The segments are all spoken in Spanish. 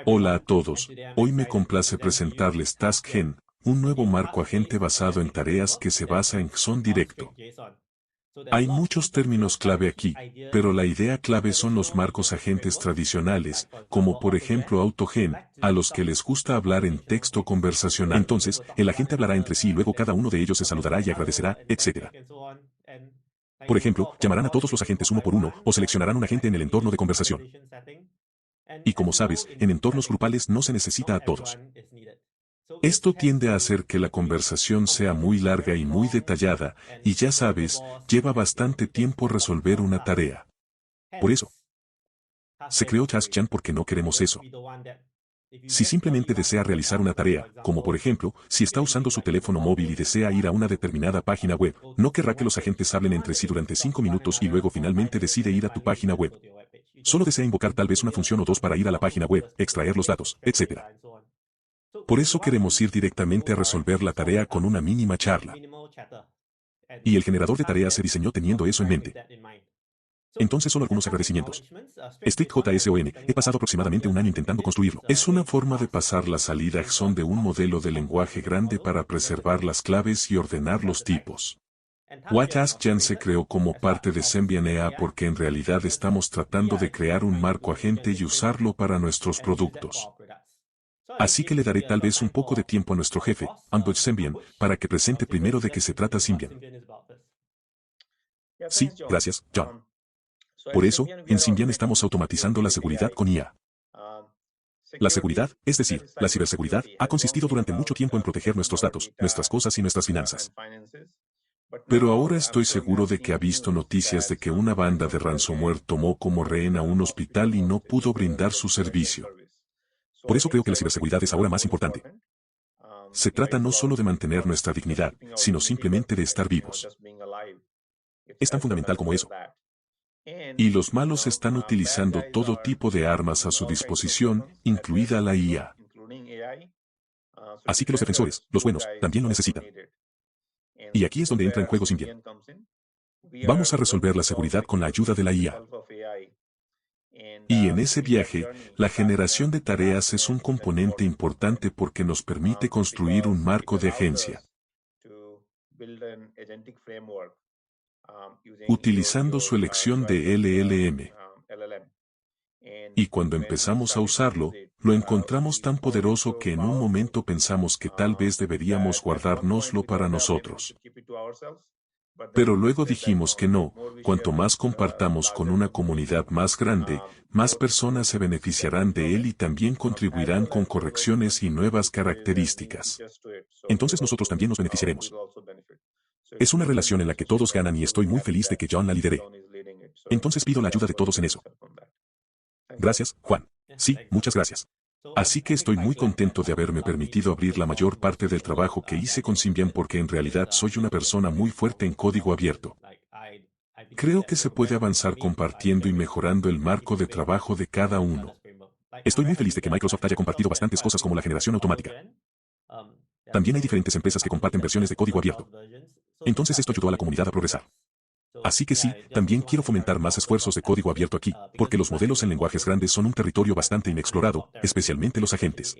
Hola a todos, hoy me complace presentarles TaskGen, un nuevo marco agente basado en tareas que se basa en JSON directo. Hay muchos términos clave aquí, pero la idea clave son los marcos agentes tradicionales, como por ejemplo AutoGen, a los que les gusta hablar en texto conversacional. Entonces, el agente hablará entre sí y luego cada uno de ellos se saludará y agradecerá, etc. Por ejemplo, llamarán a todos los agentes uno por uno o seleccionarán un agente en el entorno de conversación. Y como sabes, en entornos grupales no se necesita a todos. Esto tiende a hacer que la conversación sea muy larga y muy detallada, y ya sabes, lleva bastante tiempo resolver una tarea. Por eso, se creó TaskGen porque no queremos eso. Si simplemente desea realizar una tarea, como por ejemplo, si está usando su teléfono móvil y desea ir a una determinada página web, no querrá que los agentes hablen entre sí durante 5 minutos y luego finalmente decide ir a tu página web. Solo desea invocar tal vez una función o dos para ir a la página web, extraer los datos, etc. Por eso queremos ir directamente a resolver la tarea con una mínima charla. Y el generador de tareas se diseñó teniendo eso en mente. Entonces solo algunos agradecimientos. StriktJSON, he pasado aproximadamente un año intentando construirlo. Es una forma de pasar la salida JSON de un modelo de lenguaje grande para preservar las claves y ordenar los tipos. TaskGen se creó como parte de Symbian EA porque en realidad estamos tratando de crear un marco agente y usarlo para nuestros productos. Así que le daré tal vez un poco de tiempo a nuestro jefe, Ambush Symbian, para que presente primero de qué se trata Symbian. Sí, gracias, John. Por eso, en Symbian estamos automatizando la seguridad con IA. La seguridad, es decir, la ciberseguridad, ha consistido durante mucho tiempo en proteger nuestros datos, nuestras cosas y nuestras finanzas. Pero ahora estoy seguro de que ha visto noticias de que una banda de ransomware tomó como rehén a un hospital y no pudo brindar su servicio. Por eso creo que la ciberseguridad es ahora más importante. Se trata no solo de mantener nuestra dignidad, sino simplemente de estar vivos. Es tan fundamental como eso. Y los malos están utilizando todo tipo de armas a su disposición, incluida la IA. Así que los defensores, los buenos, también lo necesitan. Y aquí es donde entra en juego Symbian. Vamos a resolver la seguridad con la ayuda de la IA. Y en ese viaje, la generación de tareas es un componente importante porque nos permite construir un marco de agencia. Utilizando su elección de LLM. Y cuando empezamos a usarlo, lo encontramos tan poderoso que en un momento pensamos que tal vez deberíamos guardárnoslo para nosotros. Pero luego dijimos que no, cuanto más compartamos con una comunidad más grande, más personas se beneficiarán de él y también contribuirán con correcciones y nuevas características. Entonces nosotros también nos beneficiaremos. Es una relación en la que todos ganan y estoy muy feliz de que John la lidere. Entonces pido la ayuda de todos en eso. Gracias, Juan. Sí, muchas gracias. Así que estoy muy contento de haberme permitido abrir la mayor parte del trabajo que hice con Symbian porque en realidad soy una persona muy fuerte en código abierto. Creo que se puede avanzar compartiendo y mejorando el marco de trabajo de cada uno. Estoy muy feliz de que Microsoft haya compartido bastantes cosas como la generación automática. También hay diferentes empresas que comparten versiones de código abierto. Entonces esto ayudó a la comunidad a progresar. Así que sí, también quiero fomentar más esfuerzos de código abierto aquí, porque los modelos en lenguajes grandes son un territorio bastante inexplorado, especialmente los agentes.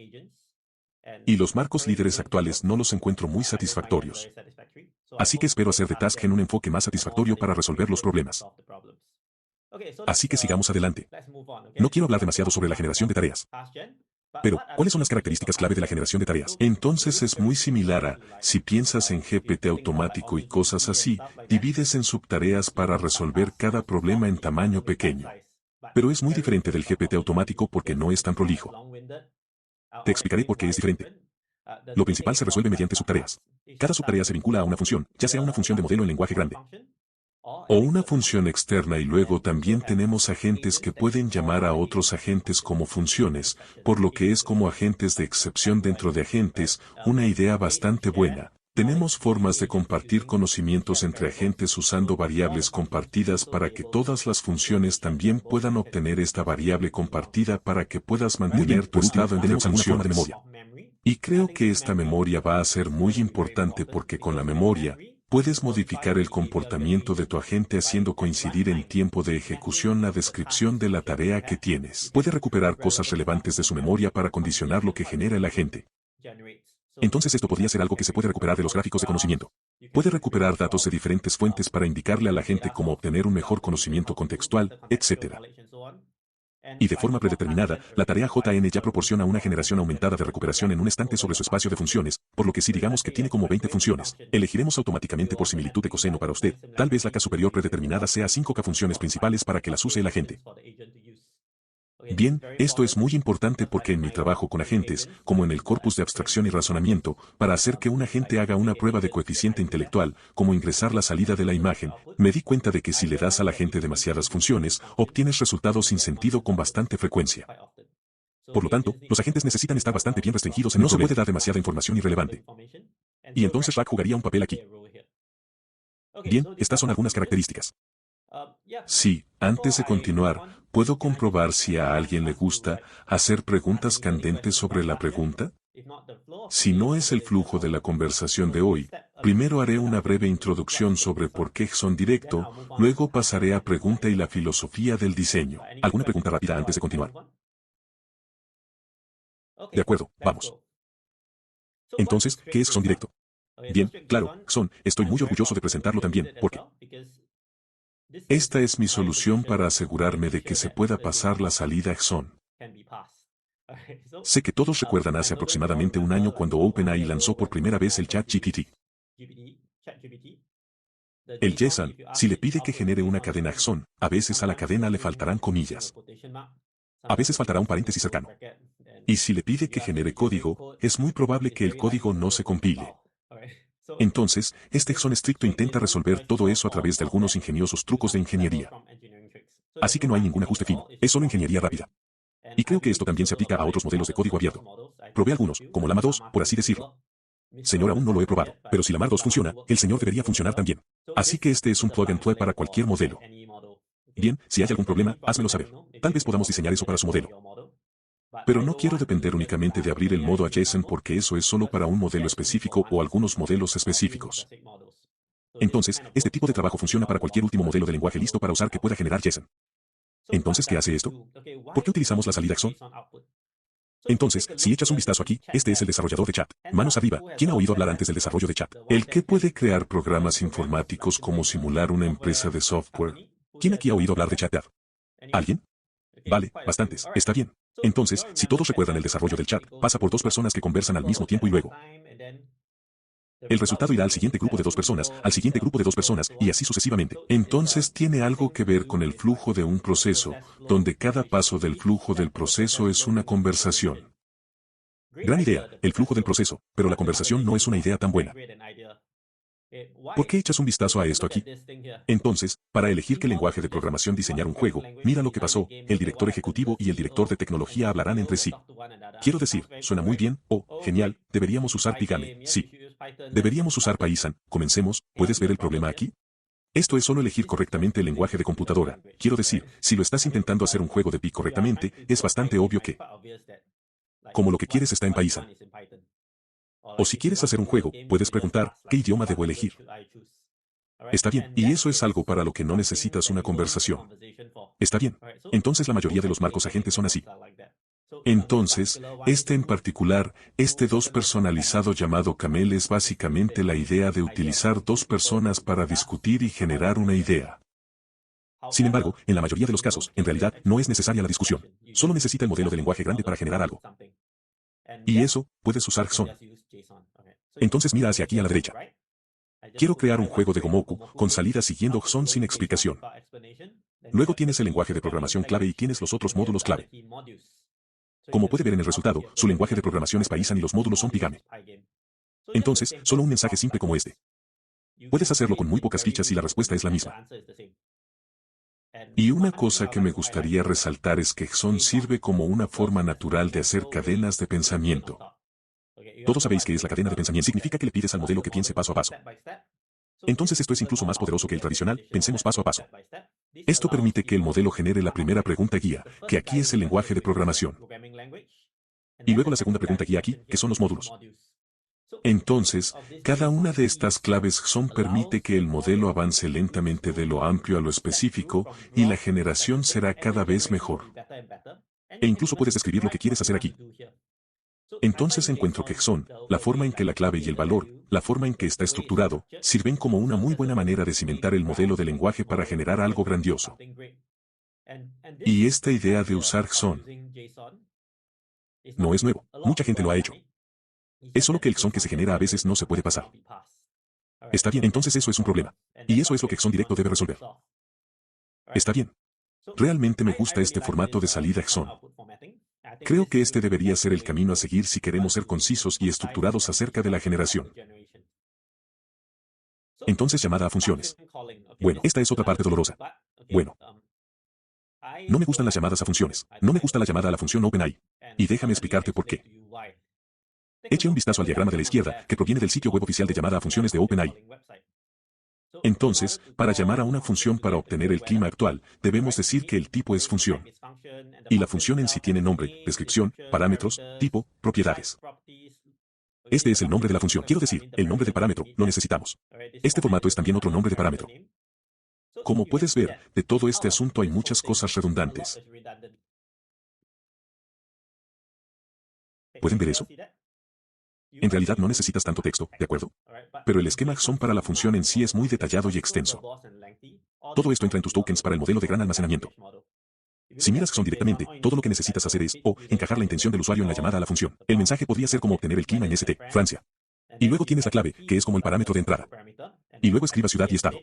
Y los marcos líderes actuales no los encuentro muy satisfactorios. Así que espero hacer de TaskGen un enfoque más satisfactorio para resolver los problemas. Así que sigamos adelante. No quiero hablar demasiado sobre la generación de tareas. Pero, ¿cuáles son las características clave de la generación de tareas? Entonces es muy similar a, si piensas en GPT automático y cosas así, divides en subtareas para resolver cada problema en tamaño pequeño. Pero es muy diferente del GPT automático porque no es tan prolijo. Te explicaré por qué es diferente. Lo principal se resuelve mediante subtareas. Cada subtarea se vincula a una función, ya sea una función de modelo en lenguaje grande o una función externa y luego también tenemos agentes que pueden llamar a otros agentes como funciones, por lo que es como agentes de excepción dentro de agentes, una idea bastante buena. Tenemos formas de compartir conocimientos entre agentes usando variables compartidas para que todas las funciones también puedan obtener esta variable compartida para que puedas mantener tu estado en funciones de memoria. Y creo que esta memoria va a ser muy importante porque con la memoria, Puedes modificar el comportamiento de tu agente haciendo coincidir en tiempo de ejecución la descripción de la tarea que tienes. Puede recuperar cosas relevantes de su memoria para condicionar lo que genera el agente. Entonces esto podría ser algo que se puede recuperar de los gráficos de conocimiento. Puede recuperar datos de diferentes fuentes para indicarle al agente cómo obtener un mejor conocimiento contextual, etc. Y de forma predeterminada, la tarea JN ya proporciona una generación aumentada de recuperación en un estante sobre su espacio de funciones, por lo que si digamos que tiene como 20 funciones, elegiremos automáticamente por similitud de coseno para usted. Tal vez la K superior predeterminada sea 5K funciones principales para que las use el agente. Bien, esto es muy importante porque en mi trabajo con agentes, como en el corpus de abstracción y razonamiento, para hacer que un agente haga una prueba de coeficiente intelectual, como ingresar la salida de la imagen, me di cuenta de que si le das al agente demasiadas funciones, obtienes resultados sin sentido con bastante frecuencia. Por lo tanto, los agentes necesitan estar bastante bien restringidos en el problema. No se puede dar demasiada información irrelevante. Y entonces RAG jugaría un papel aquí. Bien, estas son algunas características. Sí, antes de continuar, ¿puedo comprobar si a alguien le gusta hacer preguntas candentes sobre la pregunta? Si no es el flujo de la conversación de hoy, primero haré una breve introducción sobre por qué JSON directo, luego pasaré a pregunta y la filosofía del diseño. ¿Alguna pregunta rápida antes de continuar? De acuerdo, vamos. Entonces, ¿qué es JSON directo? Bien, claro, JSON, estoy muy orgulloso de presentarlo también, porque esta es mi solución para asegurarme de que se pueda pasar la salida JSON. Sé que todos recuerdan hace aproximadamente un año cuando OpenAI lanzó por primera vez el ChatGPT. El JSON, si le pide que genere una cadena JSON, a veces a la cadena le faltarán comillas. A veces faltará un paréntesis cercano. Y si le pide que genere código, es muy probable que el código no se compile. Entonces, este JSON estricto intenta resolver todo eso a través de algunos ingeniosos trucos de ingeniería. Así que no hay ningún ajuste fino, es solo ingeniería rápida. Y creo que esto también se aplica a otros modelos de código abierto. Probé algunos, como Llama 2, por así decirlo. Señor, aún no lo he probado, pero si Llama 2 funciona, el señor debería funcionar también. Así que este es un plug and play para cualquier modelo. Bien, si hay algún problema, házmelo saber. Tal vez podamos diseñar eso para su modelo. Pero no quiero depender únicamente de abrir el modo adjacent porque eso es solo para un modelo específico o algunos modelos específicos. Entonces, este tipo de trabajo funciona para cualquier último modelo de lenguaje listo para usar que pueda generar JSON. Entonces, ¿qué hace esto? ¿Por qué utilizamos la salida JSON? Entonces, si echas un vistazo aquí, este es el desarrollador de chat. Manos arriba, ¿quién ha oído hablar antes del desarrollo de chat? El que puede crear programas informáticos como simular una empresa de software. ¿Quién aquí ha oído hablar de chat? ¿Alguien? Vale, bastantes, está bien. Entonces, si todos recuerdan el desarrollo del chat, pasa por dos personas que conversan al mismo tiempo y luego el resultado irá al siguiente grupo de dos personas, al siguiente grupo de dos personas, y así sucesivamente. Entonces tiene algo que ver con el flujo de un proceso, donde cada paso del flujo del proceso es una conversación. Gran idea, el flujo del proceso, pero la conversación no es una idea tan buena. ¿Por qué echas un vistazo a esto aquí? Entonces, para elegir qué lenguaje de programación diseñar un juego, mira lo que pasó, el director ejecutivo y el director de tecnología hablarán entre sí. Quiero decir, suena muy bien, genial, deberíamos usar Pygame, sí. Deberíamos usar Python, comencemos, ¿puedes ver el problema aquí? Esto es solo elegir correctamente el lenguaje de computadora. Quiero decir, si lo estás intentando hacer un juego de Py correctamente, es bastante obvio que, como lo que quieres está en Python. O si quieres hacer un juego, puedes preguntar, ¿qué idioma debo elegir? Está bien, y eso es algo para lo que no necesitas una conversación. Está bien. Entonces la mayoría de los marcos agentes son así. Entonces, este en particular, este 2 personalizado llamado Camel es básicamente la idea de utilizar dos personas para discutir y generar una idea. Sin embargo, en la mayoría de los casos, en realidad, no es necesaria la discusión. Solo necesita el modelo de lenguaje grande para generar algo. Y eso, puedes usar JSON. Entonces mira hacia aquí a la derecha. Quiero crear un juego de Gomoku, con salida siguiendo JSON sin explicación. Luego tienes el lenguaje de programación clave y tienes los otros módulos clave. Como puede ver en el resultado, su lenguaje de programación es Python y los módulos son Pygame. Entonces, solo un mensaje simple como este. Puedes hacerlo con muy pocas fichas y la respuesta es la misma. Y una cosa que me gustaría resaltar es que JSON sirve como una forma natural de hacer cadenas de pensamiento. Todos sabéis que es la cadena de pensamiento. Significa que le pides al modelo que piense paso a paso. Entonces esto es incluso más poderoso que el tradicional, pensemos paso a paso. Esto permite que el modelo genere la primera pregunta guía, que aquí es el lenguaje de programación. Y luego la segunda pregunta guía aquí, que son los módulos. Entonces, cada una de estas claves JSON permite que el modelo avance lentamente de lo amplio a lo específico, y la generación será cada vez mejor. E incluso puedes escribir lo que quieres hacer aquí. Entonces encuentro que JSON, la forma en que la clave y el valor, la forma en que está estructurado, sirven como una muy buena manera de cimentar el modelo de lenguaje para generar algo grandioso. Y esta idea de usar JSON no es nuevo, mucha gente lo ha hecho. Es solo que el JSON que se genera a veces no se puede pasar. Está bien, entonces eso es un problema. Y eso es lo que JSON directo debe resolver. Está bien. Realmente me gusta este formato de salida JSON. Creo que este debería ser el camino a seguir si queremos ser concisos y estructurados acerca de la generación. Entonces llamada a funciones. Bueno, esta es otra parte dolorosa. Bueno. No me gustan las llamadas a funciones. No me gusta la llamada a la función OpenAI. Y déjame explicarte por qué. Eche un vistazo al diagrama de la izquierda, que proviene del sitio web oficial de llamada a funciones de OpenAI. Entonces, para llamar a una función para obtener el clima actual, debemos decir que el tipo es función. Y la función en sí tiene nombre, descripción, parámetros, tipo, propiedades. Este es el nombre de la función. Quiero decir, el nombre del parámetro, lo necesitamos. Este formato es también otro nombre de parámetro. Como puedes ver, de todo este asunto hay muchas cosas redundantes. ¿Pueden ver eso? En realidad no necesitas tanto texto, ¿de acuerdo? Pero el esquema JSON para la función en sí es muy detallado y extenso. Todo esto entra en tus tokens para el modelo de gran almacenamiento. Si miras JSON directamente, todo lo que necesitas hacer es, encajar la intención del usuario en la llamada a la función. El mensaje podría ser como obtener el clima en St, Francia. Y luego tienes la clave, que es como el parámetro de entrada. Y luego escriba ciudad y estado.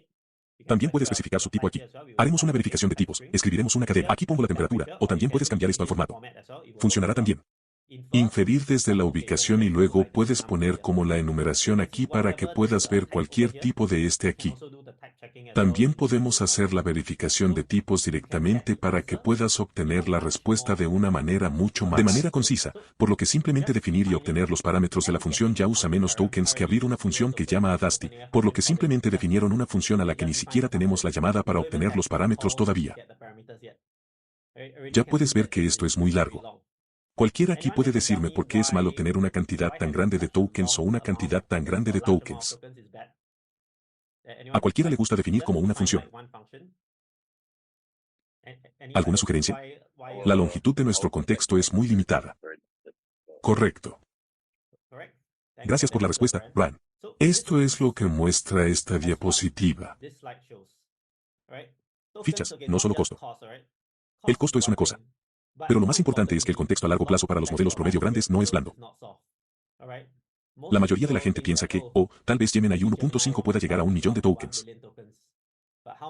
También puede especificar su tipo aquí. Haremos una verificación de tipos, escribiremos una cadena. Aquí pongo la temperatura, o también puedes cambiar esto al formato. Funcionará también. Inferir desde la ubicación y luego puedes poner como la enumeración aquí para que puedas ver cualquier tipo de este aquí. También podemos hacer la verificación de tipos directamente para que puedas obtener la respuesta de una manera mucho más. De manera concisa, por lo que simplemente definir y obtener los parámetros de la función ya usa menos tokens que abrir una función que llama a Dusty, por lo que simplemente definieron una función a la que ni siquiera tenemos la llamada para obtener los parámetros todavía. Ya puedes ver que esto es muy largo. Cualquiera aquí puede decirme por qué es malo tener una cantidad tan grande de tokens o una cantidad tan grande de tokens. A cualquiera le gusta definir como una función. ¿Alguna sugerencia? La longitud de nuestro contexto es muy limitada. Correcto. Gracias por la respuesta, Ryan. Esto es lo que muestra esta diapositiva. Fichas, no solo costo. El costo es una cosa. Pero lo más importante es que el contexto a largo plazo para los modelos promedio grandes no es blando. La mayoría de la gente piensa que, tal vez Gemini 1.5 pueda llegar a 1 millón de tokens.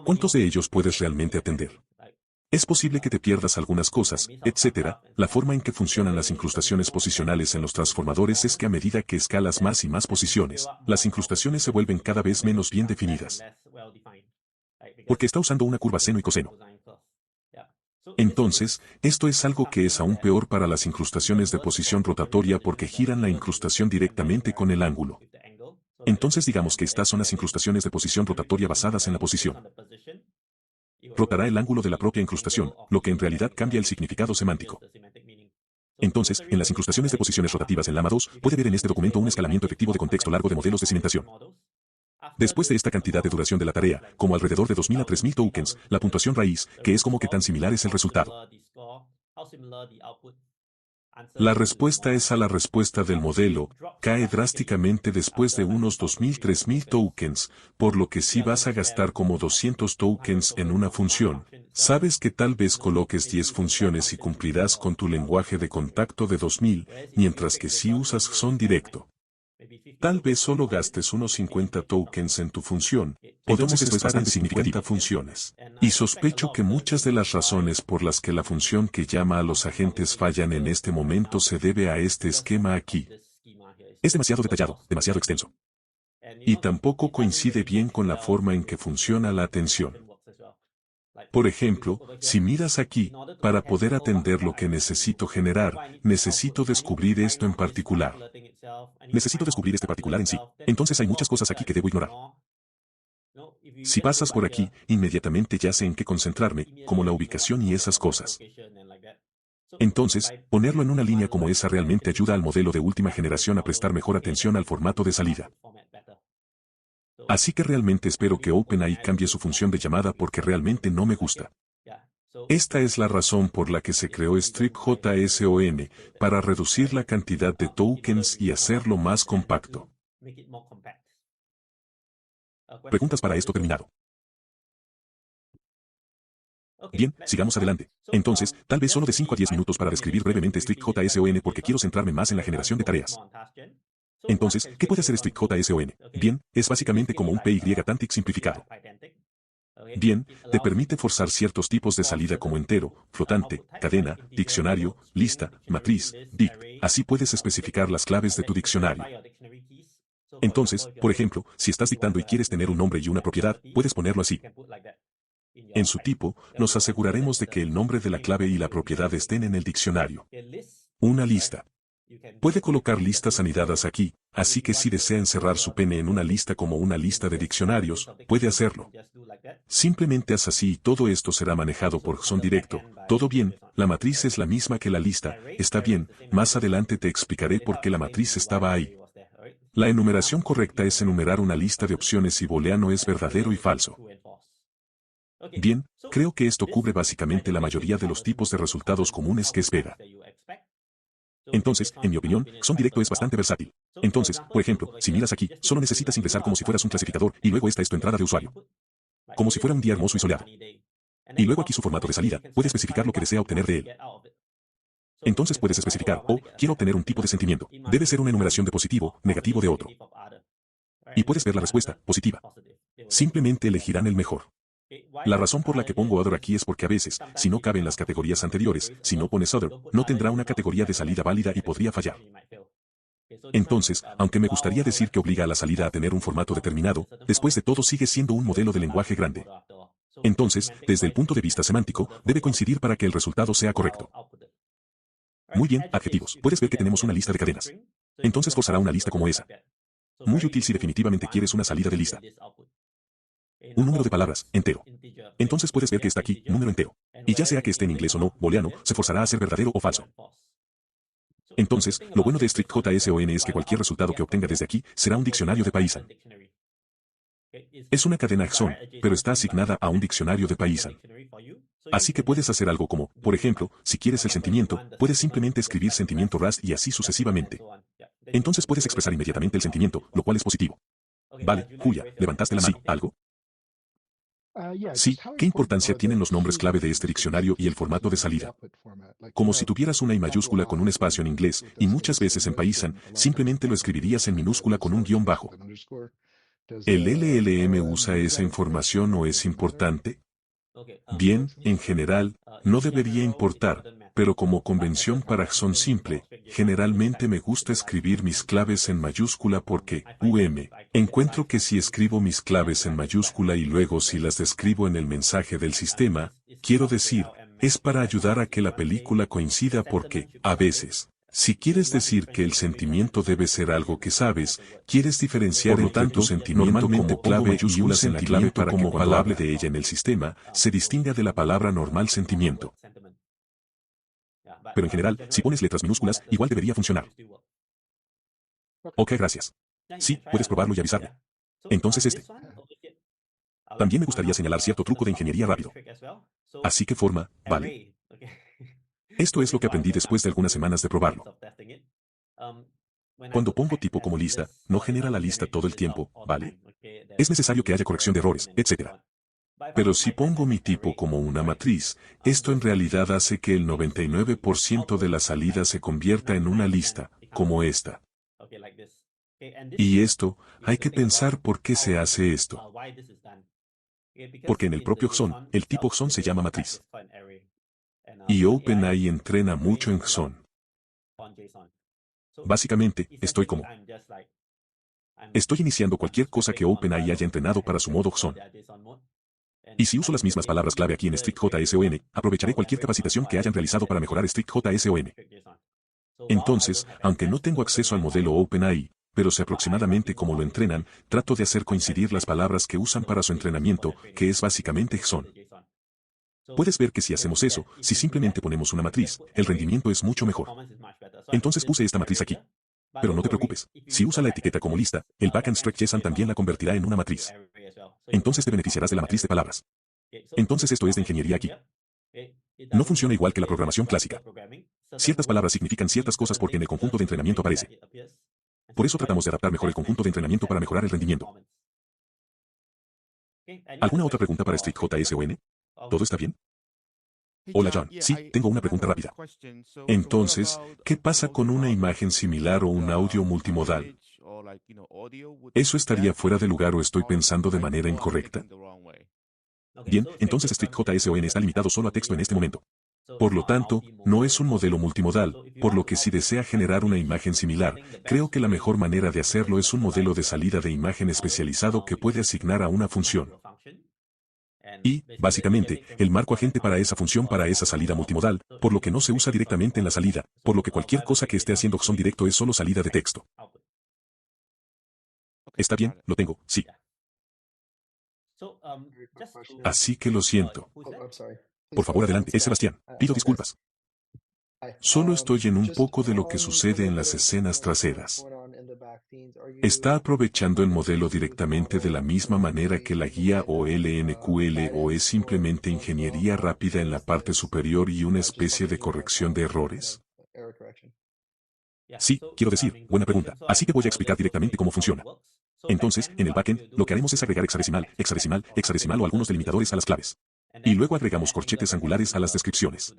¿Cuántos de ellos puedes realmente atender? Es posible que te pierdas algunas cosas, etc. La forma en que funcionan las incrustaciones posicionales en los transformadores es que a medida que escalas más y más posiciones, las incrustaciones se vuelven cada vez menos bien definidas. Porque está usando una curva seno y coseno. Entonces, esto es algo que es aún peor para las incrustaciones de posición rotatoria porque giran la incrustación directamente con el ángulo. Entonces digamos que estas son las incrustaciones de posición rotatoria basadas en la posición. Rotará el ángulo de la propia incrustación, lo que en realidad cambia el significado semántico. Entonces, en las incrustaciones de posiciones rotativas en Llama 2, puede ver en este documento un escalamiento efectivo de contexto largo de modelos de cimentación. Después de esta cantidad de duración de la tarea, como alrededor de 2000 a 3000 tokens, la puntuación raíz, que es como que tan similar es el resultado. La respuesta es a la respuesta del modelo, cae drásticamente después de unos 2000-3000 tokens, por lo que si vas a gastar como 200 tokens en una función, sabes que tal vez coloques 10 funciones y cumplirás con tu lenguaje de contacto de 2000, mientras que si usas JSON directo, tal vez solo gastes unos 50 tokens en tu función, entonces esto es bastante significativo. Funciones. Y sospecho que muchas de las razones por las que la función que llama a los agentes fallan en este momento se debe a este esquema aquí. Es demasiado detallado, demasiado extenso. Y tampoco coincide bien con la forma en que funciona la atención. Por ejemplo, si miras aquí, para poder atender lo que necesito generar, necesito descubrir esto en particular. Necesito descubrir este particular en sí. Entonces hay muchas cosas aquí que debo ignorar. Si pasas por aquí, inmediatamente ya sé en qué concentrarme, como la ubicación y esas cosas. Entonces, ponerlo en una línea como esa realmente ayuda al modelo de última generación a prestar mejor atención al formato de salida. Así que realmente espero que OpenAI cambie su función de llamada porque realmente no me gusta. Esta es la razón por la que se creó StrictJSON, para reducir la cantidad de tokens y hacerlo más compacto. Preguntas para esto terminado. Bien, sigamos adelante. Entonces, tal vez solo de 5 a 10 minutos para describir brevemente StrictJSON porque quiero centrarme más en la generación de tareas. Entonces, ¿qué puede hacer StrictJSON? Bien, es básicamente como un PyTantic simplificado. Bien, te permite forzar ciertos tipos de salida como entero, flotante, cadena, diccionario, lista, matriz, dict. Así puedes especificar las claves de tu diccionario. Entonces, por ejemplo, si estás dictando y quieres tener un nombre y una propiedad, puedes ponerlo así. En su tipo, nos aseguraremos de que el nombre de la clave y la propiedad estén en el diccionario. Una lista. Puede colocar listas anidadas aquí, así que si desea encerrar su pene en una lista como una lista de diccionarios, puede hacerlo. Simplemente haz así y todo esto será manejado por JSON directo. Todo bien, la matriz es la misma que la lista, está bien, más adelante te explicaré por qué la matriz estaba ahí. La enumeración correcta es enumerar una lista de opciones y booleano es verdadero y falso. Bien, creo que esto cubre básicamente la mayoría de los tipos de resultados comunes que espera. Entonces, en mi opinión, JSON directo es bastante versátil. Entonces, por ejemplo, si miras aquí, solo necesitas ingresar como si fueras un clasificador, y luego esta es tu entrada de usuario. Como si fuera un día hermoso y soleado. Y luego aquí su formato de salida, puede especificar lo que desea obtener de él. Entonces puedes especificar, quiero obtener un tipo de sentimiento. Debe ser una enumeración de positivo, negativo de otro. Y puedes ver la respuesta, positiva. Simplemente elegirán el mejor. La razón por la que pongo other aquí es porque a veces, si no cabe en las categorías anteriores, si no pones other, no tendrá una categoría de salida válida y podría fallar. Entonces, aunque me gustaría decir que obliga a la salida a tener un formato determinado, después de todo sigue siendo un modelo de lenguaje grande. Entonces, desde el punto de vista semántico, debe coincidir para que el resultado sea correcto. Muy bien, adjetivos. Puedes ver que tenemos una lista de cadenas. Entonces forzará una lista como esa. Muy útil si definitivamente quieres una salida de lista. Un número de palabras, entero. Entonces puedes ver que está aquí, número entero. Y ya sea que esté en inglés o no, booleano, se forzará a ser verdadero o falso. Entonces, lo bueno de StrictJSON es que cualquier resultado que obtenga desde aquí será un diccionario de Python. Es una cadena JSON, pero está asignada a un diccionario de Python. Así que puedes hacer algo como, por ejemplo, si quieres el sentimiento, puedes simplemente escribir sentimiento Rust y así sucesivamente. Entonces puedes expresar inmediatamente el sentimiento, lo cual es positivo. Vale, Julia, levantaste la mano. ¿Sí, algo? Sí, ¿qué importancia tienen los nombres clave de este diccionario y el formato de salida? Como si tuvieras una I mayúscula con un espacio en inglés, y muchas veces en Python, simplemente lo escribirías en minúscula con un guión bajo. ¿El LLM usa esa información o es importante? Bien, en general, no debería importar, pero como convención para JSON simple, generalmente me gusta escribir mis claves en mayúscula porque, encuentro que si escribo mis claves en mayúscula y luego si las describo en el mensaje del sistema, quiero decir, es para ayudar a que la película coincida porque, a veces, si quieres decir que el sentimiento debe ser algo que sabes, quieres diferenciar por lo tanto sentimiento como clave y un sentimiento para como palabra de ella en el sistema, se distinga de la palabra normal sentimiento. Pero en general, si pones letras minúsculas, igual debería funcionar. Ok, gracias. Sí, puedes probarlo y avisarme. Entonces También me gustaría señalar cierto truco de ingeniería rápido. Así que forma, ¿vale? Esto es lo que aprendí después de algunas semanas de probarlo. Cuando pongo tipo como lista, no genera la lista todo el tiempo, ¿vale? Es necesario que haya corrección de errores, etc. Pero si pongo mi tipo como una matriz, esto en realidad hace que el 99% de la salida se convierta en una lista, como esta. Y esto, hay que pensar por qué se hace esto. Porque en el propio JSON, el tipo JSON se llama matriz. Y OpenAI entrena mucho en JSON. Básicamente, estoy iniciando cualquier cosa que OpenAI haya entrenado para su modo JSON. Y si uso las mismas palabras clave aquí en StrictJSON, aprovecharé cualquier capacitación que hayan realizado para mejorar StrictJSON. Entonces, aunque no tengo acceso al modelo OpenAI, pero sé aproximadamente cómo lo entrenan, trato de hacer coincidir las palabras que usan para su entrenamiento, que es básicamente JSON. Puedes ver que si hacemos eso, si simplemente ponemos una matriz, el rendimiento es mucho mejor. Entonces puse esta matriz aquí. Pero no te preocupes, si usa la etiqueta como lista, el backend stretch JSON también la convertirá en una matriz. Entonces te beneficiarás de la matriz de palabras. Entonces esto es de ingeniería aquí. No funciona igual que la programación clásica. Ciertas palabras significan ciertas cosas porque en el conjunto de entrenamiento aparece. Por eso tratamos de adaptar mejor el conjunto de entrenamiento para mejorar el rendimiento. ¿Alguna otra pregunta para StrictJSON? ¿Todo está bien? Hola John, sí, tengo una pregunta rápida. Entonces, ¿qué pasa con una imagen similar o un audio multimodal? ¿Eso estaría fuera de lugar o estoy pensando de manera incorrecta? Bien, entonces StrictJSON está limitado solo a texto en este momento. Por lo tanto, no es un modelo multimodal, por lo que si desea generar una imagen similar, creo que la mejor manera de hacerlo es un modelo de salida de imagen especializado que puede asignar a una función. Y, básicamente, el marco agente para esa función para esa salida multimodal, por lo que no se usa directamente en la salida, por lo que cualquier cosa que esté haciendo JSON directo es solo salida de texto. ¿Está bien? Lo tengo, sí. Así que lo siento. Por favor, adelante, es Sebastián. Pido disculpas. Solo estoy en un poco de lo que sucede en las escenas traseras. ¿Está aprovechando el modelo directamente de la misma manera que la guía o LNQL o es simplemente ingeniería rápida en la parte superior y una especie de corrección de errores? Sí, quiero decir, buena pregunta. Así que voy a explicar directamente cómo funciona. Entonces, en el backend, lo que haremos es agregar hexadecimal, hexadecimal, hexadecimal o algunos delimitadores a las claves. Y luego agregamos corchetes angulares a las descripciones.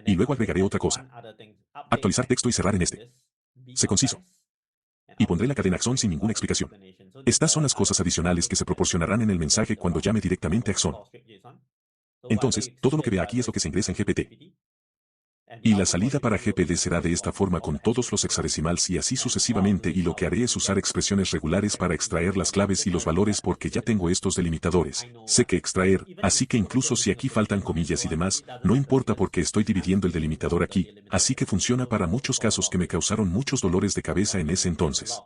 Y luego agregaré otra cosa. Actualizar texto y cerrar en este. Sé conciso. Y pondré la cadena AXON sin ninguna explicación. Estas son las cosas adicionales que se proporcionarán en el mensaje cuando llame directamente a AXON. Entonces, todo lo que vea aquí es lo que se ingresa en GPT. Y la salida para GPD será de esta forma con todos los hexadecimales y así sucesivamente y lo que haré es usar expresiones regulares para extraer las claves y los valores porque ya tengo estos delimitadores. Sé que extraer, así que incluso si aquí faltan comillas y demás, no importa porque estoy dividiendo el delimitador aquí, así que funciona para muchos casos que me causaron muchos dolores de cabeza en ese entonces.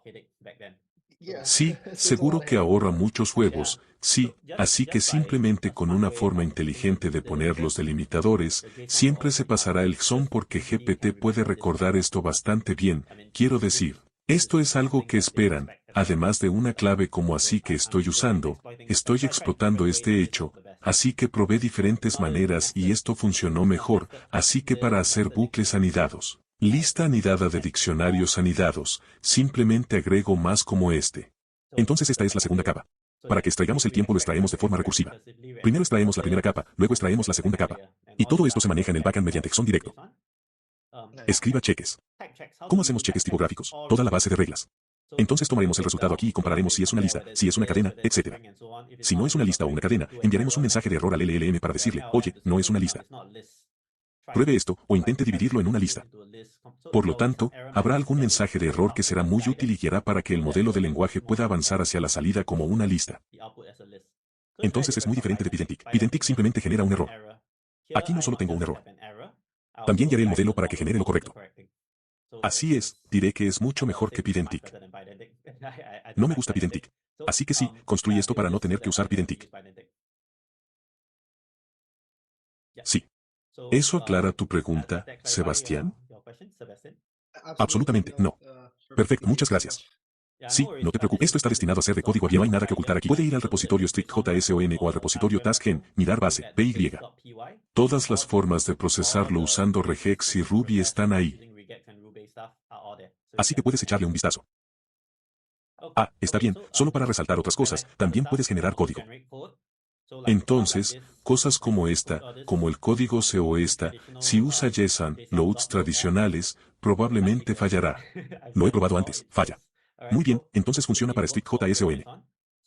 Sí, seguro que ahorra muchos huevos, sí, así que simplemente con una forma inteligente de poner los delimitadores, siempre se pasará el JSON porque GPT puede recordar esto bastante bien, quiero decir. Esto es algo que esperan, además de una clave como así que estoy usando, estoy explotando este hecho, así que probé diferentes maneras y esto funcionó mejor, así que para hacer bucles anidados. Lista anidada de diccionarios anidados, simplemente agrego más como este. Entonces esta es la segunda capa. Para que extraigamos el tiempo lo extraemos de forma recursiva. Primero extraemos la primera capa, luego extraemos la segunda capa. Y todo esto se maneja en el backend mediante JSON directo. Escriba cheques. ¿Cómo hacemos cheques tipográficos? Toda la base de reglas. Entonces tomaremos el resultado aquí y compararemos si es una lista, si es una cadena, etc. Si no es una lista o una cadena, enviaremos un mensaje de error al LLM para decirle, oye, no es una lista. Pruebe esto, o intente dividirlo en una lista. Por lo tanto, habrá algún mensaje de error que será muy útil y guiará para que el modelo de lenguaje pueda avanzar hacia la salida como una lista. Entonces es muy diferente de Pydantic. Pydantic simplemente genera un error. Aquí no solo tengo un error. También guiaré el modelo para que genere lo correcto. Así es, diré que es mucho mejor que Pydantic. No me gusta Pydantic. Así que sí, construí esto para no tener que usar Pydantic. Sí. ¿Eso aclara tu pregunta, Sebastián? Absolutamente, no. Perfecto, muchas gracias. Sí, no te preocupes, esto está destinado a ser de código abierto, no hay nada que ocultar aquí. Puede ir al repositorio StrictJSON o al repositorio TaskGen, mirar base, PY. Todas las formas de procesarlo usando regex y Ruby están ahí. Así que puedes echarle un vistazo. Ah, está bien, solo para resaltar otras cosas, también puedes generar código. Entonces, cosas como esta, como el código C o esta, si usa JSON, loads tradicionales, probablemente fallará. Lo he probado antes, falla. Muy bien, entonces funciona para StrictJSON.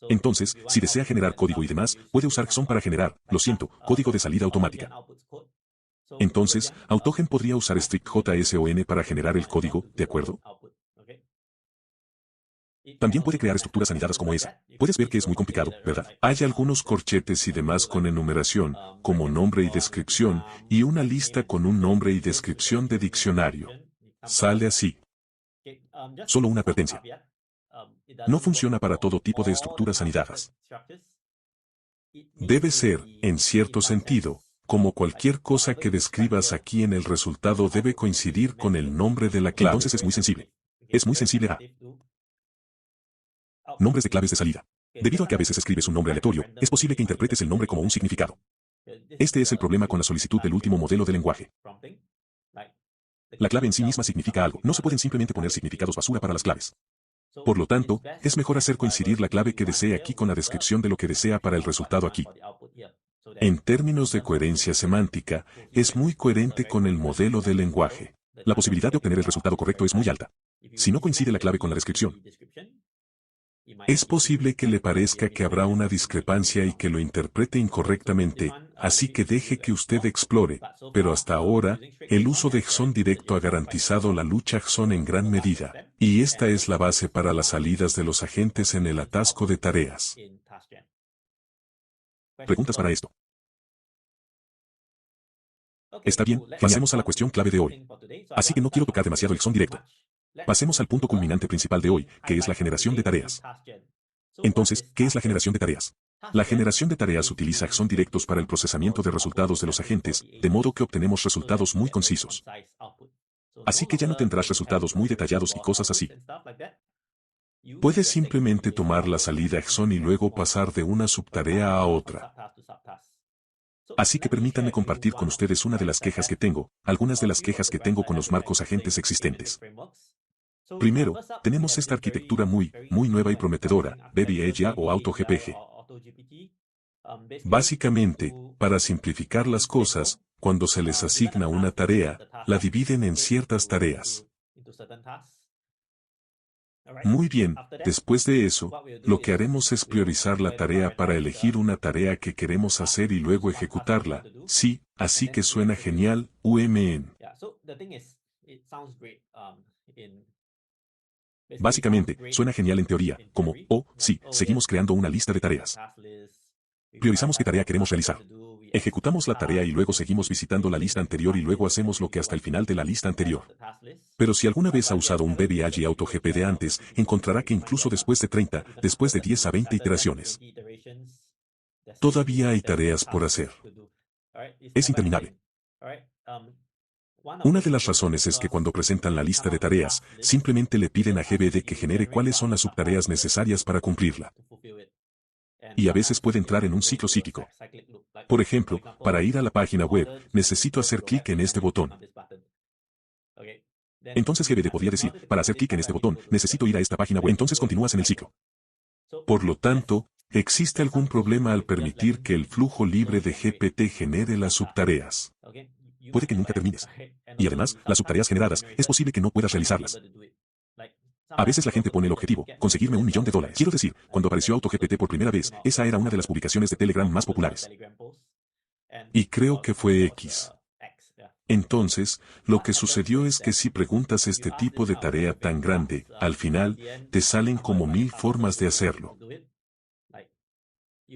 Entonces, si desea generar código y demás, puede usar JSON para generar, lo siento, código de salida automática. Entonces, Autogen podría usar StrictJSON para generar el código, ¿de acuerdo? También puede crear estructuras anidadas como esa. Puedes ver que es muy complicado, ¿verdad? Hay algunos corchetes y demás con enumeración, como nombre y descripción, y una lista con un nombre y descripción de diccionario. Sale así. Solo una advertencia. No funciona para todo tipo de estructuras anidadas. Debe ser, en cierto sentido, como cualquier cosa que describas aquí en el resultado debe coincidir con el nombre de la clave. Entonces es muy sensible. Es muy sensible a nombres de claves de salida. Debido a que a veces escribes un nombre aleatorio, es posible que interpretes el nombre como un significado. Este es el problema con la solicitud del último modelo de lenguaje. La clave en sí misma significa algo. No se pueden simplemente poner significados basura para las claves. Por lo tanto, es mejor hacer coincidir la clave que desee aquí con la descripción de lo que desea para el resultado aquí. En términos de coherencia semántica, es muy coherente con el modelo de lenguaje. La posibilidad de obtener el resultado correcto es muy alta. Si no coincide la clave con la descripción, es posible que le parezca que habrá una discrepancia y que lo interprete incorrectamente, así que deje que usted explore, pero hasta ahora, el uso de JSON directo ha garantizado la lucha JSON en gran medida, y esta es la base para las salidas de los agentes en el atasco de tareas. ¿Preguntas para esto? Está bien, pasemos a la cuestión clave de hoy. Así que no quiero tocar demasiado el JSON directo. Pasemos al punto culminante principal de hoy, que es la generación de tareas. Entonces, ¿qué es la generación de tareas? La generación de tareas utiliza JSON directos para el procesamiento de resultados de los agentes, de modo que obtenemos resultados muy concisos. Así que ya no tendrás resultados muy detallados y cosas así. Puedes simplemente tomar la salida JSON y luego pasar de una subtarea a otra. Así que permítanme compartir con ustedes una de las quejas que tengo, algunas de las quejas que tengo con los marcos agentes existentes. Primero, tenemos esta arquitectura muy nueva y prometedora, BabyAGI o AutoGPG. Básicamente, para simplificar las cosas, cuando se les asigna una tarea, la dividen en ciertas tareas. Muy bien, después de eso, lo que haremos es priorizar la tarea para elegir una tarea que queremos hacer y luego ejecutarla. Sí, así que suena genial, UMN. Básicamente, suena genial en teoría, como, oh, sí, seguimos creando una lista de tareas. Priorizamos qué tarea queremos realizar. Ejecutamos la tarea y luego seguimos visitando la lista anterior y luego hacemos lo que hasta el final de la lista anterior. Pero si alguna vez ha usado un BabyAGI AutoGPT antes, encontrará que incluso después de 30, después de 10 a 20 iteraciones, todavía hay tareas por hacer. Es interminable. Una de las razones es que cuando presentan la lista de tareas, simplemente le piden a GBD que genere cuáles son las subtareas necesarias para cumplirla. Y a veces puede entrar en un ciclo psíquico. Por ejemplo, para ir a la página web, necesito hacer clic en este botón. Entonces GBD podría decir, para hacer clic en este botón, necesito ir a esta página web. Entonces continúas en el ciclo. Por lo tanto, ¿existe algún problema al permitir que el flujo libre de GPT genere las subtareas? Puede que nunca termines. Y además, las subtareas generadas, es posible que no puedas realizarlas. A veces la gente pone el objetivo, conseguirme $1 millón. Quiero decir, cuando apareció AutoGPT por primera vez, esa era una de las publicaciones de Telegram más populares. Y creo que fue X. Entonces, lo que sucedió es que si preguntas este tipo de tarea tan grande, al final, te salen como 1000 formas de hacerlo.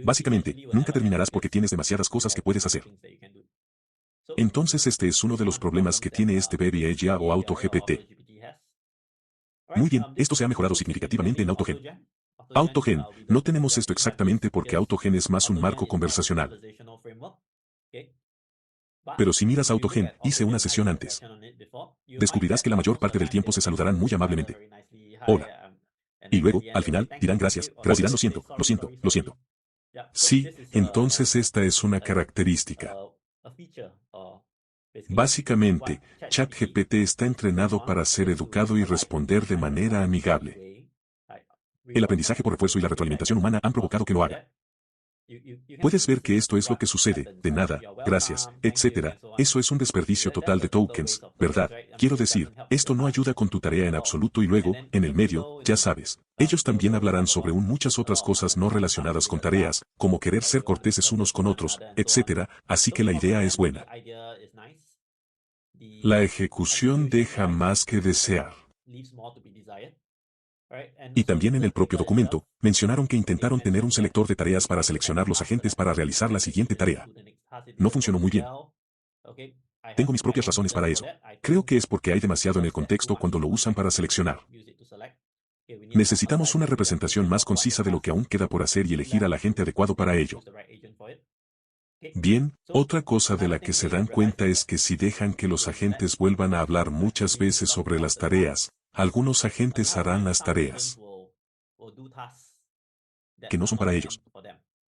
Básicamente, nunca terminarás porque tienes demasiadas cosas que puedes hacer. Entonces este es uno de los problemas que tiene este BabyAGI o AutoGPT. Muy bien, esto se ha mejorado significativamente en AutoGen. AutoGen, no tenemos esto exactamente porque AutoGen es más un marco conversacional. Pero si miras AutoGen, hice una sesión antes. Descubrirás que la mayor parte del tiempo se saludarán muy amablemente. Hola. Y luego, al final, dirán gracias, o dirán lo siento, lo siento, lo siento. Sí, entonces esta es una característica. Básicamente, ChatGPT está entrenado para ser educado y responder de manera amigable. El aprendizaje por refuerzo y la retroalimentación humana han provocado que lo haga. Puedes ver que esto es lo que sucede, de nada, gracias, etc. Eso es un desperdicio total de tokens, ¿verdad? Quiero decir, esto no ayuda con tu tarea en absoluto y luego, en el medio, ya sabes, ellos también hablarán sobre muchas otras cosas no relacionadas con tareas, como querer ser corteses unos con otros, etc. Así que la idea es buena. La ejecución deja más que desear. Y también en el propio documento, mencionaron que intentaron tener un selector de tareas para seleccionar los agentes para realizar la siguiente tarea. No funcionó muy bien. Tengo mis propias razones para eso. Creo que es porque hay demasiado en el contexto cuando lo usan para seleccionar. Necesitamos una representación más concisa de lo que aún queda por hacer y elegir al agente adecuado para ello. Bien, otra cosa de la que se dan cuenta es que si dejan que los agentes vuelvan a hablar muchas veces sobre las tareas, algunos agentes harán las tareas que no son para ellos.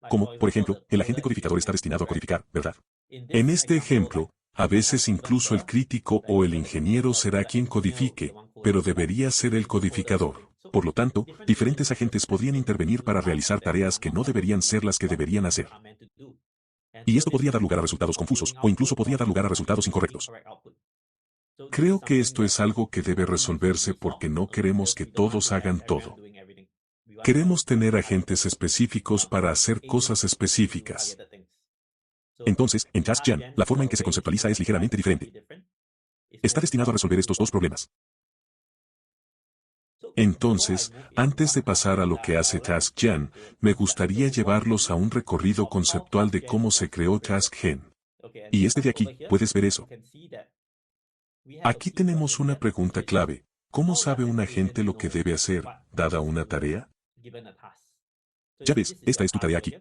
Como, por ejemplo, el agente codificador está destinado a codificar, ¿verdad? En este ejemplo, a veces incluso el crítico o el ingeniero será quien codifique, pero debería ser el codificador. Por lo tanto, diferentes agentes podrían intervenir para realizar tareas que no deberían ser las que deberían hacer. Y esto podría dar lugar a resultados confusos, o incluso podría dar lugar a resultados incorrectos. Creo que esto es algo que debe resolverse porque no queremos que todos hagan todo. Queremos tener agentes específicos para hacer cosas específicas. Entonces, en TaskGen, la forma en que se conceptualiza es ligeramente diferente. Está destinado a resolver estos dos problemas. Entonces, antes de pasar a lo que hace TaskGen, me gustaría llevarlos a un recorrido conceptual de cómo se creó TaskGen. Y de aquí, puedes ver eso. Aquí tenemos una pregunta clave. ¿Cómo sabe un agente lo que debe hacer, dada una tarea? Ya ves, esta es tu tarea aquí.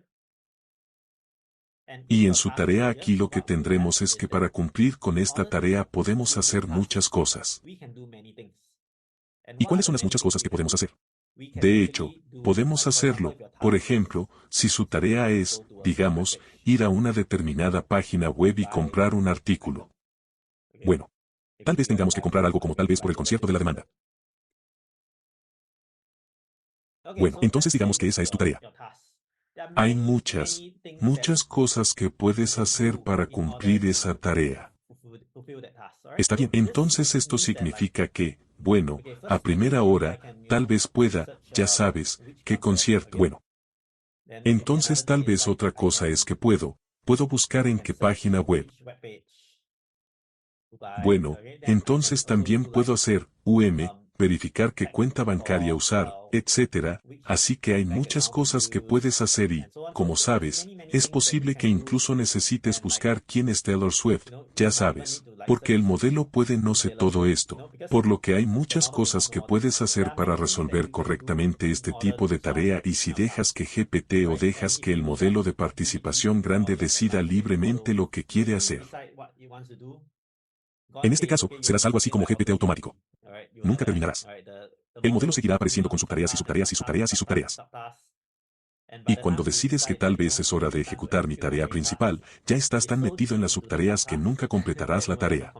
Y en su tarea aquí lo que tendremos es que para cumplir con esta tarea podemos hacer muchas cosas. ¿Y cuáles son las muchas cosas que podemos hacer? De hecho, podemos hacerlo, por ejemplo, si su tarea es, digamos, ir a una determinada página web y comprar un artículo. Bueno, tal vez tengamos que comprar algo como tal vez por el concierto de la demanda. Bueno, entonces digamos que esa es tu tarea. Hay muchas cosas que puedes hacer para cumplir esa tarea. Está bien, entonces esto significa que, bueno, a primera hora, tal vez pueda, ya sabes, qué concierto. Bueno, entonces tal vez otra cosa es que puedo buscar en qué página web. Bueno, entonces también puedo hacer, verificar qué cuenta bancaria usar, etc. Así que hay muchas cosas que puedes hacer y, como sabes, es posible que incluso necesites buscar quién es Taylor Swift, ya sabes, porque el modelo puede no sé todo esto, por lo que hay muchas cosas que puedes hacer para resolver correctamente este tipo de tarea y si dejas que GPT o dejas que el modelo de participación grande decida libremente lo que quiere hacer. En este caso, serás algo así como GPT automático. Nunca terminarás. El modelo seguirá apareciendo con subtareas y subtareas y subtareas y subtareas. Y cuando decides que tal vez es hora de ejecutar mi tarea principal, ya estás tan metido en las subtareas que nunca completarás la tarea.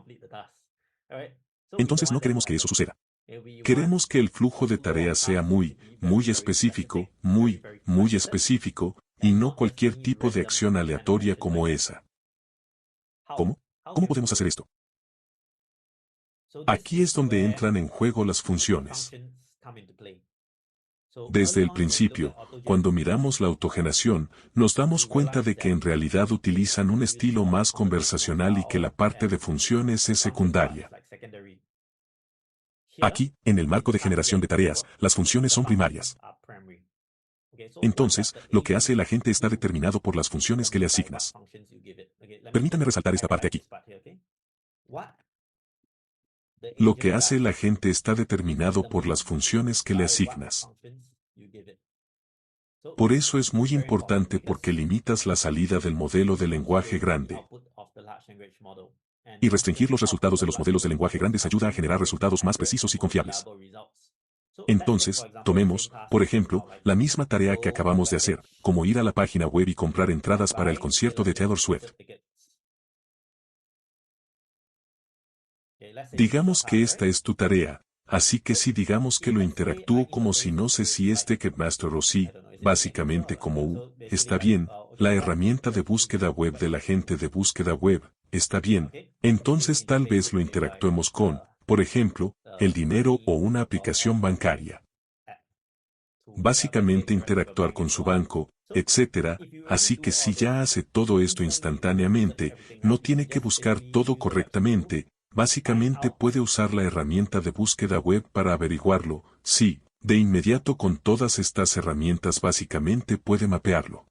Entonces no queremos que eso suceda. Queremos que el flujo de tareas sea muy específico, muy específico, y no cualquier tipo de acción aleatoria como esa. ¿Cómo? ¿Cómo podemos hacer esto? Aquí es donde entran en juego las funciones. Desde el principio, cuando miramos la autogenación, nos damos cuenta de que en realidad utilizan un estilo más conversacional y que la parte de funciones es secundaria. Aquí, en el marco de generación de tareas, las funciones son primarias. Entonces, lo que hace el agente está determinado por las funciones que le asignas. Permítame resaltar esta parte aquí. Lo que hace el agente está determinado por las funciones que le asignas. Por eso es muy importante porque limitas la salida del modelo de lenguaje grande. Y restringir los resultados de los modelos de lenguaje grandes ayuda a generar resultados más precisos y confiables. Entonces, tomemos, por ejemplo, la misma tarea que acabamos de hacer, como ir a la página web y comprar entradas para el concierto de Taylor Swift. Digamos que esta es tu tarea, así que si digamos que lo interactúo como si no sé si es Ticketmaster o sí, básicamente como está bien, la herramienta de búsqueda web del agente de búsqueda web, está bien, entonces tal vez lo interactuemos con, por ejemplo, el dinero o una aplicación bancaria. Básicamente interactuar con su banco, etc. Así que si ya hace todo esto instantáneamente, no tiene que buscar todo correctamente, básicamente puede usar la herramienta de búsqueda web para averiguarlo, sí, de inmediato con todas estas herramientas básicamente puede mapearlo.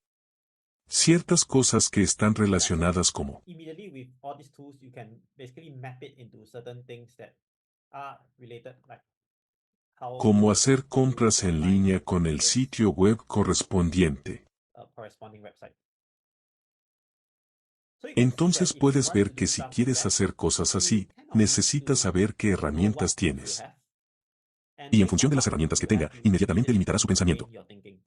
Ciertas cosas que están relacionadas como cómo hacer compras en línea con el sitio web correspondiente. Entonces puedes ver que si quieres hacer cosas así, necesitas saber qué herramientas tienes. Y en función de las herramientas que tenga, inmediatamente limitará su pensamiento.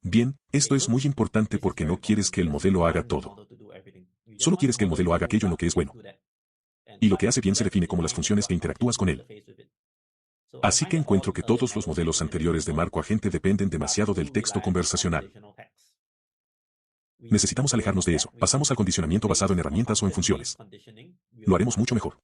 Bien, esto es muy importante porque no quieres que el modelo haga todo. Solo quieres que el modelo haga aquello en lo que es bueno. Y lo que hace bien se define como las funciones que interactúas con él. Así que encuentro que todos los modelos anteriores de marco agente dependen demasiado del texto conversacional. Necesitamos alejarnos de eso. Pasamos al condicionamiento basado en herramientas o en funciones. Lo haremos mucho mejor.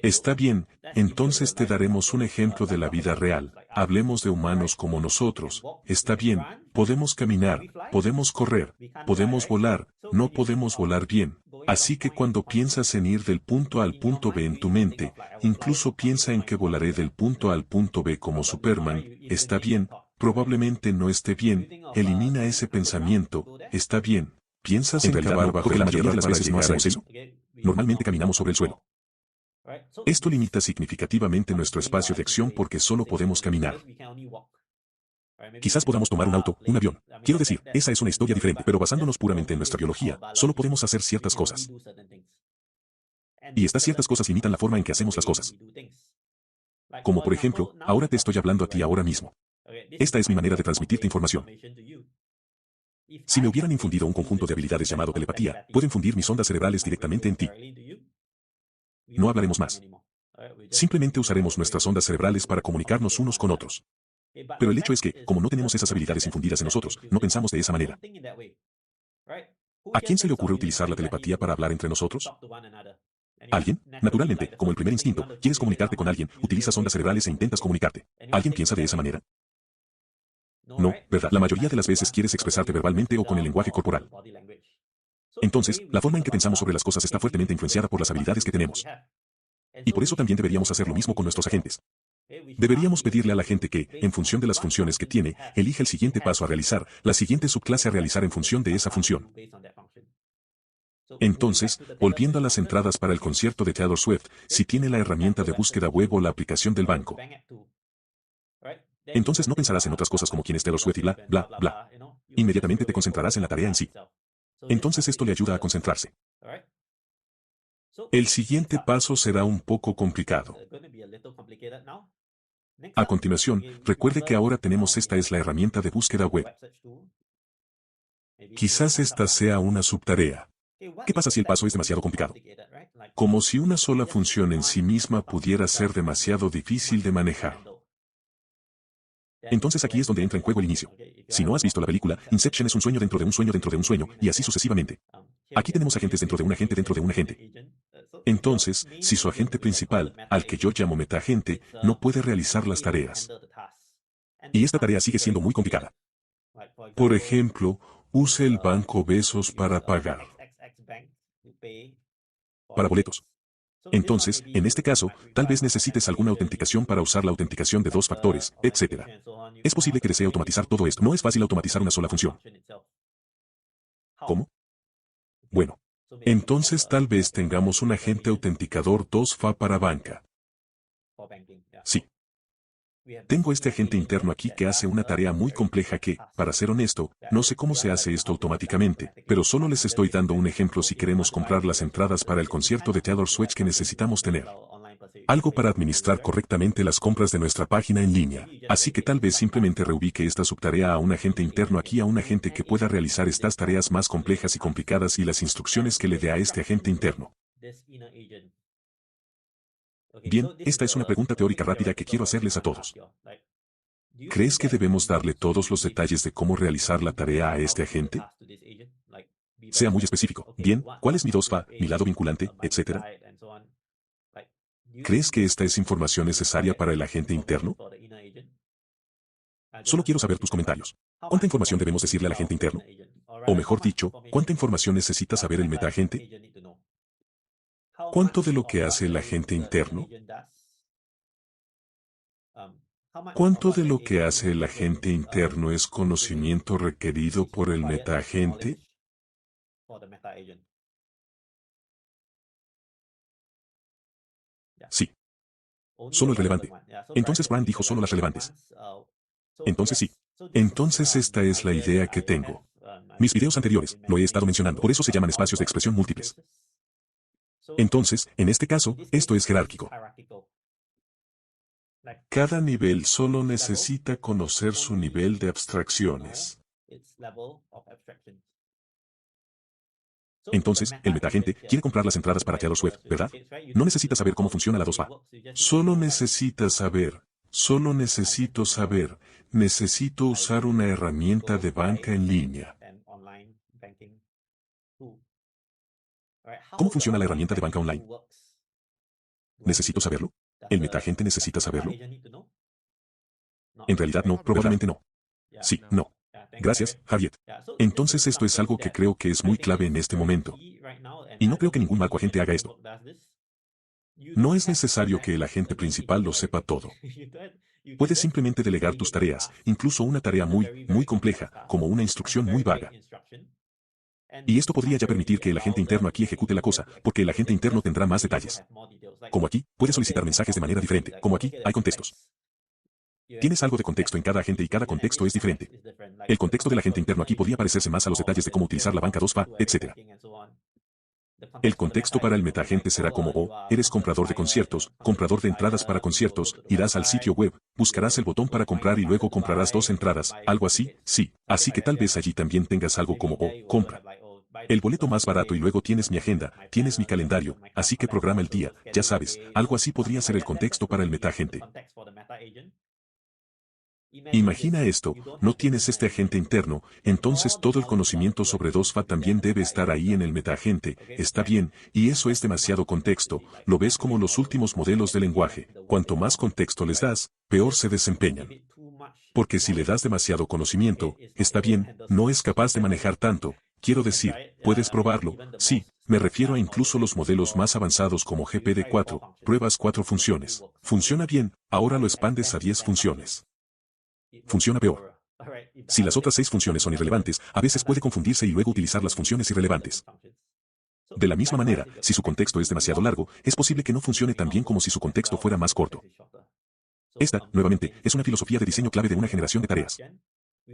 Está bien, entonces te daremos un ejemplo de la vida real. Hablemos de humanos como nosotros. Está bien, podemos caminar, podemos correr, podemos volar, no podemos volar bien. Así que cuando piensas en ir del punto A al punto B en tu mente, incluso piensa en que volaré del punto A al punto B como Superman. Está bien, probablemente no esté bien, elimina ese pensamiento. Está bien, piensas en cavar bajo porque la mayoría de las tierra veces para no llegar a hacemos eso. Normalmente caminamos sobre el suelo. Esto limita significativamente nuestro espacio de acción porque solo podemos caminar. Quizás podamos tomar un auto, un avión. Quiero decir, esa es una historia diferente, pero basándonos puramente en nuestra biología, solo podemos hacer ciertas cosas. Y estas ciertas cosas limitan la forma en que hacemos las cosas. Como por ejemplo, ahora te estoy hablando a ti ahora mismo. Esta es mi manera de transmitirte información. Si me hubieran infundido un conjunto de habilidades llamado telepatía, puedo infundir mis ondas cerebrales directamente en ti. No hablaremos más. Simplemente usaremos nuestras ondas cerebrales para comunicarnos unos con otros. Pero el hecho es que, como no tenemos esas habilidades infundidas en nosotros, no pensamos de esa manera. ¿A quién se le ocurre utilizar la telepatía para hablar entre nosotros? ¿Alguien? Naturalmente, como el primer instinto, quieres comunicarte con alguien, utilizas ondas cerebrales e intentas comunicarte. ¿Alguien piensa de esa manera? No, ¿verdad? La mayoría de las veces quieres expresarte verbalmente o con el lenguaje corporal. Entonces, la forma en que pensamos sobre las cosas está fuertemente influenciada por las habilidades que tenemos. Y por eso también deberíamos hacer lo mismo con nuestros agentes. Deberíamos pedirle a la gente que, en función de las funciones que tiene, elija el siguiente paso a realizar, la siguiente subclase a realizar en función de esa función. Entonces, volviendo a las entradas para el concierto de Taylor Swift, si tiene la herramienta de búsqueda web o la aplicación del banco, entonces no pensarás en otras cosas como quién es Taylor Swift y bla, bla, bla. Inmediatamente te concentrarás en la tarea en sí. Entonces esto le ayuda a concentrarse. El siguiente paso será un poco complicado. A continuación, recuerde que ahora tenemos esta es la herramienta de búsqueda web. Quizás esta sea una subtarea. ¿Qué pasa si el paso es demasiado complicado? Como si una sola función en sí misma pudiera ser demasiado difícil de manejar. Entonces aquí es donde entra en juego el inicio. Si no has visto la película, Inception es un sueño dentro de un sueño dentro de un sueño, y así sucesivamente. Aquí tenemos agentes dentro de un agente dentro de un agente. Entonces, si su agente principal, al que yo llamo metaagente, no puede realizar las tareas. Y esta tarea sigue siendo muy complicada. Por ejemplo, use el banco Besos para pagar. Para boletos. Entonces, en este caso, tal vez necesites alguna autenticación para usar la autenticación de 2 factores, etc. Es posible que desee automatizar todo esto. No es fácil automatizar una sola función. ¿Cómo? Bueno. Entonces tal vez tengamos un agente autenticador 2FA para banca. Sí. Tengo este agente interno aquí que hace una tarea muy compleja que, para ser honesto, no sé cómo se hace esto automáticamente, pero solo les estoy dando un ejemplo si queremos comprar las entradas para el concierto de Taylor Swift que necesitamos tener. Algo para administrar correctamente las compras de nuestra página en línea. Así que tal vez simplemente reubique esta subtarea a un agente interno aquí a un agente que pueda realizar estas tareas más complejas y complicadas y las instrucciones que le dé a este agente interno. Bien, esta es una pregunta teórica rápida que quiero hacerles a todos. ¿Crees que debemos darle todos los detalles de cómo realizar la tarea a este agente? Sea muy específico. Bien, ¿cuál es mi 2FA, mi lado vinculante, etcétera? ¿Crees que esta es información necesaria para el agente interno? Solo quiero saber tus comentarios. ¿Cuánta información debemos decirle al agente interno? O mejor dicho, ¿cuánta información necesita saber el metaagente? ¿Cuánto de lo que hace el agente interno? ¿Cuánto de lo que hace el agente interno es conocimiento requerido por el metaagente? Sí. Solo el relevante. Entonces Brand dijo solo las relevantes. Entonces sí. Entonces esta es la idea que tengo. Mis videos anteriores, lo he estado mencionando, por eso se llaman espacios de expresión múltiples. Entonces, en este caso, esto es jerárquico. Cada nivel solo necesita conocer su nivel de abstracciones. Entonces, el metagente quiere comprar las entradas para Taylor's Web, ¿verdad? No necesita saber cómo funciona la 2FA. Solo necesita saber, solo necesito saber, necesito usar una herramienta de banca en línea. ¿Cómo funciona la herramienta de banca online? ¿Necesito saberlo? ¿El metagente necesita saberlo? En realidad no, probablemente no. Sí, no. Gracias, Javier. Entonces esto es algo que creo que es muy clave en este momento. Y no creo que ningún marco agente haga esto. No es necesario que el agente principal lo sepa todo. Puedes simplemente delegar tus tareas, incluso una tarea muy compleja, como una instrucción muy vaga. Y esto podría ya permitir que el agente interno aquí ejecute la cosa, porque el agente interno tendrá más detalles. Como aquí, puedes solicitar mensajes de manera diferente, como aquí, hay contextos. Tienes algo de contexto en cada agente y cada contexto es diferente. El contexto del agente interno aquí podría parecerse más a los detalles de cómo utilizar la banca 2FA, etc. El contexto para el metagente será como, eres comprador de conciertos, comprador de entradas para conciertos, irás al sitio web, buscarás el botón para comprar y luego comprarás 2 entradas, algo así, sí, así que tal vez allí también tengas algo como, compra el boleto más barato y luego tienes mi agenda, tienes mi calendario, así que programa el día, ya sabes, algo así podría ser el contexto para el metagente. Imagina esto, no tienes este agente interno, entonces todo el conocimiento sobre 2FA también debe estar ahí en el metagente, está bien, y eso es demasiado contexto, lo ves como los últimos modelos de lenguaje, cuanto más contexto les das, peor se desempeñan. Porque si le das demasiado conocimiento, está bien, no es capaz de manejar tanto, quiero decir, puedes probarlo, sí, me refiero a incluso los modelos más avanzados como GPD4, pruebas 4 funciones. Funciona bien, ahora lo expandes a 10 funciones. Funciona peor. Si las otras 6 funciones son irrelevantes, a veces puede confundirse y luego utilizar las funciones irrelevantes. De la misma manera, si su contexto es demasiado largo, es posible que no funcione tan bien como si su contexto fuera más corto. Esta, nuevamente, es una filosofía de diseño clave de una generación de tareas.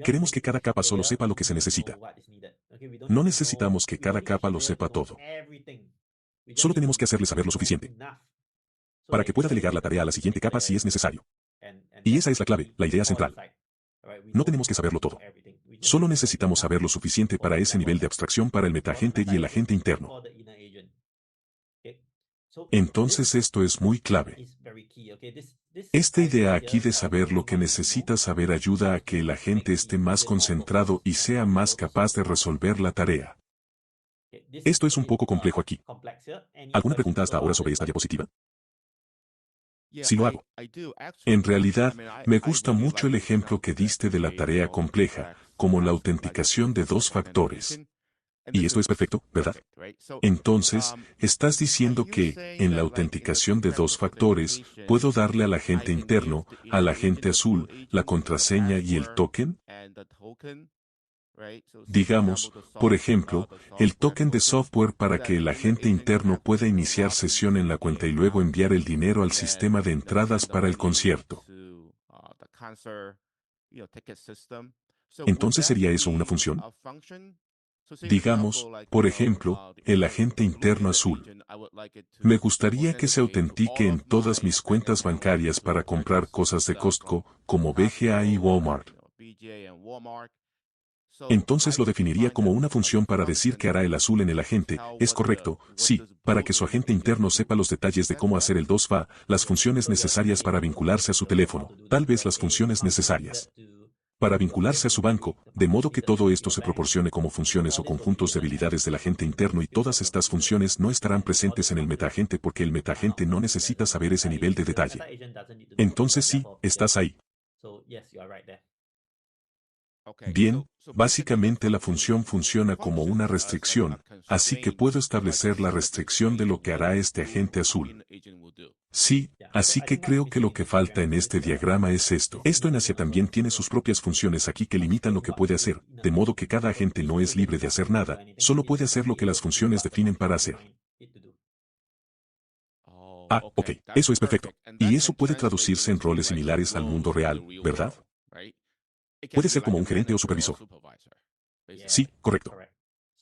Queremos que cada capa solo sepa lo que se necesita. No necesitamos que cada capa lo sepa todo. Solo tenemos que hacerle saber lo suficiente para que pueda delegar la tarea a la siguiente capa si es necesario. Y esa es la clave, la idea central. No tenemos que saberlo todo. Solo necesitamos saber lo suficiente para ese nivel de abstracción para el metagente y el agente interno. Entonces esto es muy clave. Esta idea aquí de saber lo que necesita saber ayuda a que el agente esté más concentrado y sea más capaz de resolver la tarea. Esto es un poco complejo aquí. ¿Alguna pregunta hasta ahora sobre esta diapositiva? Sí lo hago. En realidad, me gusta mucho el ejemplo que diste de la tarea compleja, como la autenticación de 2 factores. Y esto es perfecto, ¿verdad? Entonces, estás diciendo que, en la autenticación de 2 factores, puedo darle al agente interno, al agente azul, la contraseña y el token. Digamos, por ejemplo, el token de software para que el agente interno pueda iniciar sesión en la cuenta y luego enviar el dinero al sistema de entradas para el concierto. Entonces, ¿sería eso una función? Digamos, por ejemplo, el agente interno azul. Me gustaría que se autentique en todas mis cuentas bancarias para comprar cosas de Costco, como BGA y Walmart. Entonces lo definiría como una función para decir que hará el azul en el agente, ¿es correcto? Sí, para que su agente interno sepa los detalles de cómo hacer el 2FA, las funciones necesarias para vincularse a su teléfono, tal vez las funciones necesarias para vincularse a su banco, de modo que todo esto se proporcione como funciones o conjuntos de habilidades del agente interno y todas estas funciones no estarán presentes en el metagente porque el metagente no necesita saber ese nivel de detalle. Entonces sí, estás ahí. Bien, básicamente la función funciona como una restricción, así que puedo establecer la restricción de lo que hará este agente azul. Sí, así que creo que lo que falta en este diagrama es esto. Esto en Asia también tiene sus propias funciones aquí que limitan lo que puede hacer, de modo que cada agente no es libre de hacer nada, solo puede hacer lo que las funciones definen para hacer. Ah, ok, eso es perfecto. Y eso puede traducirse en roles similares al mundo real, ¿verdad? Puede ser como un gerente o supervisor. Sí, correcto.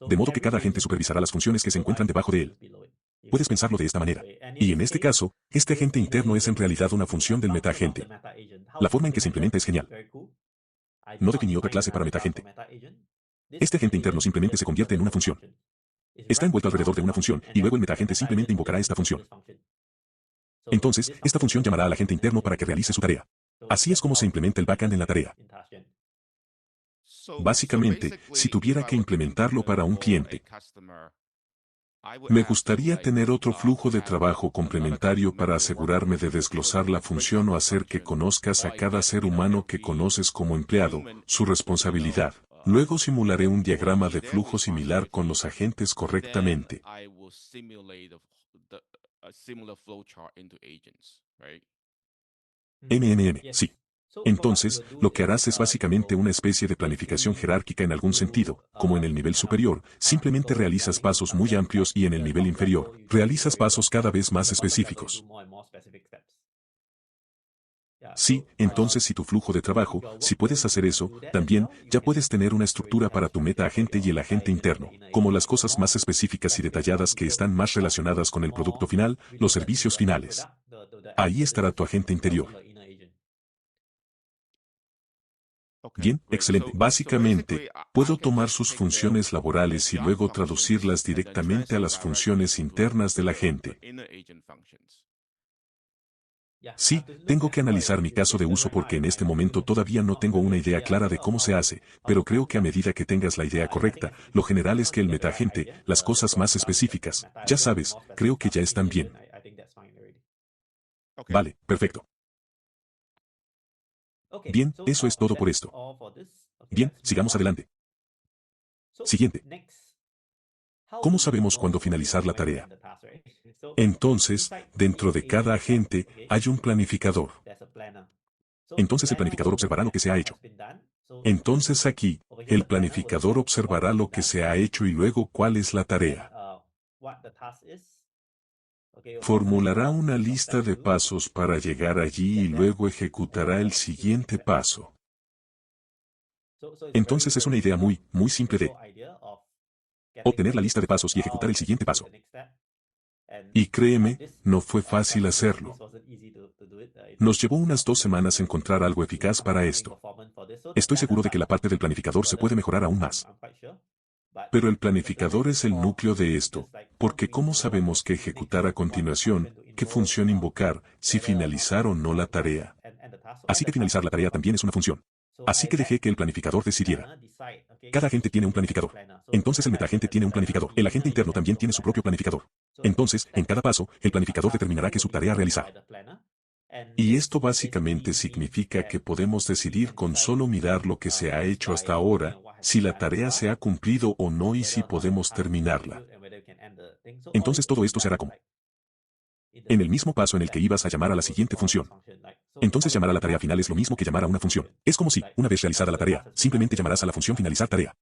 De modo que cada agente supervisará las funciones que se encuentran debajo de él. Puedes pensarlo de esta manera. Y en este caso, este agente interno es en realidad una función del metaagente. La forma en que se implementa es genial. No definí otra clase para metaagente. Este agente interno simplemente se convierte en una función. Está envuelto alrededor de una función, y luego el metaagente simplemente invocará esta función. Entonces, esta función llamará al agente interno para que realice su tarea. Así es como se implementa el backend en la tarea. Básicamente, si tuviera que implementarlo para un cliente, me gustaría tener otro flujo de trabajo complementario para asegurarme de desglosar la función o hacer que conozcas a cada ser humano que conoces como empleado, su responsabilidad. Luego simularé un diagrama de flujo similar con los agentes correctamente. Sí. Entonces, lo que harás es básicamente una especie de planificación jerárquica en algún sentido, como en el nivel superior, simplemente realizas pasos muy amplios y en el nivel inferior, realizas pasos cada vez más específicos. Sí, entonces si tu flujo de trabajo, si puedes hacer eso, también, ya puedes tener una estructura para tu meta agente y el agente interno, como las cosas más específicas y detalladas que están más relacionadas con el producto final, los servicios finales. Ahí estará tu agente interior. Bien, excelente. Básicamente, puedo tomar sus funciones laborales y luego traducirlas directamente a las funciones internas del agente. Sí, tengo que analizar mi caso de uso porque en este momento todavía no tengo una idea clara de cómo se hace, pero creo que a medida que tengas la idea correcta, lo general es que el metaagente, las cosas más específicas, ya sabes, creo que ya están bien. Vale, perfecto. Bien, eso es todo por esto. Bien, sigamos adelante. Siguiente. ¿Cómo sabemos cuándo finalizar la tarea? Entonces, dentro de cada agente, hay un planificador. Entonces el planificador observará lo que se ha hecho. Entonces aquí, el planificador observará lo que se ha hecho y luego cuál es la tarea. Formulará una lista de pasos para llegar allí y luego ejecutará el siguiente paso. Entonces es una idea muy simple de obtener la lista de pasos y ejecutar el siguiente paso. Y créeme, no fue fácil hacerlo. Nos llevó unas 2 semanas encontrar algo eficaz para esto. Estoy seguro de que la parte del planificador se puede mejorar aún más. Pero el planificador es el núcleo de esto, porque ¿cómo sabemos qué ejecutar a continuación, qué función invocar, si finalizar o no la tarea? Así que finalizar la tarea también es una función. Así que dejé que el planificador decidiera. Cada agente tiene un planificador. Entonces el metaagente tiene un planificador. El agente interno también tiene su propio planificador. Entonces, en cada paso, el planificador determinará qué subtarea realizar. Y esto básicamente significa que podemos decidir con solo mirar lo que se ha hecho hasta ahora, si la tarea se ha cumplido o no y si podemos terminarla. Entonces todo esto se hará como en el mismo paso en el que ibas a llamar a la siguiente función. Entonces llamar a la tarea final es lo mismo que llamar a una función. Es como si, una vez realizada la tarea, simplemente llamarás a la función finalizar tarea.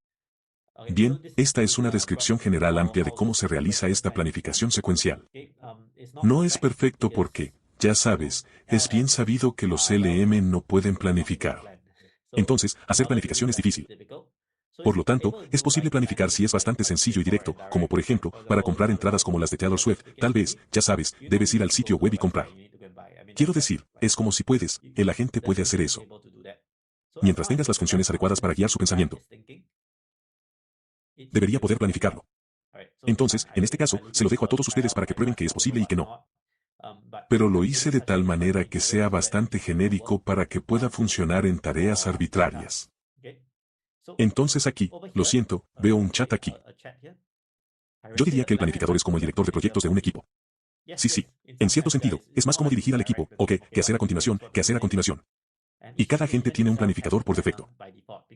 Bien, esta es una descripción general amplia de cómo se realiza esta planificación secuencial. No es perfecto porque, ya sabes, es bien sabido que los LM no pueden planificar. Entonces, hacer planificación es difícil. Por lo tanto, es posible planificar si es bastante sencillo y directo, como por ejemplo, para comprar entradas como las de Taylor Swift, tal vez, ya sabes, debes ir al sitio web y comprar. Quiero decir, es como si puedes, el agente puede hacer eso. Mientras tengas las funciones adecuadas para guiar su pensamiento, debería poder planificarlo. Entonces, en este caso, se lo dejo a todos ustedes para que prueben que es posible y que no. Pero lo hice de tal manera que sea bastante genérico para que pueda funcionar en tareas arbitrarias. Entonces aquí, lo siento, veo un chat aquí. Yo diría que el planificador es como el director de proyectos de un equipo. Sí, en cierto sentido, es más como dirigir al equipo, o qué hacer a continuación, qué hacer a continuación. Y cada agente tiene un planificador por defecto.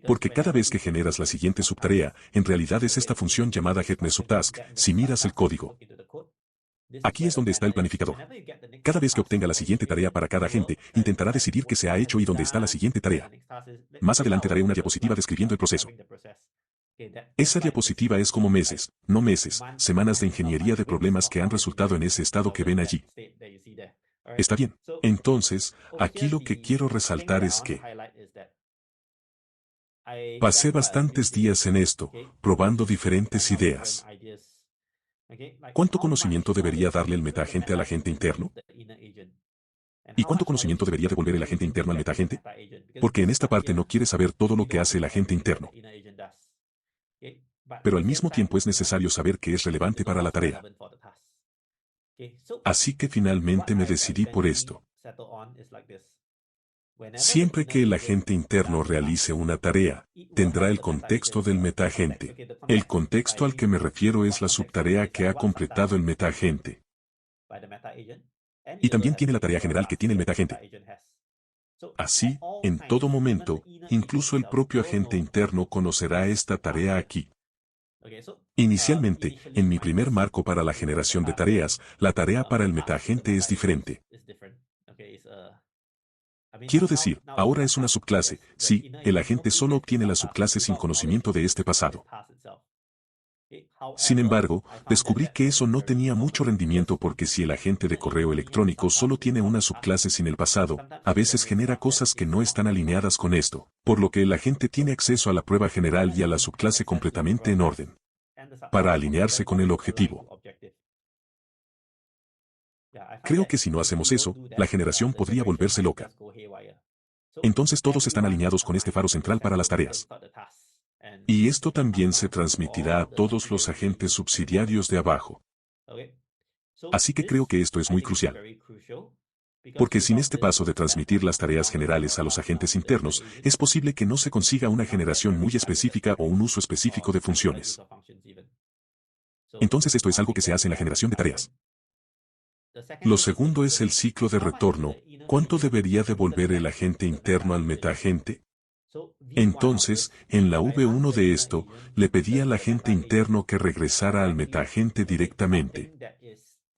Porque cada vez que generas la siguiente subtarea, en realidad es esta función llamada getNewSubtask, si miras el código. Aquí es donde está el planificador. Cada vez que obtenga la siguiente tarea para cada agente, intentará decidir qué se ha hecho y dónde está la siguiente tarea. Más adelante daré una diapositiva describiendo el proceso. Esa diapositiva es como meses, no meses, semanas de ingeniería de problemas que han resultado en ese estado que ven allí. ¿Está bien? Entonces, aquí lo que quiero resaltar es que pasé bastantes días en esto, probando diferentes ideas. ¿Cuánto conocimiento debería darle el metaagente al agente interno? ¿Y cuánto conocimiento debería devolver el agente interno al metaagente? Porque en esta parte no quiere saber todo lo que hace el agente interno. Pero al mismo tiempo es necesario saber qué es relevante para la tarea. Así que finalmente me decidí por esto. Siempre que el agente interno realice una tarea, tendrá el contexto del metaagente. El contexto al que me refiero es la subtarea que ha completado el metaagente. Y también tiene la tarea general que tiene el metaagente. Así, en todo momento, incluso el propio agente interno conocerá esta tarea aquí. Inicialmente, en mi primer marco para la generación de tareas, la tarea para el metaagente es diferente. Quiero decir, ahora es una subclase, sí, el agente solo obtiene la subclase sin conocimiento de este pasado. Sin embargo, descubrí que eso no tenía mucho rendimiento porque si el agente de correo electrónico solo tiene una subclase sin el pasado, a veces genera cosas que no están alineadas con esto, por lo que el agente tiene acceso a la prueba general y a la subclase completamente en orden, para alinearse con el objetivo. Creo que si no hacemos eso, la generación podría volverse loca. Entonces todos están alineados con este faro central para las tareas. Y esto también se transmitirá a todos los agentes subsidiarios de abajo. Así que creo que esto es muy crucial. Porque sin este paso de transmitir las tareas generales a los agentes internos, es posible que no se consiga una generación muy específica o un uso específico de funciones. Entonces esto es algo que se hace en la generación de tareas. Lo segundo es el ciclo de retorno. ¿Cuánto debería devolver el agente interno al metaagente? Entonces, en la V1 de esto, le pedí al agente interno que regresara al metaagente directamente.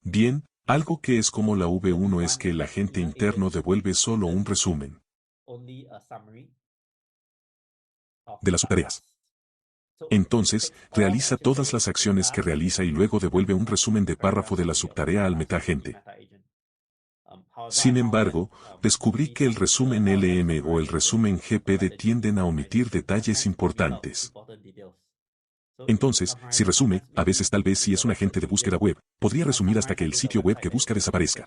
Bien, algo que es como la V1 es que el agente interno devuelve solo un resumen de las subtareas. Entonces, realiza todas las acciones que realiza y luego devuelve un resumen de párrafo de la subtarea al metaagente. Sin embargo, descubrí que el resumen LM o el resumen GPD tienden a omitir detalles importantes. Entonces, si resume, a veces tal vez si es un agente de búsqueda web, podría resumir hasta que el sitio web que busca desaparezca.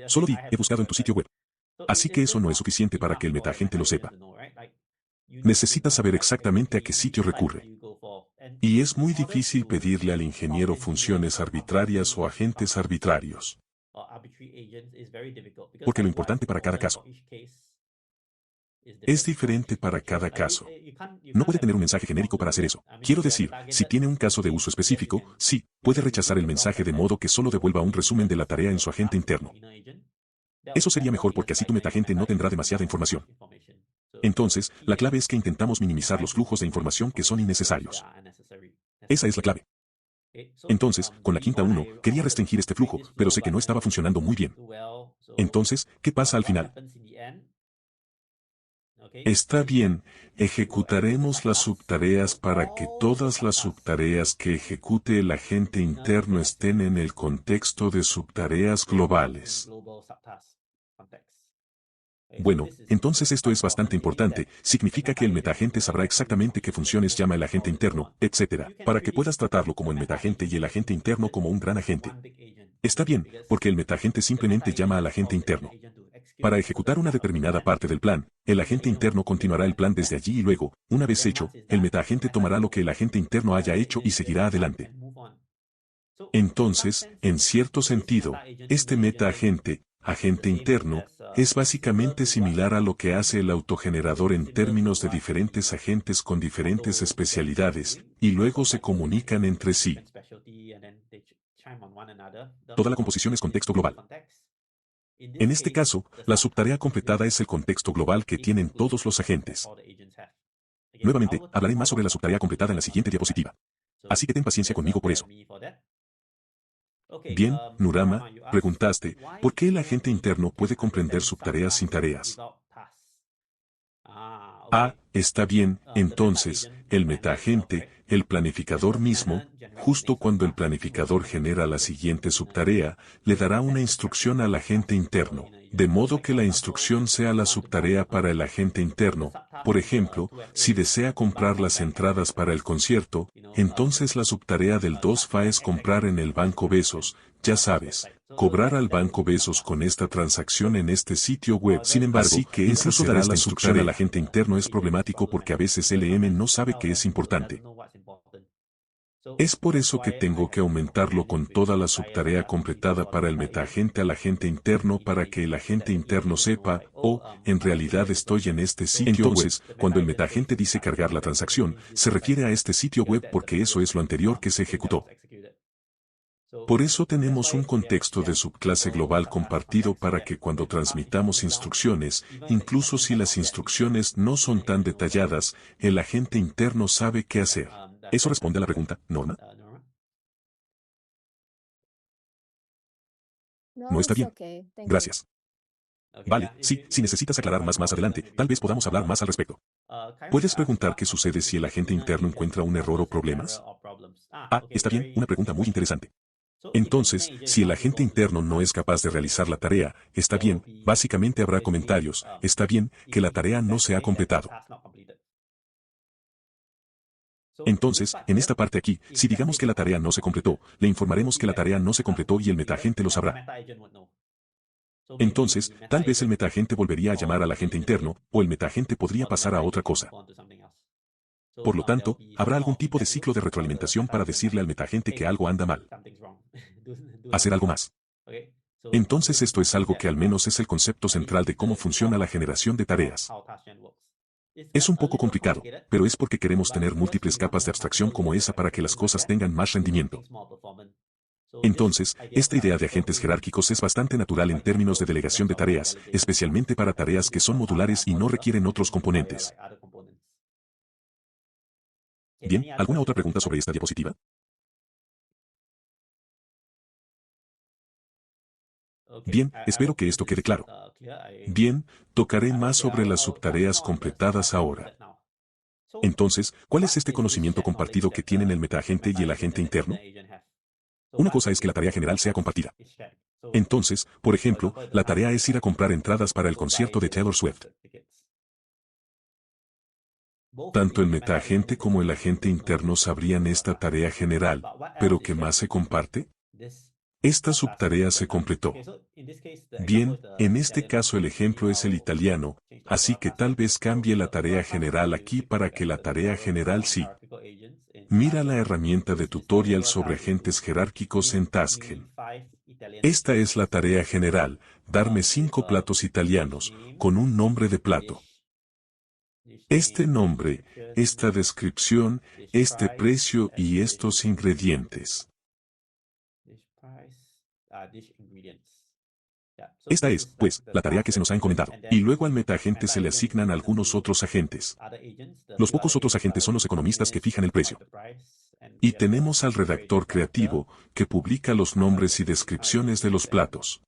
Solo di, he buscado en tu sitio web. Así que eso no es suficiente para que el metaagente lo sepa. Necesita saber exactamente a qué sitio recurre. Y es muy difícil pedirle al ingeniero funciones arbitrarias o agentes arbitrarios. Porque lo importante para cada caso es diferente para cada caso. No puede tener un mensaje genérico para hacer eso. Quiero decir, si tiene un caso de uso específico, sí, puede rechazar el mensaje de modo que solo devuelva un resumen de la tarea en su agente interno. Eso sería mejor porque así tu metagente no tendrá demasiada información. Entonces, la clave es que intentamos minimizar los flujos de información que son innecesarios. Esa es la clave. Entonces, con la quinta 1, quería restringir este flujo, pero sé que no estaba funcionando muy bien. Entonces, ¿qué pasa al final? Está bien, ejecutaremos las subtareas para que todas las subtareas que ejecute el agente interno estén en el contexto de subtareas globales. Bueno, entonces esto es bastante importante, significa que el metaagente sabrá exactamente qué funciones llama el agente interno, etc., para que puedas tratarlo como el metaagente y el agente interno como un gran agente. Está bien, porque el metaagente simplemente llama al agente interno. Para ejecutar una determinada parte del plan, el agente interno continuará el plan desde allí y luego, una vez hecho, el metaagente tomará lo que el agente interno haya hecho y seguirá adelante. Entonces, en cierto sentido, este metaagente, agente interno, es básicamente similar a lo que hace el autogenerador en términos de diferentes agentes con diferentes especialidades, y luego se comunican entre sí. Toda la composición es contexto global. En este caso, la subtarea completada es el contexto global que tienen todos los agentes. Nuevamente, hablaré más sobre la subtarea completada en la siguiente diapositiva. Así que ten paciencia conmigo por eso. Bien, Nurama, preguntaste, ¿por qué el agente interno puede comprender subtareas sin tareas? Ah, está bien, entonces, el metaagente, el planificador mismo, justo cuando el planificador genera la siguiente subtarea, le dará una instrucción al agente interno. De modo que la instrucción sea la subtarea para el agente interno. Por ejemplo, si desea comprar las entradas para el concierto, entonces la subtarea del 2FA es comprar en el Banco Besos, ya sabes, cobrar al Banco Besos con esta transacción en este sitio web. Sin embargo, Así que incluso dar esta instrucción al agente interno es problemático porque a veces LM no sabe que es importante. Es por eso que tengo que aumentarlo con toda la subtarea completada para el metaagente al agente interno para que el agente interno sepa, en realidad estoy en este sitio web. Entonces, cuando el metaagente dice cargar la transacción, se refiere a este sitio web porque eso es lo anterior que se ejecutó. Por eso tenemos un contexto de subclase global compartido para que cuando transmitamos instrucciones, incluso si las instrucciones no son tan detalladas, el agente interno sabe qué hacer. Eso responde a la pregunta, ¿Norma? No está bien. Gracias. Vale, sí, si necesitas aclarar más adelante, tal vez podamos hablar más al respecto. ¿Puedes preguntar qué sucede si el agente interno encuentra un error o problemas? Está bien, una pregunta muy interesante. Entonces, si el agente interno no es capaz de realizar la tarea, está bien, básicamente habrá comentarios, está bien, que la tarea no se ha completado. Entonces, en esta parte aquí, si digamos que la tarea no se completó, le informaremos que la tarea no se completó y el metaagente lo sabrá. Entonces, tal vez el metaagente volvería a llamar al agente interno, o el metaagente podría pasar a otra cosa. Por lo tanto, habrá algún tipo de ciclo de retroalimentación para decirle al metaagente que algo anda mal. Hacer algo más. Entonces esto es algo que al menos es el concepto central de cómo funciona la generación de tareas. Es un poco complicado, pero es porque queremos tener múltiples capas de abstracción como esa para que las cosas tengan más rendimiento. Entonces, esta idea de agentes jerárquicos es bastante natural en términos de delegación de tareas, especialmente para tareas que son modulares y no requieren otros componentes. Bien, ¿alguna otra pregunta sobre esta diapositiva? Bien, espero que esto quede claro. Bien, tocaré más sobre las subtareas completadas ahora. Entonces, ¿cuál es este conocimiento compartido que tienen el metaagente y el agente interno? Una cosa es que la tarea general sea compartida. Entonces, por ejemplo, la tarea es ir a comprar entradas para el concierto de Taylor Swift. Tanto el metaagente como el agente interno sabrían esta tarea general, pero ¿qué más se comparte? Esta subtarea se completó. Bien, en este caso el ejemplo es el italiano, así que tal vez cambie la tarea general aquí para que la tarea general sí. Mira la herramienta de tutorial sobre agentes jerárquicos en Tasken. Esta es la tarea general, darme 5 platos italianos, con un nombre de plato. Este nombre, esta descripción, este precio y estos ingredientes. Esta es, pues, la tarea que se nos ha encomendado, y luego al metaagente se le asignan algunos otros agentes. Los pocos otros agentes son los economistas que fijan el precio. Y tenemos al redactor creativo, que publica los nombres y descripciones de los platos.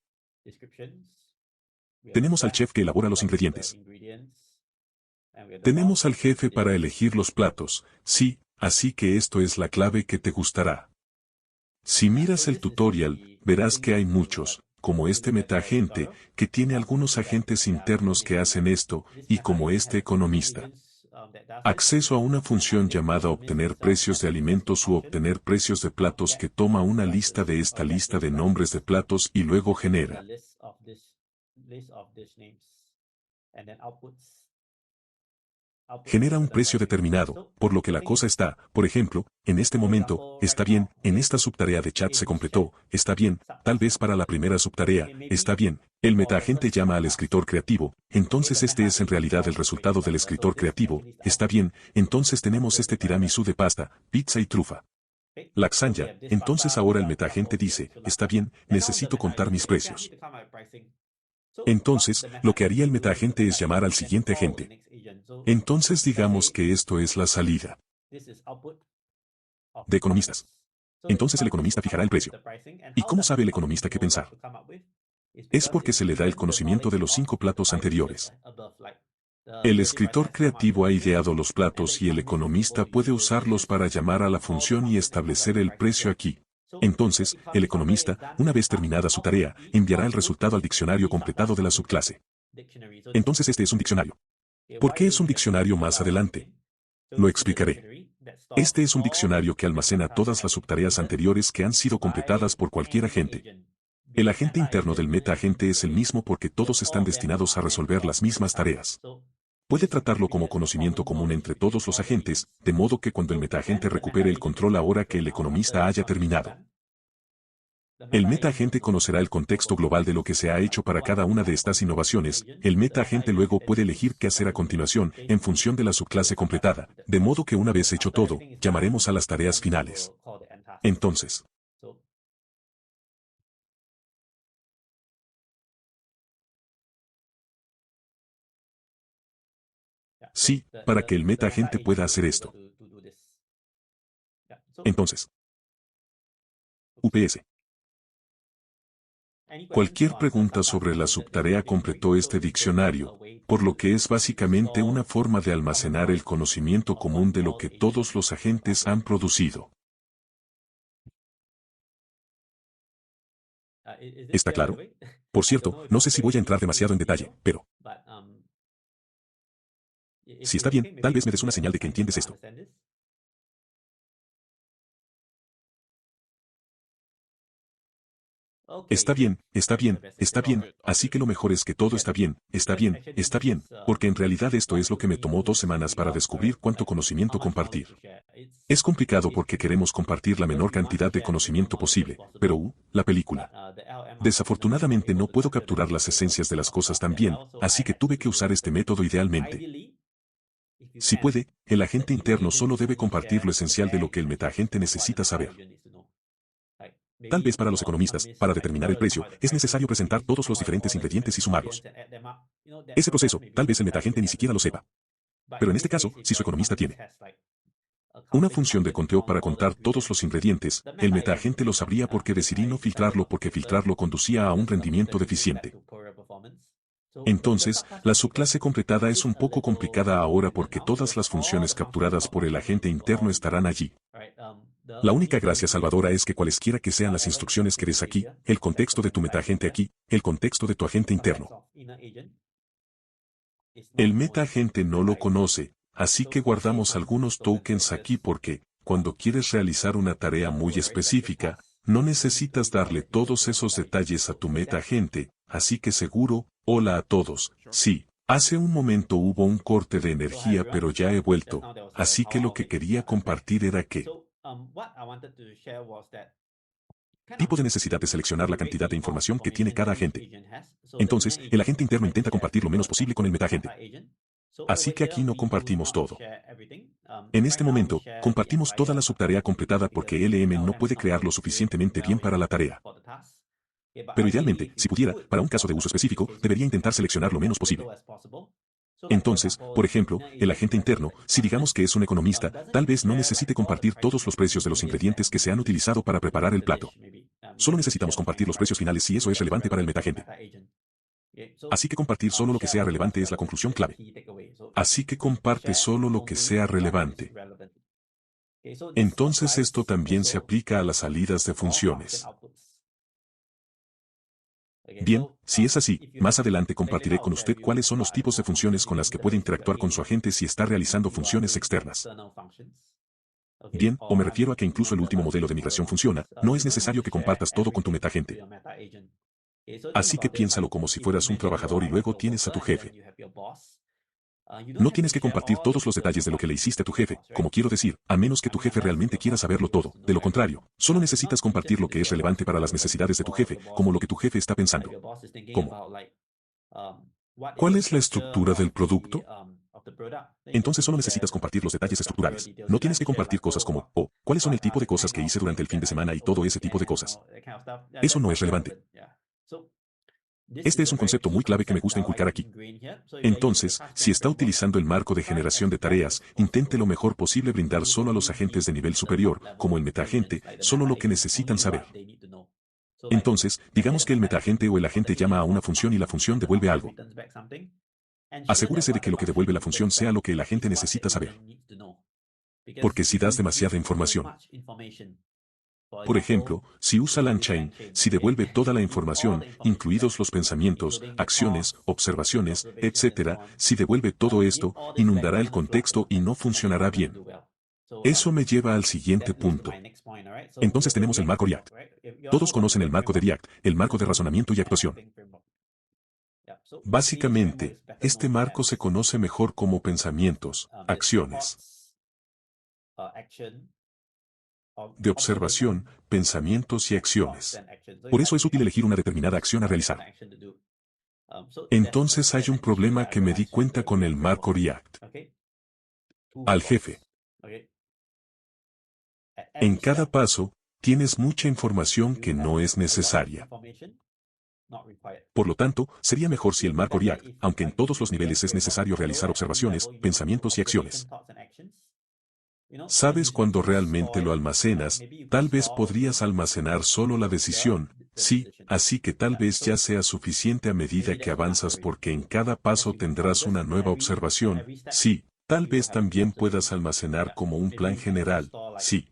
Tenemos al chef que elabora los ingredientes. Tenemos al jefe para elegir los platos, sí, así que esto es la clave que te gustará. Si miras el tutorial, verás que hay muchos, como este metaagente, que tiene algunos agentes internos que hacen esto, y como este economista. Acceso a una función llamada obtener precios de alimentos u obtener precios de platos que toma una lista de esta lista de nombres de platos y luego genera. Genera un precio determinado, por lo que la cosa está, por ejemplo, en este momento, está bien, en esta subtarea de chat se completó, está bien, tal vez para la primera subtarea, está bien, el metaagente llama al escritor creativo, entonces este es en realidad el resultado del escritor creativo, está bien, entonces tenemos este tiramisú de pasta, pizza y trufa. Laxanya, entonces ahora el metaagente dice, está bien, necesito contar mis precios. Entonces, lo que haría el metaagente es llamar al siguiente agente. Entonces digamos que esto es la salida de economistas. Entonces el economista fijará el precio. ¿Y cómo sabe el economista qué pensar? Es porque se le da el conocimiento de los 5 platos anteriores. El escritor creativo ha ideado los platos y el economista puede usarlos para llamar a la función y establecer el precio aquí. Entonces, el economista, una vez terminada su tarea, enviará el resultado al diccionario completado de la subclase. Entonces este es un diccionario. ¿Por qué es un diccionario más adelante? Lo explicaré. Este es un diccionario que almacena todas las subtareas anteriores que han sido completadas por cualquier agente. El agente interno del metaagente es el mismo porque todos están destinados a resolver las mismas tareas. Puede tratarlo como conocimiento común entre todos los agentes, de modo que cuando el metaagente recupere el control ahora que el economista haya terminado, el metaagente conocerá el contexto global de lo que se ha hecho para cada una de estas innovaciones. El metaagente luego puede elegir qué hacer a continuación en función de la subclase completada, de modo que una vez hecho todo, llamaremos a las tareas finales. Entonces, sí, para que el metaagente pueda hacer esto. Entonces, UPS. Cualquier pregunta sobre la subtarea completó este diccionario, por lo que es básicamente una forma de almacenar el conocimiento común de lo que todos los agentes han producido. ¿Está claro? Por cierto, no sé si voy a entrar demasiado en detalle, pero si está bien, tal vez me des una señal de que entiendes esto. Está bien, está bien, está bien, así que lo mejor es que todo está bien, porque en realidad esto es lo que me tomó 2 semanas para descubrir cuánto conocimiento compartir. Es complicado porque queremos compartir la menor cantidad de conocimiento posible, pero la película. Desafortunadamente no puedo capturar las esencias de las cosas tan bien, así que tuve que usar este método idealmente. Si puede, el agente interno solo debe compartir lo esencial de lo que el metaagente necesita saber. Tal vez para los economistas, para determinar el precio, es necesario presentar todos los diferentes ingredientes y sumarlos. Ese proceso, tal vez el metaagente ni siquiera lo sepa. Pero en este caso, si su economista tiene una función de conteo para contar todos los ingredientes, el metaagente lo sabría porque decidí no filtrarlo porque filtrarlo conducía a un rendimiento deficiente. Entonces, la subclase completada es un poco complicada ahora porque todas las funciones capturadas por el agente interno estarán allí. La única gracia salvadora es que cualesquiera que sean las instrucciones que des aquí, el contexto de tu metaagente aquí, el contexto de tu agente interno. El metaagente no lo conoce, así que guardamos algunos tokens aquí porque, cuando quieres realizar una tarea muy específica, no necesitas darle todos esos detalles a tu metaagente, así que seguro, hola a todos, sí. Hace un momento hubo un corte de energía pero ya he vuelto, así que lo que quería compartir era que tipo de necesidad de seleccionar la cantidad de información que tiene cada agente. Entonces, el agente interno intenta compartir lo menos posible con el metaagente. Así que aquí no compartimos todo. En este momento, compartimos toda la subtarea completada porque LM no puede crear lo suficientemente bien para la tarea. Pero idealmente, si pudiera, para un caso de uso específico, debería intentar seleccionar lo menos posible. Entonces, por ejemplo, el agente interno, si digamos que es un economista, tal vez no necesite compartir todos los precios de los ingredientes que se han utilizado para preparar el plato. Solo necesitamos compartir los precios finales si eso es relevante para el metaagente. Así que compartir solo lo que sea relevante es la conclusión clave. Así que comparte solo lo que sea relevante. Entonces esto también se aplica a las salidas de funciones. Bien, si es así, más adelante compartiré con usted cuáles son los tipos de funciones con las que puede interactuar con su agente si está realizando funciones externas. Bien, o me refiero a que incluso el último modelo de migración funciona, no es necesario que compartas todo con tu metaagente. Así que piénsalo como si fueras un trabajador y luego tienes a tu jefe. No tienes que compartir todos los detalles de lo que le hiciste a tu jefe, como quiero decir, a menos que tu jefe realmente quiera saberlo todo. De lo contrario, solo necesitas compartir lo que es relevante para las necesidades de tu jefe, como lo que tu jefe está pensando. ¿Cómo? ¿Cuál es la estructura del producto? Entonces solo necesitas compartir los detalles estructurales. No tienes que compartir cosas como, oh, ¿cuáles son el tipo de cosas que hice durante el fin de semana y todo ese tipo de cosas? Eso no es relevante. Este es un concepto muy clave que me gusta inculcar aquí. Entonces, si está utilizando el marco de generación de tareas, intente lo mejor posible brindar solo a los agentes de nivel superior, como el metaagente, solo lo que necesitan saber. Entonces, digamos que el metaagente o el agente llama a una función y la función devuelve algo. Asegúrese de que lo que devuelve la función sea lo que el agente necesita saber. Porque si das demasiada información, Por ejemplo, si usa LangChain, si devuelve toda la información, incluidos los pensamientos, acciones, observaciones, etc., si devuelve todo esto, inundará el contexto y no funcionará bien. Eso me lleva al siguiente punto. Entonces tenemos el marco REACT. Todos conocen el marco de REACT, el marco de razonamiento y actuación. Básicamente, este marco se conoce mejor como pensamientos, acciones. De observación, pensamientos y acciones. Por eso es útil elegir una determinada acción a realizar. Entonces hay un problema que me di cuenta con el marco REACT. Al jefe. En cada paso, tienes mucha información que no es necesaria. Por lo tanto, sería mejor si el marco REACT, aunque en todos los niveles es necesario realizar observaciones, pensamientos y acciones. ¿Sabes cuando realmente lo almacenas? Tal vez podrías almacenar solo la decisión, sí, así que tal vez ya sea suficiente a medida que avanzas porque en cada paso tendrás una nueva observación, sí, tal vez también puedas almacenar como un plan general, sí.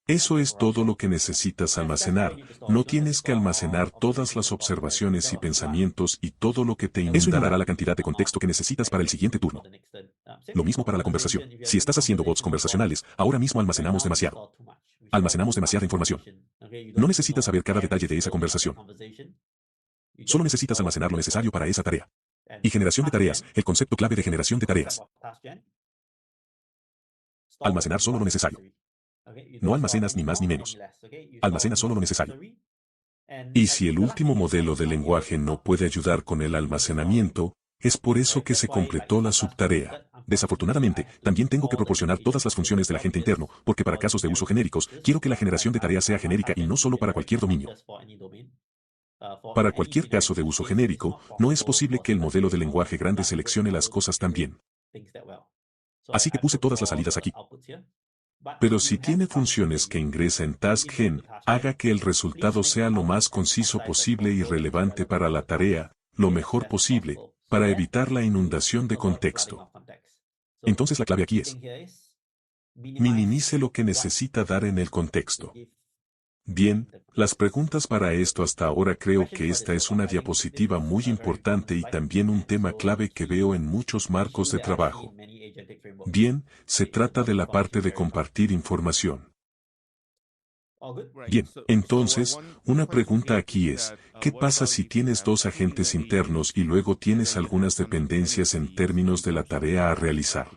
Eso es todo lo que necesitas almacenar, no tienes que almacenar todas las observaciones y pensamientos y todo lo que te inundará la cantidad de contexto que necesitas para el siguiente turno. Lo mismo para la conversación. Si estás haciendo bots conversacionales, ahora mismo almacenamos demasiado. Almacenamos demasiada información. No necesitas saber cada detalle de esa conversación. Solo necesitas almacenar lo necesario para esa tarea. Y generación de tareas, el concepto clave de generación de tareas. Almacenar solo lo necesario. No almacenas ni más ni menos. Almacenas solo lo necesario. Y si el último modelo de lenguaje no puede ayudar con el almacenamiento, es por eso que se completó la subtarea. Desafortunadamente, también tengo que proporcionar todas las funciones del agente interno, porque para casos de uso genéricos, quiero que la generación de tareas sea genérica y no solo para cualquier dominio. Para cualquier caso de uso genérico, no es posible que el modelo de lenguaje grande seleccione las cosas también. Así que puse todas las salidas aquí. Pero si tiene funciones que ingresa en TaskGen, haga que el resultado sea lo más conciso posible y relevante para la tarea, lo mejor posible, para evitar la inundación de contexto. Entonces la clave aquí es: minimice lo que necesita dar en el contexto. Bien, las preguntas para esto hasta ahora creo que esta es una diapositiva muy importante y también un tema clave que veo en muchos marcos de trabajo. Bien, se trata de la parte de compartir información. Bien, entonces, una pregunta aquí es, ¿qué pasa si tienes dos agentes internos y luego tienes algunas dependencias en términos de la tarea a realizar?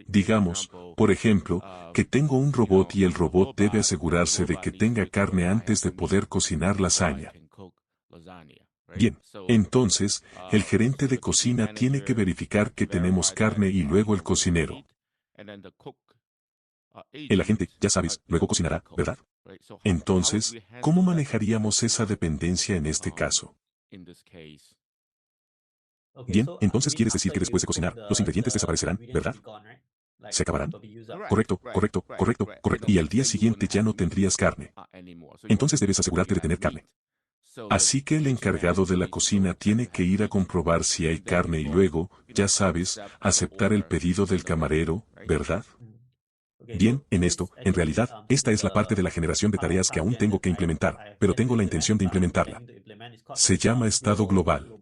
Digamos, por ejemplo, que tengo un robot y el robot debe asegurarse de que tenga carne antes de poder cocinar lasaña. Bien, entonces, el gerente de cocina tiene que verificar que tenemos carne y luego el cocinero. El agente, ya sabes, luego cocinará, ¿verdad? Entonces, ¿cómo manejaríamos esa dependencia en este caso? Bien, entonces quieres decir que después de cocinar, los ingredientes desaparecerán, ¿verdad? ¿Se acabarán? Correcto, correcto, correcto, correcto. Y al día siguiente ya no tendrías carne. Entonces debes asegurarte de tener carne. Así que el encargado de la cocina tiene que ir a comprobar si hay carne y luego, ya sabes, aceptar el pedido del camarero, ¿verdad? Bien, en esto, en realidad, esta es la parte de la generación de tareas que aún tengo que implementar, pero tengo la intención de implementarla. Se llama estado global.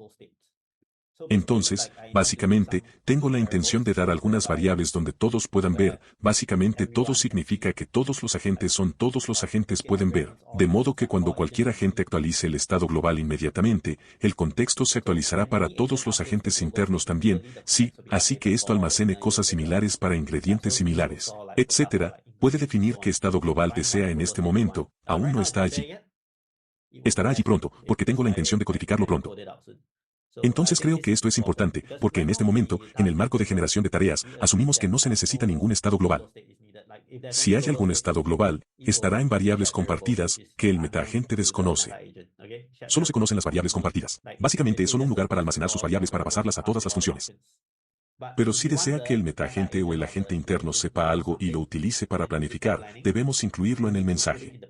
Entonces, básicamente, tengo la intención de dar algunas variables donde todos puedan ver, básicamente todo significa que todos los agentes pueden ver, de modo que cuando cualquier agente actualice el estado global inmediatamente, el contexto se actualizará para todos los agentes internos también, sí, así que esto almacene cosas similares para ingredientes similares, etc., puede definir qué estado global desea en este momento, aún no está allí. Estará allí pronto, porque tengo la intención de codificarlo pronto. Entonces creo que esto es importante, porque en este momento, en el marco de generación de tareas, asumimos que no se necesita ningún estado global. Si hay algún estado global, estará en variables compartidas, que el metaagente desconoce. Solo se conocen las variables compartidas. Básicamente es solo un lugar para almacenar sus variables para pasarlas a todas las funciones. Pero si desea que el metaagente o el agente interno sepa algo y lo utilice para planificar, debemos incluirlo en el mensaje.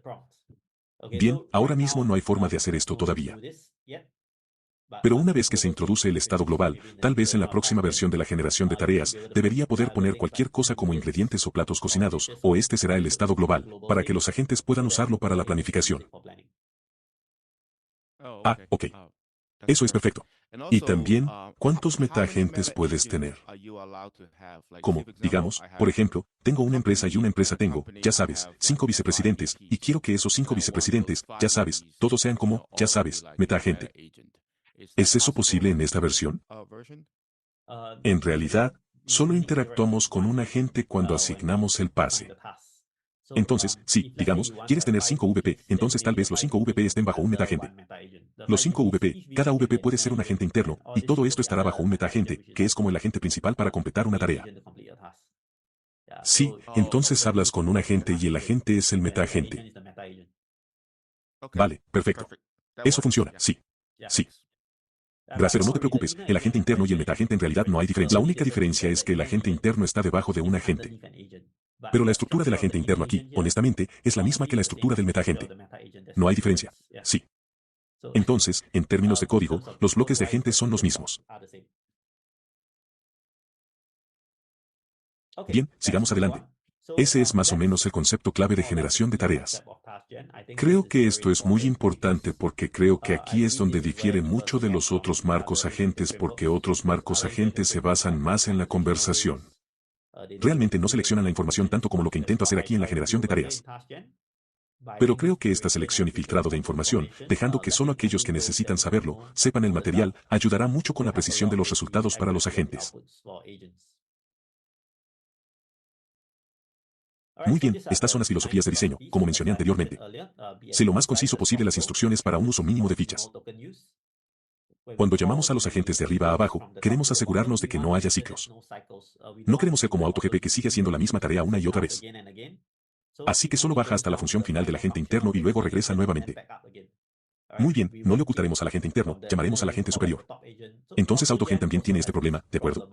Bien, ahora mismo no hay forma de hacer esto todavía. Pero una vez que se introduce el estado global, tal vez en la próxima versión de la generación de tareas, debería poder poner cualquier cosa como ingredientes o platos cocinados, o este será el estado global, para que los agentes puedan usarlo para la planificación. Ah, ok. Eso es perfecto. Y también, ¿cuántos metaagentes puedes tener? Como, digamos, por ejemplo, tengo una empresa y una empresa tengo, ya sabes, 5 vicepresidentes, y quiero que esos 5 vicepresidentes, ya sabes, todos sean como, ya sabes, metaagente. ¿Es eso posible en esta versión? En realidad, solo interactuamos con un agente cuando asignamos el pase. Entonces, si, digamos, quieres tener 5 VP, entonces tal vez los 5 VP estén bajo un metaagente. Los 5 VP, cada VP puede ser un agente interno, y todo esto estará bajo un metaagente, que es como el agente principal para completar una tarea. Sí, entonces hablas con un agente y el agente es el metaagente. Vale, perfecto. Eso funciona, sí. Sí. Gracias, pero no te preocupes, el agente interno y el metaagente en realidad no hay diferencia. La única diferencia es que el agente interno está debajo de un agente. Pero la estructura del agente interno aquí, honestamente, es la misma que la estructura del metaagente. No hay diferencia. Sí. Entonces, en términos de código, los bloques de agentes son los mismos. Bien, sigamos adelante. Ese es más o menos el concepto clave de generación de tareas. Creo que esto es muy importante porque creo que aquí es donde difiere mucho de los otros marcos agentes porque otros marcos agentes se basan más en la conversación. Realmente no seleccionan la información tanto como lo que intento hacer aquí en la generación de tareas. Pero creo que esta selección y filtrado de información, dejando que solo aquellos que necesitan saberlo, sepan el material, ayudará mucho con la precisión de los resultados para los agentes. Muy bien, estas son las filosofías de diseño, como mencioné anteriormente. Sé lo más conciso posible las instrucciones para un uso mínimo de fichas. Cuando llamamos a los agentes de arriba a abajo, queremos asegurarnos de que no haya ciclos. No queremos ser como AutoGP que sigue haciendo la misma tarea una y otra vez. Así que solo baja hasta la función final del agente interno y luego regresa nuevamente. Muy bien, no le ocultaremos al agente interno, llamaremos al agente superior. Entonces AutoGen también tiene este problema, ¿de acuerdo?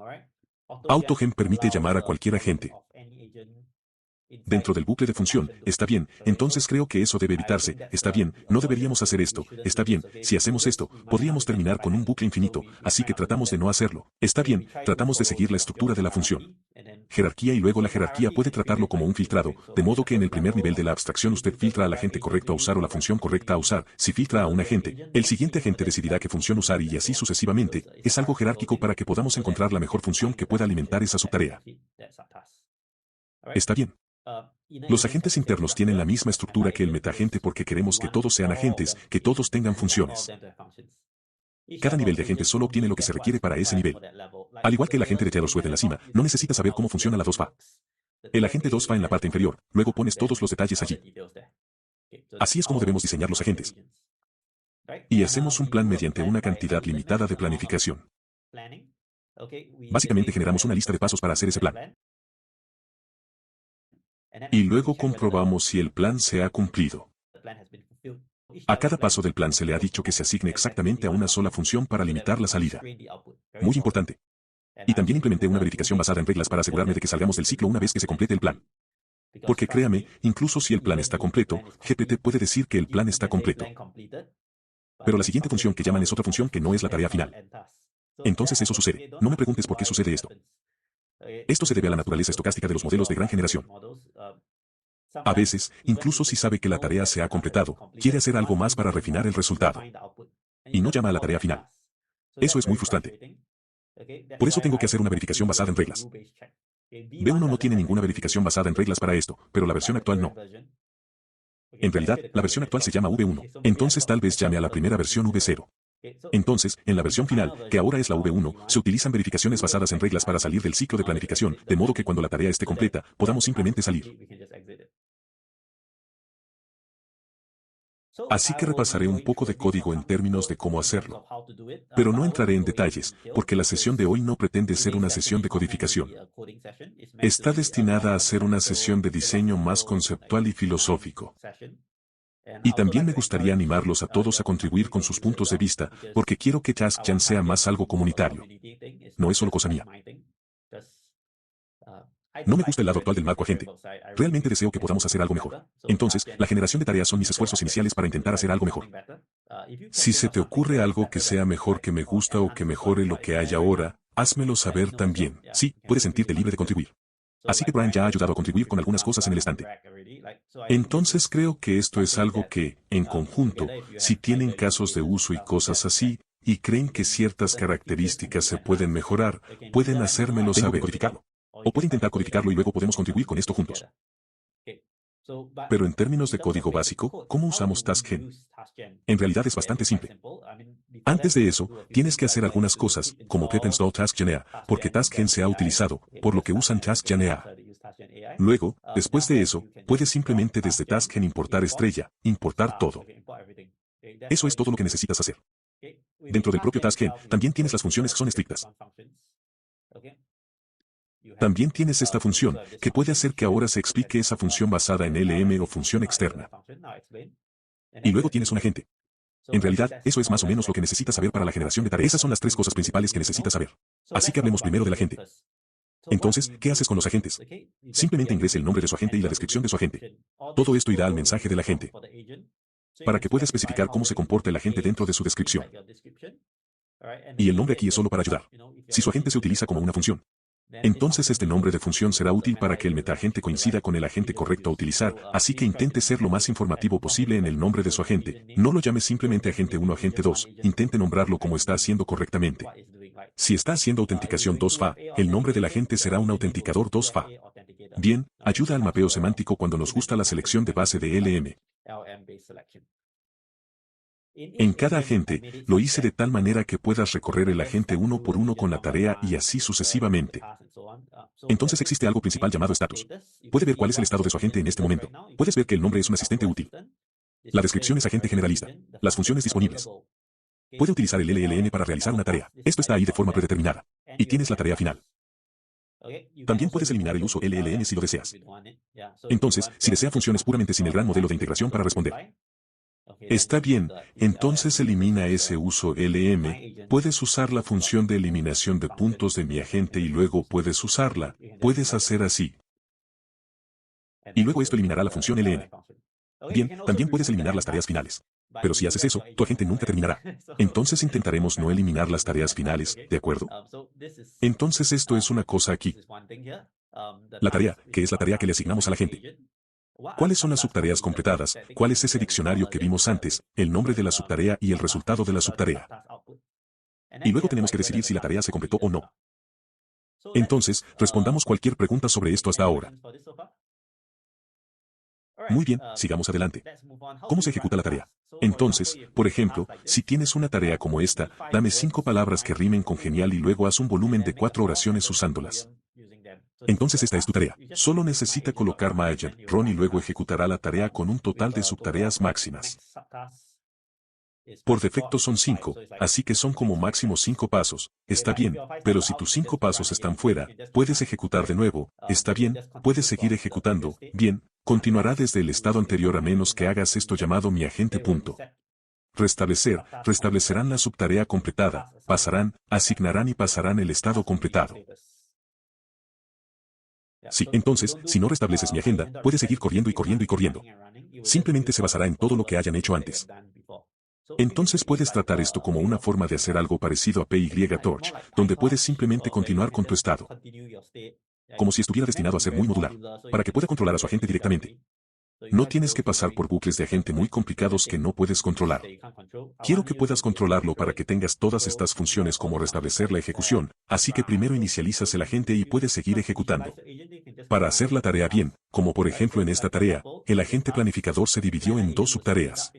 AutoGen permite llamar a cualquier agente. Dentro del bucle de función, está bien, entonces creo que eso debe evitarse, está bien, no deberíamos hacer esto, está bien, si hacemos esto, podríamos terminar con un bucle infinito, así que tratamos de no hacerlo, está bien, tratamos de seguir la estructura de la función. Jerarquía y luego la jerarquía puede tratarlo como un filtrado, de modo que en el primer nivel de la abstracción usted filtra al agente correcto a usar o la función correcta a usar, si filtra a un agente, el siguiente agente decidirá qué función usar y así sucesivamente, es algo jerárquico para que podamos encontrar la mejor función que pueda alimentar esa subtarea. Está bien. Los agentes internos tienen la misma estructura que el metaagente porque queremos que todos sean agentes, que todos tengan funciones. Cada nivel de agente solo obtiene lo que se requiere para ese nivel. Al igual que el agente de TaylorSwift en la cima, no necesita saber cómo funciona la 2FA. El agente 2FA en la parte inferior, luego pones todos los detalles allí. Así es como debemos diseñar los agentes. Y hacemos un plan mediante una cantidad limitada de planificación. Básicamente generamos una lista de pasos para hacer ese plan. Y luego comprobamos si el plan se ha cumplido. A cada paso del plan se le ha dicho que se asigne exactamente a una sola función para limitar la salida. Muy importante. Y también implementé una verificación basada en reglas para asegurarme de que salgamos del ciclo una vez que se complete el plan. Porque créame, incluso si el plan está completo, GPT puede decir que el plan está completo. Pero la siguiente función que llaman es otra función que no es la tarea final. Entonces eso sucede. No me preguntes por qué sucede esto. Esto se debe a la naturaleza estocástica de los modelos de gran generación. A veces, incluso si sabe que la tarea se ha completado, quiere hacer algo más para refinar el resultado. Y no llama a la tarea final. Eso es muy frustrante. Por eso tengo que hacer una verificación basada en reglas. V1 no tiene ninguna verificación basada en reglas para esto, pero la versión actual no. En realidad, la versión actual se llama V1. Entonces tal vez llame a la primera versión V0. Entonces, en la versión final, que ahora es la V1, se utilizan verificaciones basadas en reglas para salir del ciclo de planificación, de modo que cuando la tarea esté completa, podamos simplemente salir. Así que repasaré un poco de código en términos de cómo hacerlo. Pero no entraré en detalles, porque la sesión de hoy no pretende ser una sesión de codificación. Está destinada a ser una sesión de diseño más conceptual y filosófico. Y también me gustaría animarlos a todos a contribuir con sus puntos de vista, porque quiero que TaskJam sea más algo comunitario. No es solo cosa mía. No me gusta el lado actual del marco agente. Realmente deseo que podamos hacer algo mejor. Entonces, la generación de tareas son mis esfuerzos iniciales para intentar hacer algo mejor. Si se te ocurre algo que sea mejor que me gusta o que mejore lo que hay ahora, házmelo saber también. Sí, puedes sentirte libre de contribuir. Así que Brian ya ha ayudado a contribuir con algunas cosas en el estante. Entonces creo que esto es algo que, en conjunto, si tienen casos de uso y cosas así, y creen que ciertas características se pueden mejorar, pueden hacérmelo saber. Codificarlo. O puede intentar codificarlo y luego podemos contribuir con esto juntos. Pero en términos de código básico, ¿cómo usamos TaskGen? En realidad es bastante simple. Antes de eso, tienes que hacer algunas cosas, como pip install TaskGen.a, porque TaskGen se ha utilizado, por lo que usan TaskGen.a. Luego, después de eso, puedes simplemente desde TaskGen importar estrella, importar todo. Eso es todo lo que necesitas hacer. Dentro del propio TaskGen, también tienes las funciones que son estrictas. También tienes esta función, que puede hacer que ahora se explique esa función basada en LM o función externa. Y luego tienes un agente. En realidad, eso es más o menos lo que necesitas saber para la generación de tareas. Esas son las tres cosas principales que necesitas saber. Así que hablemos primero del agente. Entonces, ¿qué haces con los agentes? Simplemente ingrese el nombre de su agente y la descripción de su agente. Todo esto irá al mensaje del agente, para que pueda especificar cómo se comporta el agente dentro de su descripción. Y el nombre aquí es solo para ayudar. Si su agente se utiliza como una función, entonces este nombre de función será útil para que el metaagente coincida con el agente correcto a utilizar, así que intente ser lo más informativo posible en el nombre de su agente. No lo llame simplemente agente 1 o agente 2, intente nombrarlo como está haciendo correctamente. Si está haciendo autenticación 2FA, el nombre del agente será un autenticador 2FA. Bien, ayuda al mapeo semántico cuando nos gusta la selección de base de LM. En cada agente, lo hice de tal manera que puedas recorrer el agente uno por uno con la tarea y así sucesivamente. Entonces existe algo principal llamado status. Puede ver cuál es el estado de su agente en este momento. Puedes ver que el nombre es un asistente útil. La descripción es agente generalista. Las funciones disponibles. Puede utilizar el LLM para realizar una tarea. Esto está ahí de forma predeterminada. Y tienes la tarea final. También puedes eliminar el uso LLM si lo deseas. Entonces, si desea funciones puramente sin el gran modelo de integración para responder. Está bien, entonces elimina ese uso LM, puedes usar la función de eliminación de puntos de mi agente y luego puedes usarla, puedes hacer así. Y luego esto eliminará la función LM. Bien, también puedes eliminar las tareas finales. Pero si haces eso, tu agente nunca terminará. Entonces intentaremos no eliminar las tareas finales, ¿de acuerdo? Entonces esto es una cosa aquí. La tarea, que es la tarea que le asignamos al agente. ¿Cuáles son las subtareas completadas? ¿Cuál es ese diccionario que vimos antes? El nombre de la subtarea y el resultado de la subtarea. Y luego tenemos que decidir si la tarea se completó o no. Entonces, respondamos cualquier pregunta sobre esto hasta ahora. Muy bien, sigamos adelante. ¿Cómo se ejecuta la tarea? Entonces, por ejemplo, si tienes una tarea como esta, dame 5 palabras que rimen con genial y luego haz un volumen de 4 oraciones usándolas. Entonces esta es tu tarea. Solo necesita colocar Mayan, Ron y luego ejecutará la tarea con un total de subtareas máximas. Por defecto son 5, así que son como máximo 5 pasos. Está bien, pero si tus 5 pasos están fuera, puedes ejecutar de nuevo. Está bien, puedes seguir ejecutando. Bien, continuará desde el estado anterior a menos que hagas esto llamado mi agente punto. Restablecer, restablecerán la subtarea completada, pasarán, asignarán y pasarán el estado completado. Sí, entonces, si no restableces mi agenda, puedes seguir corriendo y corriendo y corriendo. Simplemente se basará en todo lo que hayan hecho antes. Entonces puedes tratar esto como una forma de hacer algo parecido a PyTorch, donde puedes simplemente continuar con tu estado. Como si estuviera destinado a ser muy modular, para que pueda controlar a su agente directamente. No tienes que pasar por bucles de agente muy complicados que no puedes controlar. Quiero que puedas controlarlo para que tengas todas estas funciones como restablecer la ejecución, así que primero inicializas el agente y puedes seguir ejecutando. Para hacer la tarea bien, como por ejemplo en esta tarea, el agente planificador se dividió en 2 subtareas.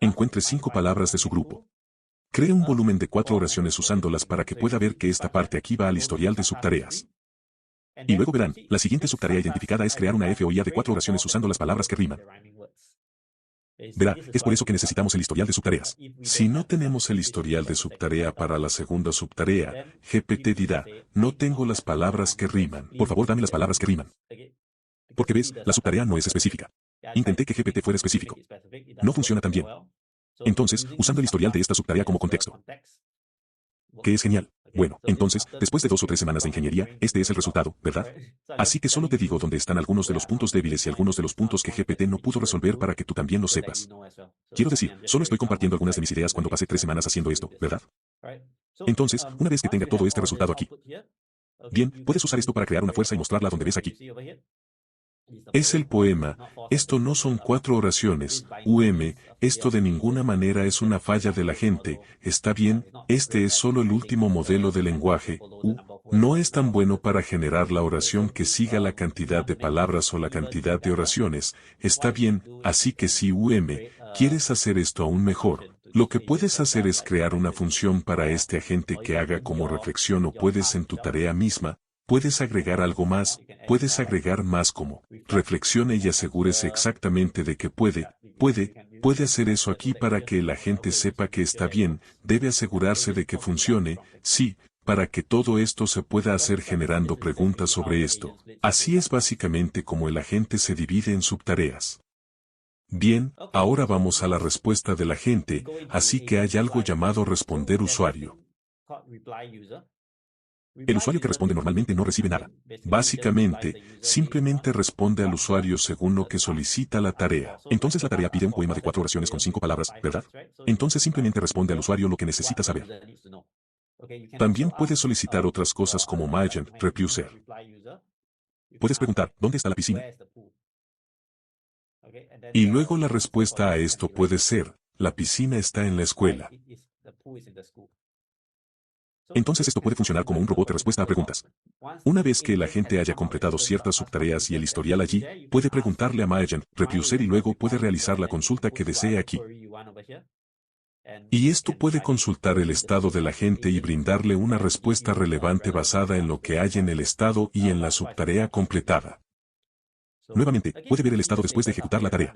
Encuentre 5 palabras de su grupo. Cree un volumen de 4 oraciones usándolas para que pueda ver que esta parte aquí va al historial de subtareas. Y luego verán, la siguiente subtarea identificada es crear una FOIA de 4 oraciones usando las palabras que riman. Verá, es por eso que necesitamos el historial de subtareas. Si no tenemos el historial de subtarea para la segunda subtarea, GPT dirá, no tengo las palabras que riman. Por favor, dame las palabras que riman. Porque ves, la subtarea no es específica. Intenté que GPT fuera específico. No funciona tan bien. Entonces, usando el historial de esta subtarea como contexto. Que es genial. Bueno, entonces, después de 2 o 3 semanas de ingeniería, este es el resultado, ¿verdad? Así que solo te digo dónde están algunos de los puntos débiles y algunos de los puntos que GPT no pudo resolver para que tú también lo sepas. Quiero decir, solo estoy compartiendo algunas de mis ideas cuando pasé 3 semanas haciendo esto, ¿verdad? Entonces, una vez que tenga todo este resultado aquí, bien, puedes usar esto para crear una fuerza y mostrarla donde ves aquí. Es el poema. Esto no son 4 oraciones. Esto de ninguna manera es una falla de la gente. Está bien, este es solo el último modelo de lenguaje. No es tan bueno para generar la oración que siga la cantidad de palabras o la cantidad de oraciones. Está bien, así que si quieres hacer esto aún mejor, lo que puedes hacer es crear una función para este agente que haga como reflexión o puedes en tu tarea misma. Puedes agregar algo más, puedes agregar más como, reflexione y asegúrese exactamente de que puede hacer eso aquí para que la gente sepa que está bien, debe asegurarse de que funcione, sí, para que todo esto se pueda hacer generando preguntas sobre esto. Así es básicamente como el agente se divide en subtareas. Bien, ahora vamos a la respuesta de la gente, así que hay algo llamado responder usuario. El usuario que responde normalmente no recibe nada. Básicamente, simplemente responde al usuario según lo que solicita la tarea. Entonces la tarea pide un poema de 4 oraciones con 5 palabras, ¿verdad? Entonces simplemente responde al usuario lo que necesita saber. También puedes solicitar otras cosas como Magen, Repuser. Puedes preguntar, ¿dónde está la piscina? Y luego la respuesta a esto puede ser, la piscina está en la escuela. Entonces esto puede funcionar como un robot de respuesta a preguntas. Una vez que el agente haya completado ciertas subtareas y el historial allí, puede preguntarle a Magen, Repuser y luego puede realizar la consulta que desee aquí. Y esto puede consultar el estado del agente y brindarle una respuesta relevante basada en lo que hay en el estado y en la subtarea completada. Nuevamente, puede ver el estado después de ejecutar la tarea.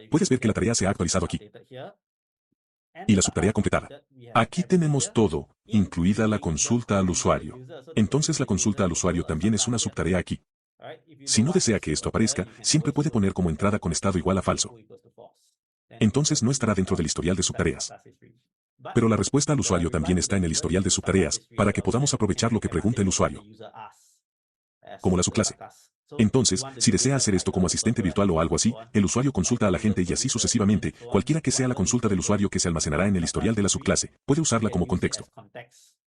Puedes ver que la tarea se ha actualizado aquí. Y la subtarea completada. Aquí tenemos todo, incluida la consulta al usuario. Entonces la consulta al usuario también es una subtarea aquí. Si no desea que esto aparezca, siempre puede poner como entrada con estado igual a falso. Entonces no estará dentro del historial de subtareas. Pero la respuesta al usuario también está en el historial de subtareas, para que podamos aprovechar lo que pregunta el usuario. Como la subclase. Entonces, si desea hacer esto como asistente virtual o algo así, el usuario consulta a la gente y así sucesivamente, cualquiera que sea la consulta del usuario que se almacenará en el historial de la subclase, puede usarla como contexto.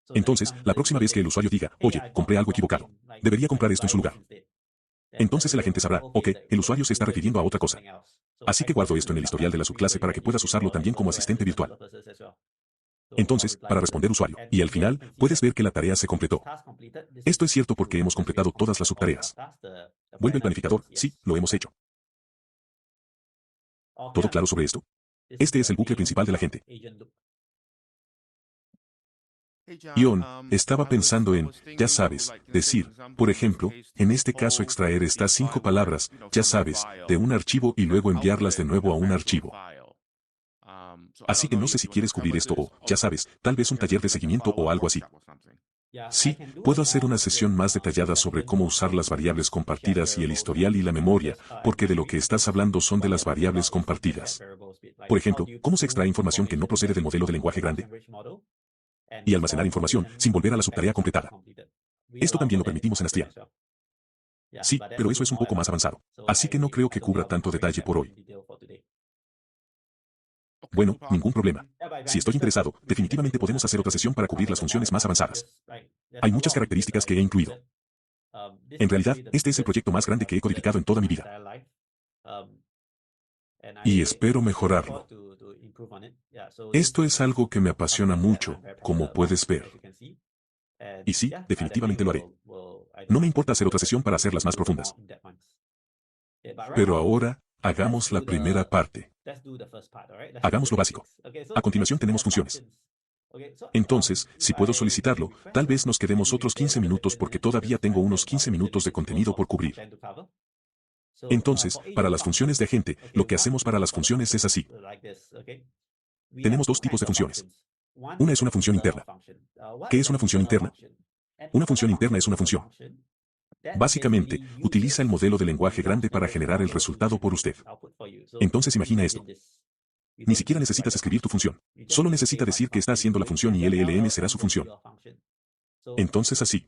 Entonces, la próxima vez que el usuario diga, oye, compré algo equivocado, debería comprar esto en su lugar. Entonces el agente sabrá, ok, el usuario se está refiriendo a otra cosa. Así que guardo esto en el historial de la subclase para que puedas usarlo también como asistente virtual. Entonces, para responder usuario, y al final, puedes ver que la tarea se completó. Esto es cierto porque hemos completado todas las subtareas. Vuelve el planificador, sí, lo hemos hecho. ¿Todo claro sobre esto? Este es el bucle principal de la gente. Ion, estaba pensando en, ya sabes, decir, por ejemplo, en este caso extraer estas 5 palabras, ya sabes, de un archivo y luego enviarlas de nuevo a un archivo. Así que no sé si quieres cubrir esto o, ya sabes, tal vez un taller de seguimiento o algo así. Sí, puedo hacer una sesión más detallada sobre cómo usar las variables compartidas y el historial y la memoria, porque de lo que estás hablando son de las variables compartidas. Por ejemplo, ¿cómo se extrae información que no procede del modelo de lenguaje grande? Y almacenar información sin volver a la subtarea completada. Esto también lo permitimos en Astrian. Sí, pero eso es un poco más avanzado. Así que no creo que cubra tanto detalle por hoy. Bueno, ningún problema. Si estoy interesado, definitivamente podemos hacer otra sesión para cubrir las funciones más avanzadas. Hay muchas características que he incluido. En realidad, este es el proyecto más grande que he codificado en toda mi vida. Y espero mejorarlo. Esto es algo que me apasiona mucho, como puedes ver. Y sí, definitivamente lo haré. No me importa hacer otra sesión para hacerlas más profundas. Pero ahora, hagamos la primera parte. Hagamos lo básico. A continuación tenemos funciones. Entonces, si puedo solicitarlo, tal vez nos quedemos otros 15 minutos porque todavía tengo unos 15 minutos de contenido por cubrir. Entonces, para las funciones de agente, lo que hacemos para las funciones es así. Tenemos 2 tipos de funciones. Una es una función interna. ¿Qué es una función interna? Una función interna es una función. Básicamente, utiliza el modelo de lenguaje grande para generar el resultado por usted. Entonces imagina esto. Ni siquiera necesitas escribir tu función. Solo necesita decir que está haciendo la función y LLM será su función. Entonces así.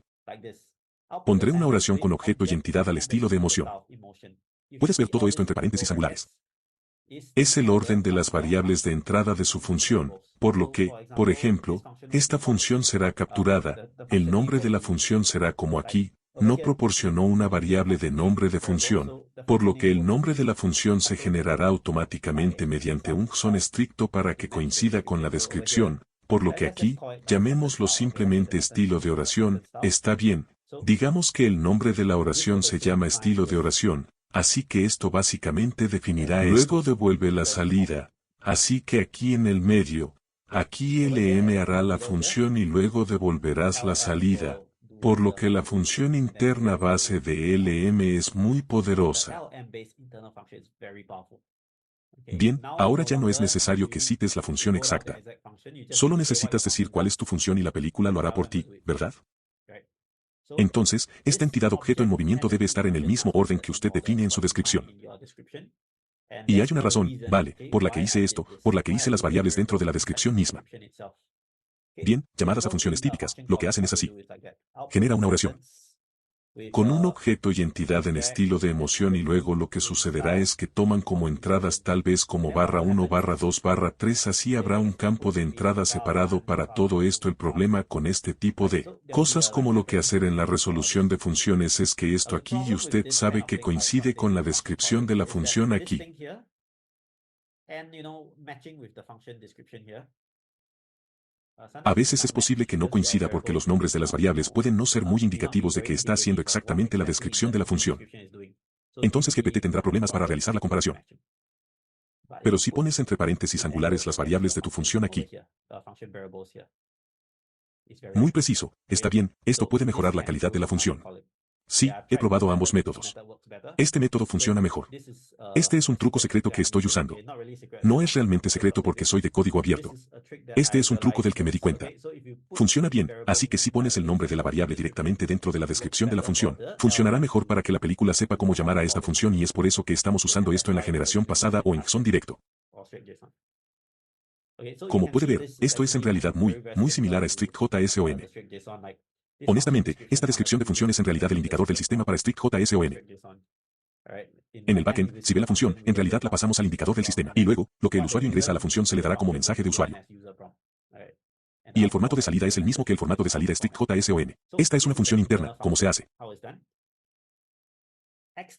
Pondré una oración con objeto y entidad al estilo de emoción. Puedes ver todo esto entre paréntesis angulares. Es el orden de las variables de entrada de su función, por lo que, por ejemplo, esta función será capturada, el nombre de la función será como aquí, no proporcionó una variable de nombre de función, por lo que el nombre de la función se generará automáticamente mediante un JSON estricto para que coincida con la descripción, por lo que aquí, llamémoslo simplemente estilo de oración, está bien. Digamos que el nombre de la oración se llama estilo de oración, así que esto básicamente definirá esto. Luego devuelve la salida, así que aquí en el medio, aquí LM hará la función y luego devolverás la salida, por lo que la función interna base de LM es muy poderosa. Bien, ahora ya no es necesario que cites la función exacta. Solo necesitas decir cuál es tu función y la película lo hará por ti, ¿verdad? Entonces, esta entidad objeto en movimiento debe estar en el mismo orden que usted define en su descripción. Y hay una razón, vale, por la que hice esto, por la que hice las variables dentro de la descripción misma. Bien, llamadas a funciones típicas, lo que hacen es así. Genera una oración con un objeto y entidad en estilo de emoción y luego lo que sucederá es que toman como entradas tal vez como /1 /2 /3 así habrá un campo de entrada separado para todo esto. El problema con este tipo de cosas como lo que hacer en la resolución de funciones es que esto aquí y usted sabe que coincide con la descripción de la función aquí. A veces es posible que no coincida porque los nombres de las variables pueden no ser muy indicativos de que está haciendo exactamente la descripción de la función. Entonces GPT tendrá problemas para realizar la comparación. Pero si pones entre paréntesis angulares las variables de tu función aquí, muy preciso, está bien, esto puede mejorar la calidad de la función. Sí, he probado ambos métodos. Este método funciona mejor. Este es un truco secreto que estoy usando. No es realmente secreto porque soy de código abierto. Este es un truco del que me di cuenta. Funciona bien, así que si pones el nombre de la variable directamente dentro de la descripción de la función, funcionará mejor para que la película sepa cómo llamar a esta función y es por eso que estamos usando esto en la generación pasada o en JSON directo. Como puede ver, esto es en realidad muy similar a strict.json. Honestamente, esta descripción de función es en realidad el indicador del sistema para strict.json. En el backend, si ve la función, en realidad la pasamos al indicador del sistema. Y luego, lo que el usuario ingresa a la función se le dará como mensaje de usuario. Y el formato de salida es el mismo que el formato de salida strict.json. Esta es una función interna, ¿cómo se hace?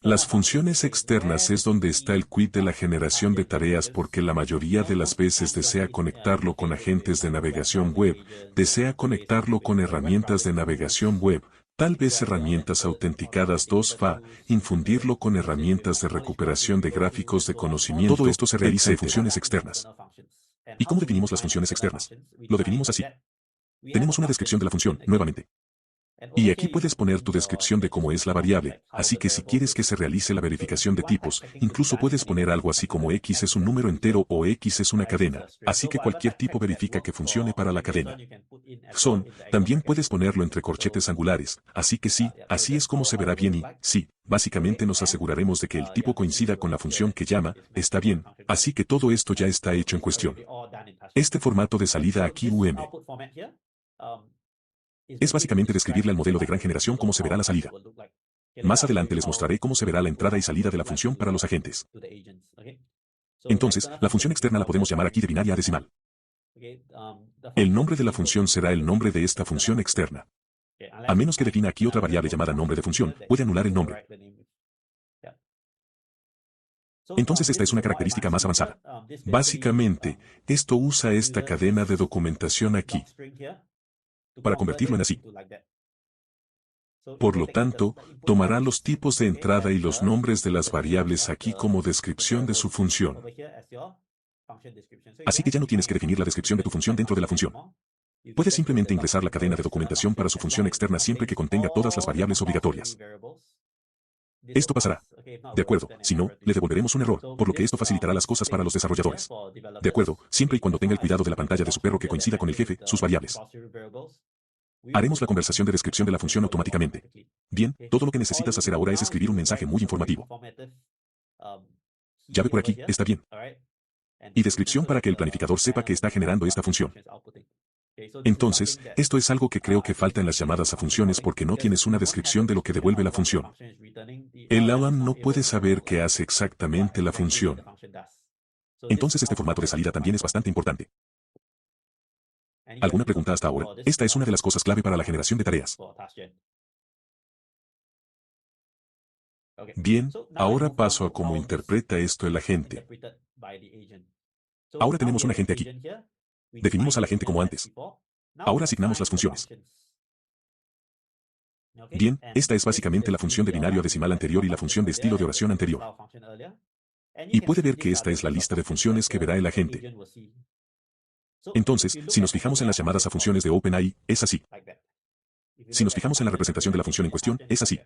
Las funciones externas es donde está el quid de la generación de tareas porque la mayoría de las veces desea conectarlo con agentes de navegación web, desea conectarlo con herramientas de navegación web, tal vez herramientas autenticadas 2FA, infundirlo con herramientas de recuperación de gráficos de conocimiento. Todo esto se realiza en funciones externas. ¿Y cómo definimos las funciones externas? Lo definimos así. Tenemos una descripción de la función, nuevamente. Y aquí puedes poner tu descripción de cómo es la variable, así que si quieres que se realice la verificación de tipos, incluso puedes poner algo así como X es un número entero o X es una cadena, así que cualquier tipo verifica que funcione para la cadena. También puedes ponerlo entre corchetes angulares, así que sí, así es como se verá bien y, sí, básicamente nos aseguraremos de que el tipo coincida con la función que llama, está bien, así que todo esto ya está hecho en cuestión. Este formato de salida aquí es básicamente describirle al modelo de gran generación cómo se verá la salida. Más adelante les mostraré cómo se verá la entrada y salida de la función para los agentes. Entonces, la función externa la podemos llamar aquí de binaria a decimal. El nombre de la función será el nombre de esta función externa. A menos que defina aquí otra variable llamada nombre de función, puede anular el nombre. Entonces esta es una característica más avanzada. Básicamente, esto usa esta cadena de documentación aquí para convertirlo en así. Por lo tanto, tomará los tipos de entrada y los nombres de las variables aquí como descripción de su función. Así que ya no tienes que definir la descripción de tu función dentro de la función. Puedes simplemente ingresar la cadena de documentación para su función externa siempre que contenga todas las variables obligatorias. Esto pasará. De acuerdo, si no, le devolveremos un error, por lo que esto facilitará las cosas para los desarrolladores. De acuerdo, siempre y cuando tenga el cuidado de la pantalla de su perro que coincida con el jefe, sus variables. Haremos la conversación de descripción de la función automáticamente. Bien, todo lo que necesitas hacer ahora es escribir un mensaje muy informativo. Ya ve por aquí, está bien. y descripción para que el planificador sepa que está generando esta función. Entonces, esto es algo que creo que falta en las llamadas a funciones porque no tienes una descripción de lo que devuelve la función. El LLM no puede saber qué hace exactamente la función. Entonces este formato de salida también es bastante importante. ¿Alguna pregunta hasta ahora? Esta es una de las cosas clave para la generación de tareas. Bien, ahora paso a cómo interpreta esto el agente. Ahora tenemos un agente aquí. Definimos al agente como antes. Ahora asignamos las funciones. Bien, esta es básicamente la función de binario a decimal anterior y la función de estilo de oración anterior. Y puede ver que esta es la lista de funciones que verá el agente. Entonces, si nos fijamos en las llamadas a funciones de OpenAI, es así. Si nos fijamos en la representación de la función en cuestión, es así.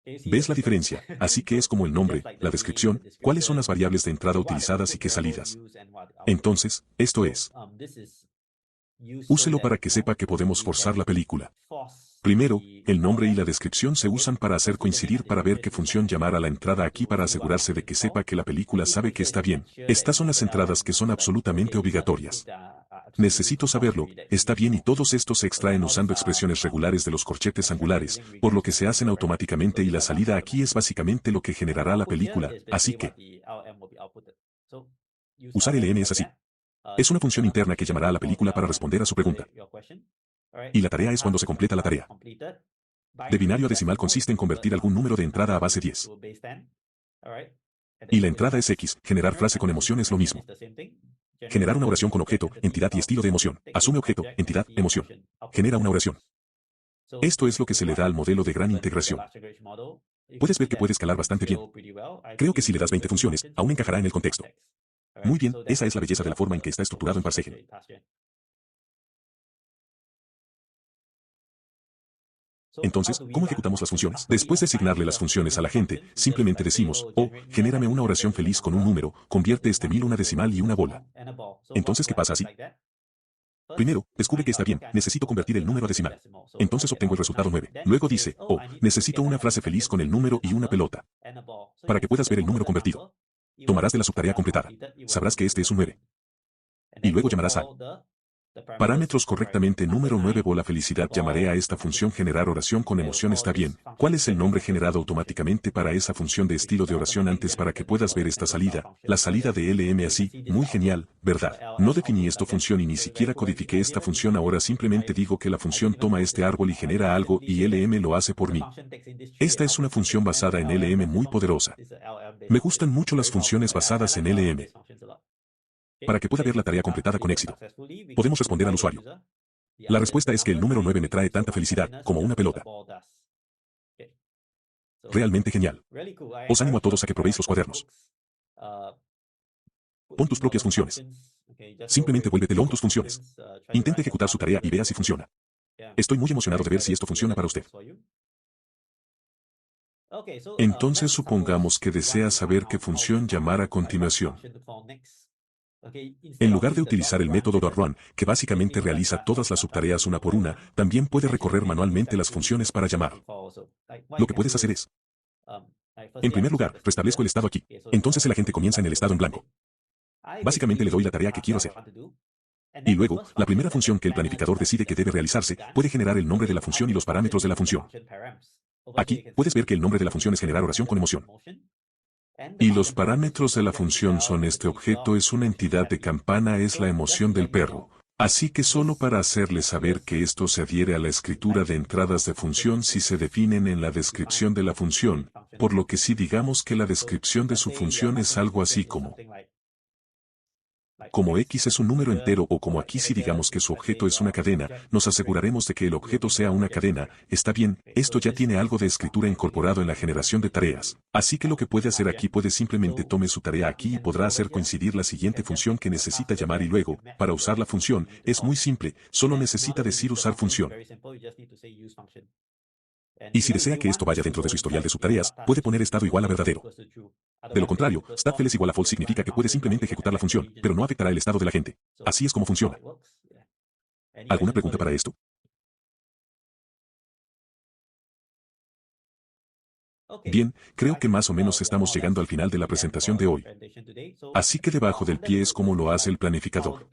¿Ves la diferencia? Así que es como el nombre, la descripción, cuáles son las variables de entrada utilizadas y qué salidas. Entonces, esto es. Úselo para que sepa que podemos forzar la película. Primero, el nombre y la descripción se usan para hacer coincidir para ver qué función llamar a la entrada aquí para asegurarse de que sepa que la película sabe que está bien. Estas son las entradas que son absolutamente obligatorias. Necesito saberlo, está bien y todos estos se extraen usando expresiones regulares de los corchetes angulares, por lo que se hacen automáticamente y la salida aquí es básicamente lo que generará la película, así que usar LM es así. Es una función interna que llamará a la película para responder a su pregunta. Y la tarea es cuando se completa la tarea. De binario a decimal consiste en convertir algún número de entrada a base 10. Y la entrada es X, generar frase con emoción es lo mismo. Generar una oración con objeto, entidad y estilo de emoción. Asume objeto, entidad, emoción. Genera una oración. Esto es lo que se le da al modelo de gran integración. Puedes ver que puede escalar bastante bien. Creo que si le das 20 funciones, aún encajará en el contexto. Muy bien, esa es la belleza de la forma en que está estructurado en Parsegen. Entonces, ¿cómo ejecutamos las funciones? Después de asignarle las funciones a la gente, simplemente decimos, oh, genérame una oración feliz con un número, convierte este 1000 una decimal y una bola. Entonces, ¿qué pasa así? Primero, descubre que está bien, necesito convertir el número a decimal. Entonces obtengo el resultado 9. Luego dice, oh, necesito una frase feliz con el número y una pelota. Para que puedas ver el número convertido. Tomarás de la subtarea completada. Sabrás que este es un 9. Y luego llamarás al parámetros correctamente número 9 bola felicidad. Llamaré a esta función generar oración con emoción. Está bien. ¿Cuál es el nombre generado automáticamente para esa función de estilo de oración antes para que puedas ver esta salida? La salida de LM así, muy genial, ¿verdad? No definí esta función y ni siquiera codifiqué esta función. Ahora simplemente digo que la función toma este árbol y genera algo y LM lo hace por mí. Esta es una función basada en LM muy poderosa. Me gustan mucho las funciones basadas en LM. Para que pueda ver la tarea completada con éxito. Podemos responder al usuario. La respuesta es que el número 9 me trae tanta felicidad como una pelota. Realmente genial. Os animo a todos a que probéis los cuadernos. Pon tus propias funciones. Simplemente vuélvetelo en tus funciones. Intente ejecutar su tarea y vea si funciona. Estoy muy emocionado de ver si esto funciona para usted. Entonces supongamos que desea saber qué función llamar a continuación. En lugar de utilizar el método .run, que básicamente realiza todas las subtareas una por una, también puede recorrer manualmente las funciones para llamar. Lo que puedes hacer es, en primer lugar, restablezco el estado aquí. Entonces el agente comienza en el estado en blanco. Básicamente le doy la tarea que quiero hacer. Y luego, la primera función que el planificador decide que debe realizarse, puede generar el nombre de la función y los parámetros de la función. Aquí, puedes ver que el nombre de la función es generar oración con emoción. Y los parámetros de la función son este objeto es una entidad de campana es la emoción del perro. Así que solo para hacerle saber que esto se adhiere a la escritura de entradas de función si se definen en la descripción de la función, por lo que si digamos que la descripción de su función es algo así como X es un número entero o como aquí si digamos que su objeto es una cadena, nos aseguraremos de que el objeto sea una cadena. Está bien, esto ya tiene algo de escritura incorporado en la generación de tareas. Así que lo que puede hacer aquí puede simplemente tome su tarea aquí y podrá hacer coincidir la siguiente función que necesita llamar y luego, para usar la función, es muy simple, solo necesita decir usar función. Y si desea que esto vaya dentro de su historial de subtareas, puede poner estado igual a verdadero. De lo contrario, stackFel igual a false significa que puede simplemente ejecutar la función, pero no afectará el estado de la gente. Así es como funciona. ¿Alguna pregunta para esto? Bien, creo que más o menos estamos llegando al final de la presentación de hoy. Así que debajo del pie es como lo hace el planificador.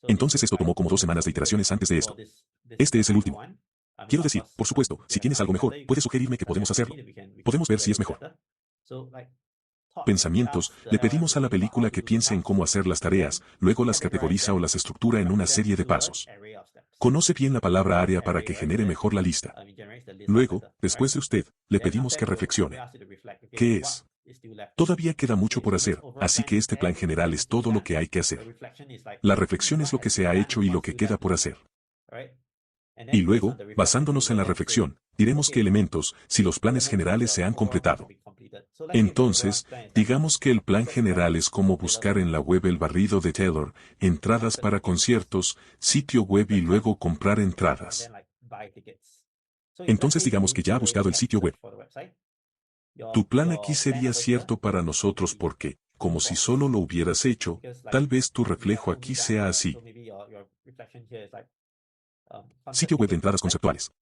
Entonces esto tomó como 2 semanas de iteraciones antes de esto. Este es el último. Quiero decir, por supuesto, si tienes algo mejor, puedes sugerirme que podemos hacerlo. Podemos ver si es mejor. Pensamientos, le pedimos a la película que piense en cómo hacer las tareas, luego las categoriza o las estructura en una serie de pasos. Conoce bien la palabra área para que genere mejor la lista. Luego, después de usted, le pedimos que reflexione. ¿Qué es? Todavía queda mucho por hacer, así que este plan general es todo lo que hay que hacer. La reflexión es lo que se ha hecho y lo que queda por hacer. Y luego, basándonos en la reflexión, diremos qué elementos, si los planes generales se han completado. Entonces, digamos que el plan general es como buscar en la web el barrido de Taylor, entradas para conciertos, sitio web y luego comprar entradas. Entonces digamos que ya ha buscado el sitio web. Tu plan aquí sería cierto para nosotros porque, como si solo lo hubieras hecho, tal vez tu reflejo aquí sea así. Sitio web de entradas conceptuales.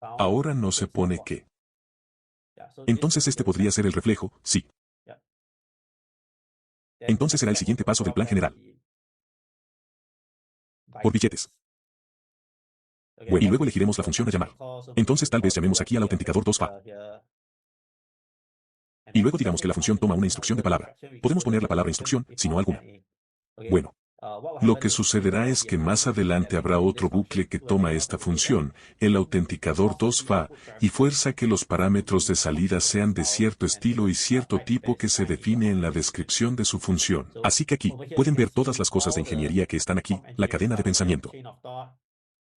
Ahora no se pone qué. Entonces este podría ser el reflejo, sí. Entonces será el siguiente paso del plan general. Por billetes. Y luego elegiremos la función a llamar. Entonces tal vez llamemos aquí al autenticador 2FA. Y luego digamos que la función toma una instrucción de palabra. Podemos poner la palabra instrucción, si no alguna. Bueno. Lo que sucederá es que más adelante habrá otro bucle que toma esta función, el autenticador 2FA, y fuerza que los parámetros de salida sean de cierto estilo y cierto tipo que se define en la descripción de su función. Así que aquí, pueden ver todas las cosas de ingeniería que están aquí, la cadena de pensamiento.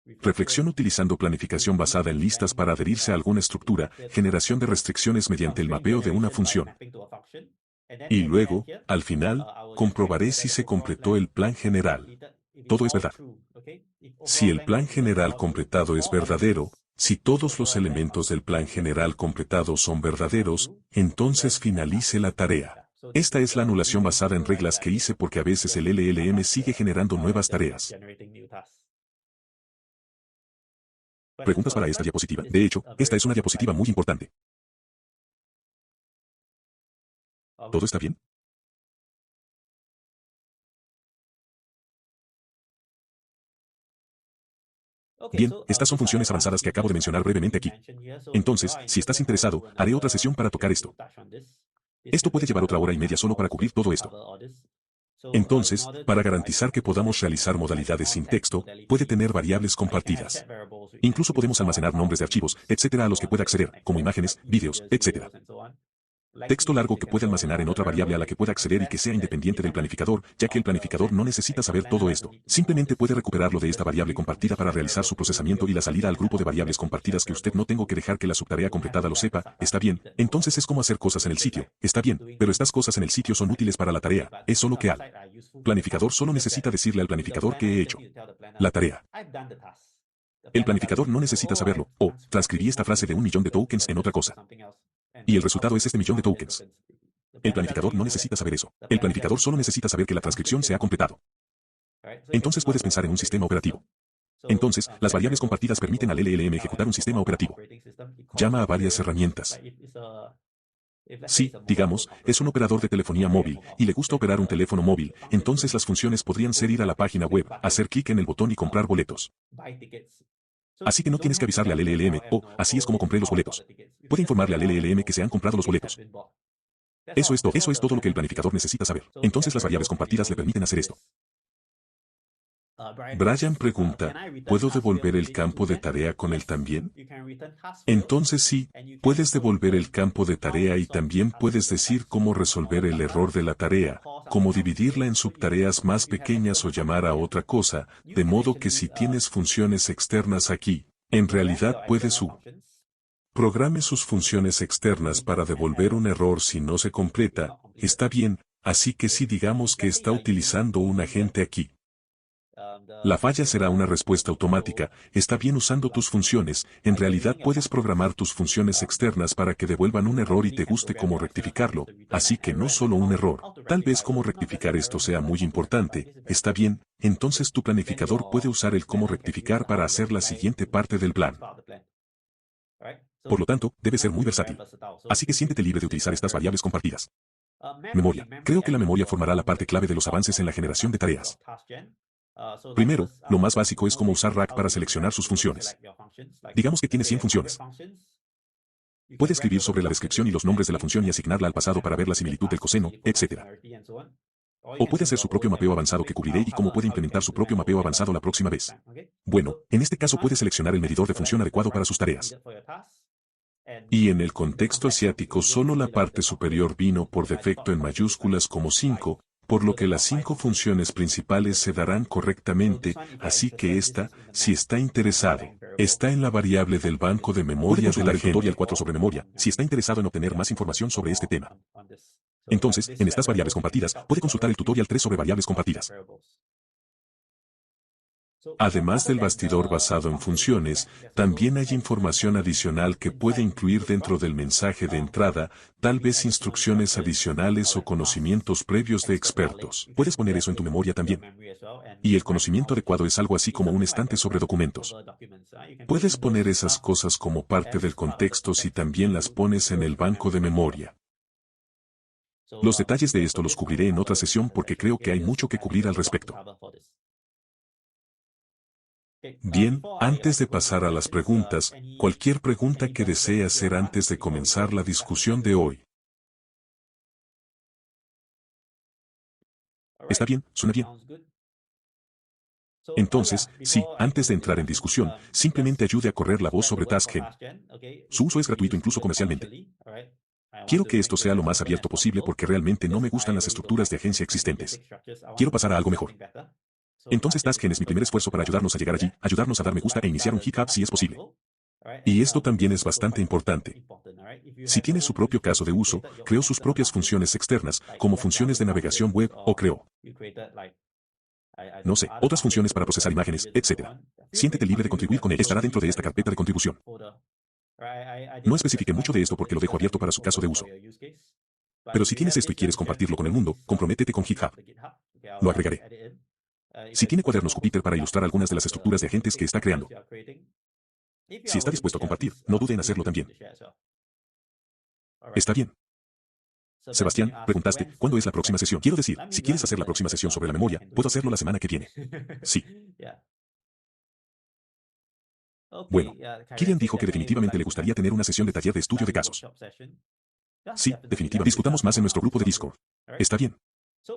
Reflexión utilizando planificación basada en listas para adherirse a alguna estructura, generación de restricciones mediante el mapeo de una función. Y luego, al final, comprobaré si se completó el plan general. Todo es verdad. Si el plan general completado es verdadero, si todos los elementos del plan general completado son verdaderos, entonces finalice la tarea. Esta es la anulación basada en reglas que hice porque a veces el LLM sigue generando nuevas tareas. ¿Preguntas para esta diapositiva? De hecho, esta es una diapositiva muy importante. ¿Todo está bien? Bien, estas son funciones avanzadas que acabo de mencionar brevemente aquí. Entonces, si estás interesado, haré otra sesión para tocar esto. Esto puede llevar otra hora y media solo para cubrir todo esto. Entonces, para garantizar que podamos realizar modalidades sin texto, puede tener variables compartidas. Incluso podemos almacenar nombres de archivos, etcétera, a los que pueda acceder, como imágenes, vídeos, etcétera. Texto largo que puede almacenar en otra variable a la que pueda acceder y que sea independiente del planificador, ya que el planificador no necesita saber todo esto. Simplemente puede recuperarlo de esta variable compartida para realizar su procesamiento y la salida al grupo de variables compartidas que usted no tengo que dejar que la subtarea completada lo sepa. ¿Está bien? Entonces es como hacer cosas en el sitio. Está bien, pero estas cosas en el sitio son útiles para la tarea. Es solo que al planificador solo necesita decirle al planificador que he hecho la tarea. El planificador no necesita saberlo. Oh, transcribí esta frase de 1.000.000 de tokens en otra cosa. Y el resultado es este 1.000.000 de tokens. El planificador no necesita saber eso. El planificador solo necesita saber que la transcripción se ha completado. Entonces puedes pensar en un sistema operativo. Entonces, las variables compartidas permiten al LLM ejecutar un sistema operativo. Llama a varias herramientas. Si, digamos, es un operador de telefonía móvil, y le gusta operar un teléfono móvil, entonces las funciones podrían ser ir a la página web, hacer clic en el botón y comprar boletos. Así que no tienes que avisarle al LLM, oh, así es como compré los boletos. Puede informarle al LLM que se han comprado los boletos. Eso es todo lo que el planificador necesita saber. Entonces las variables compartidas le permiten hacer esto. Brian pregunta, ¿puedo devolver el campo de tarea con él también? Entonces sí, puedes devolver el campo de tarea y también puedes decir cómo resolver el error de la tarea, cómo dividirla en subtareas más pequeñas o llamar a otra cosa, de modo que si tienes funciones externas aquí, en realidad puedes programe sus funciones externas para devolver un error si no se completa, está bien, así que si digamos que está utilizando un agente aquí. La falla será una respuesta automática, está bien usando tus funciones, en realidad puedes programar tus funciones externas para que devuelvan un error y te guste cómo rectificarlo, así que no solo un error, tal vez cómo rectificar esto sea muy importante, está bien, entonces tu planificador puede usar el cómo rectificar para hacer la siguiente parte del plan. Por lo tanto, debe ser muy versátil. Así que siéntete libre de utilizar estas variables compartidas. Memoria. Creo que la memoria formará la parte clave de los avances en la generación de tareas. Primero, lo más básico es cómo usar RAG para seleccionar sus funciones. Digamos que tiene 100 funciones. Puede escribir sobre la descripción y los nombres de la función y asignarla al pasado para ver la similitud del coseno, etc. O puede hacer su propio mapeo avanzado que cubriré y cómo puede implementar su propio mapeo avanzado la próxima vez. Bueno, en este caso puede seleccionar el medidor de función adecuado para sus tareas. Y en el contexto asiático solo la parte superior vino por defecto en mayúsculas como 5, por lo que las 5 funciones principales se darán correctamente, así que esta, si está interesado, está en la variable del banco de memoria de la gente. Tutorial 4 sobre memoria, si está interesado en obtener más información sobre este tema. Entonces, en estas variables compartidas, puede consultar el tutorial 3 sobre variables compartidas. Además del bastidor basado en funciones, también hay información adicional que puede incluir dentro del mensaje de entrada, tal vez instrucciones adicionales o conocimientos previos de expertos. Puedes poner eso en tu memoria también. Y el conocimiento adecuado es algo así como un estante sobre documentos. Puedes poner esas cosas como parte del contexto si también las pones en el banco de memoria. Los detalles de esto los cubriré en otra sesión porque creo que hay mucho que cubrir al respecto. Bien, antes de pasar a las preguntas, cualquier pregunta que desee hacer antes de comenzar la discusión de hoy. ¿Está bien? ¿Suena bien? Entonces, sí, antes de entrar en discusión, simplemente ayude a correr la voz sobre TaskGen. Su uso es gratuito incluso comercialmente. Quiero que esto sea lo más abierto posible porque realmente no me gustan las estructuras de agencia existentes. Quiero pasar a algo mejor. Entonces TaskGen es mi primer esfuerzo para ayudarnos a llegar allí, ayudarnos a dar me gusta e iniciar un GitHub si es posible. Y esto también es bastante importante. Si tiene su propio caso de uso, creó sus propias funciones externas, como funciones de navegación web, o creó, no sé, otras funciones para procesar imágenes, etc. Siéntete libre de contribuir con él. Estará dentro de esta carpeta de contribución. No especifique mucho de esto porque lo dejo abierto para su caso de uso. Pero si tienes esto y quieres compartirlo con el mundo, comprométete con GitHub. Lo agregaré. Si tiene cuadernos Jupyter para ilustrar algunas de las estructuras de agentes que está creando. Si está dispuesto a compartir, no dude en hacerlo también. Está bien. Sebastián, preguntaste, ¿cuándo es la próxima sesión? Quiero decir, si quieres hacer la próxima sesión sobre la memoria, puedo hacerlo la semana que viene. Sí. Bueno, Kilian dijo que definitivamente le gustaría tener una sesión de taller de estudio de casos. Sí, definitivamente. Discutamos más en nuestro grupo de Discord. Está bien.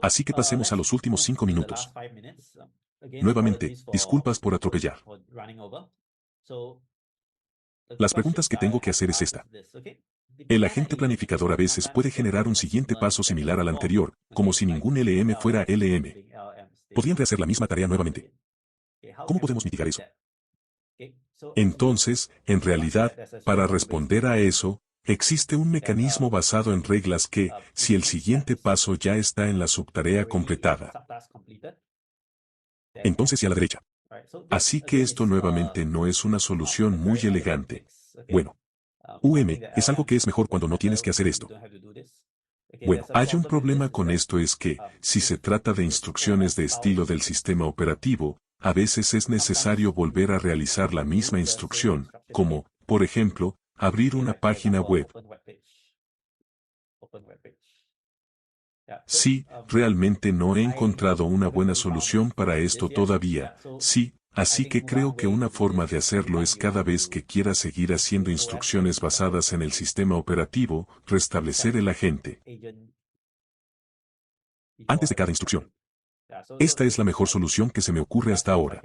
Así que pasemos a los últimos 5 minutos. Nuevamente, disculpas por atropellar. Las preguntas que tengo que hacer es esta. El agente planificador a veces puede generar un siguiente paso similar al anterior, como si ningún LM fuera LM. ¿Podrían rehacer la misma tarea nuevamente? ¿Cómo podemos mitigar eso? Entonces, en realidad, para responder a eso, existe un mecanismo basado en reglas que, si el siguiente paso ya está en la subtarea completada, entonces sí a la derecha. Así que esto nuevamente no es una solución muy elegante. Bueno, es algo que es mejor cuando no tienes que hacer esto. Bueno, hay un problema con esto es que, si se trata de instrucciones de estilo del sistema operativo, a veces es necesario volver a realizar la misma instrucción, como, por ejemplo, abrir una página web. Sí, realmente no he encontrado una buena solución para esto todavía, sí, así que creo que una forma de hacerlo es cada vez que quiera seguir haciendo instrucciones basadas en el sistema operativo, restablecer el agente antes de cada instrucción. Esta es la mejor solución que se me ocurre hasta ahora.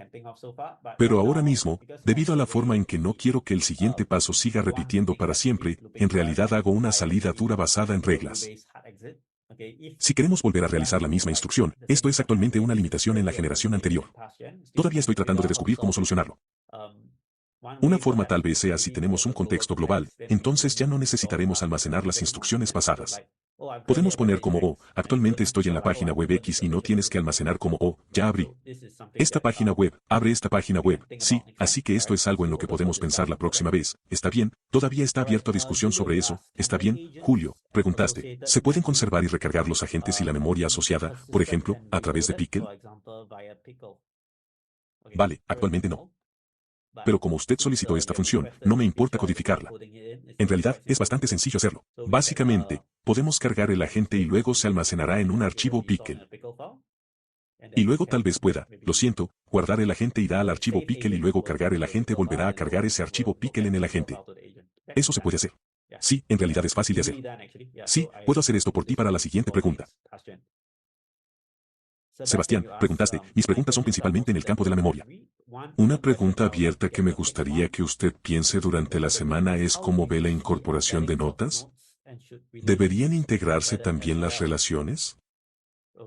Pero ahora mismo, debido a la forma en que no quiero que el siguiente paso siga repitiendo para siempre, en realidad hago una salida dura basada en reglas. Si queremos volver a realizar la misma instrucción, esto es actualmente una limitación en la generación anterior. Todavía estoy tratando de descubrir cómo solucionarlo. Una forma tal vez sea si tenemos un contexto global, entonces ya no necesitaremos almacenar las instrucciones pasadas. Podemos poner como actualmente estoy en la página web X y no tienes que almacenar como ya abrí esta página web, abre esta página web, sí, así que esto es algo en lo que podemos pensar la próxima vez, ¿está bien? Todavía está abierto a discusión sobre eso, ¿está bien? Julio, preguntaste, ¿se pueden conservar y recargar los agentes y la memoria asociada, por ejemplo, a través de Pickle? Vale, actualmente no. Pero como usted solicitó esta función, no me importa codificarla. En realidad, es bastante sencillo hacerlo. Básicamente, podemos cargar el agente y luego se almacenará en un archivo pickle. Y luego tal vez pueda, lo siento, guardar el agente irá al archivo pickle y luego cargar el agente volverá a cargar ese archivo pickle en el agente. Eso se puede hacer. Sí, en realidad es fácil de hacer. Sí, puedo hacer esto por ti para la siguiente pregunta. Sebastián, preguntaste, mis preguntas son principalmente en el campo de la memoria. Una pregunta abierta que me gustaría que usted piense durante la semana es cómo ve la incorporación de notas. ¿Deberían integrarse también las relaciones?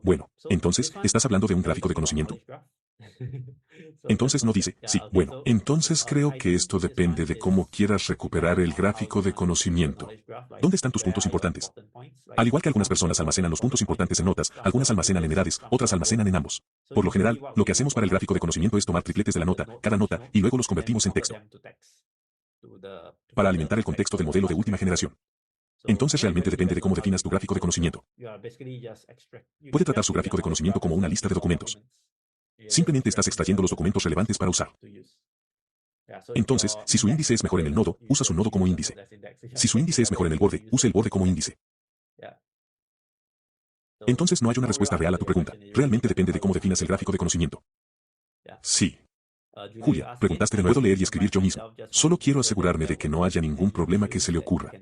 Bueno, entonces, ¿estás hablando de un gráfico de conocimiento? Entonces no dice, sí, bueno, entonces creo que esto depende de cómo quieras recuperar el gráfico de conocimiento. ¿Dónde están tus puntos importantes? Al igual que algunas personas almacenan los puntos importantes en notas, algunas almacenan en edades, otras almacenan en ambos. Por lo general, lo que hacemos para el gráfico de conocimiento es tomar tripletes de la nota, cada nota, y luego los convertimos en texto. Para alimentar el contexto del modelo de última generación. Entonces realmente depende de cómo definas tu gráfico de conocimiento. Puede tratar su gráfico de conocimiento como una lista de documentos. Simplemente estás extrayendo los documentos relevantes para usar. Entonces, si su índice es mejor en el nodo, usa su nodo como índice. Si su índice es mejor en el borde, use el borde como índice. Entonces no hay una respuesta real a tu pregunta. Realmente depende de cómo definas el gráfico de conocimiento. Sí. Julia, preguntaste de nuevo leer y escribir yo mismo. Solo quiero asegurarme de que no haya ningún problema que se le ocurra.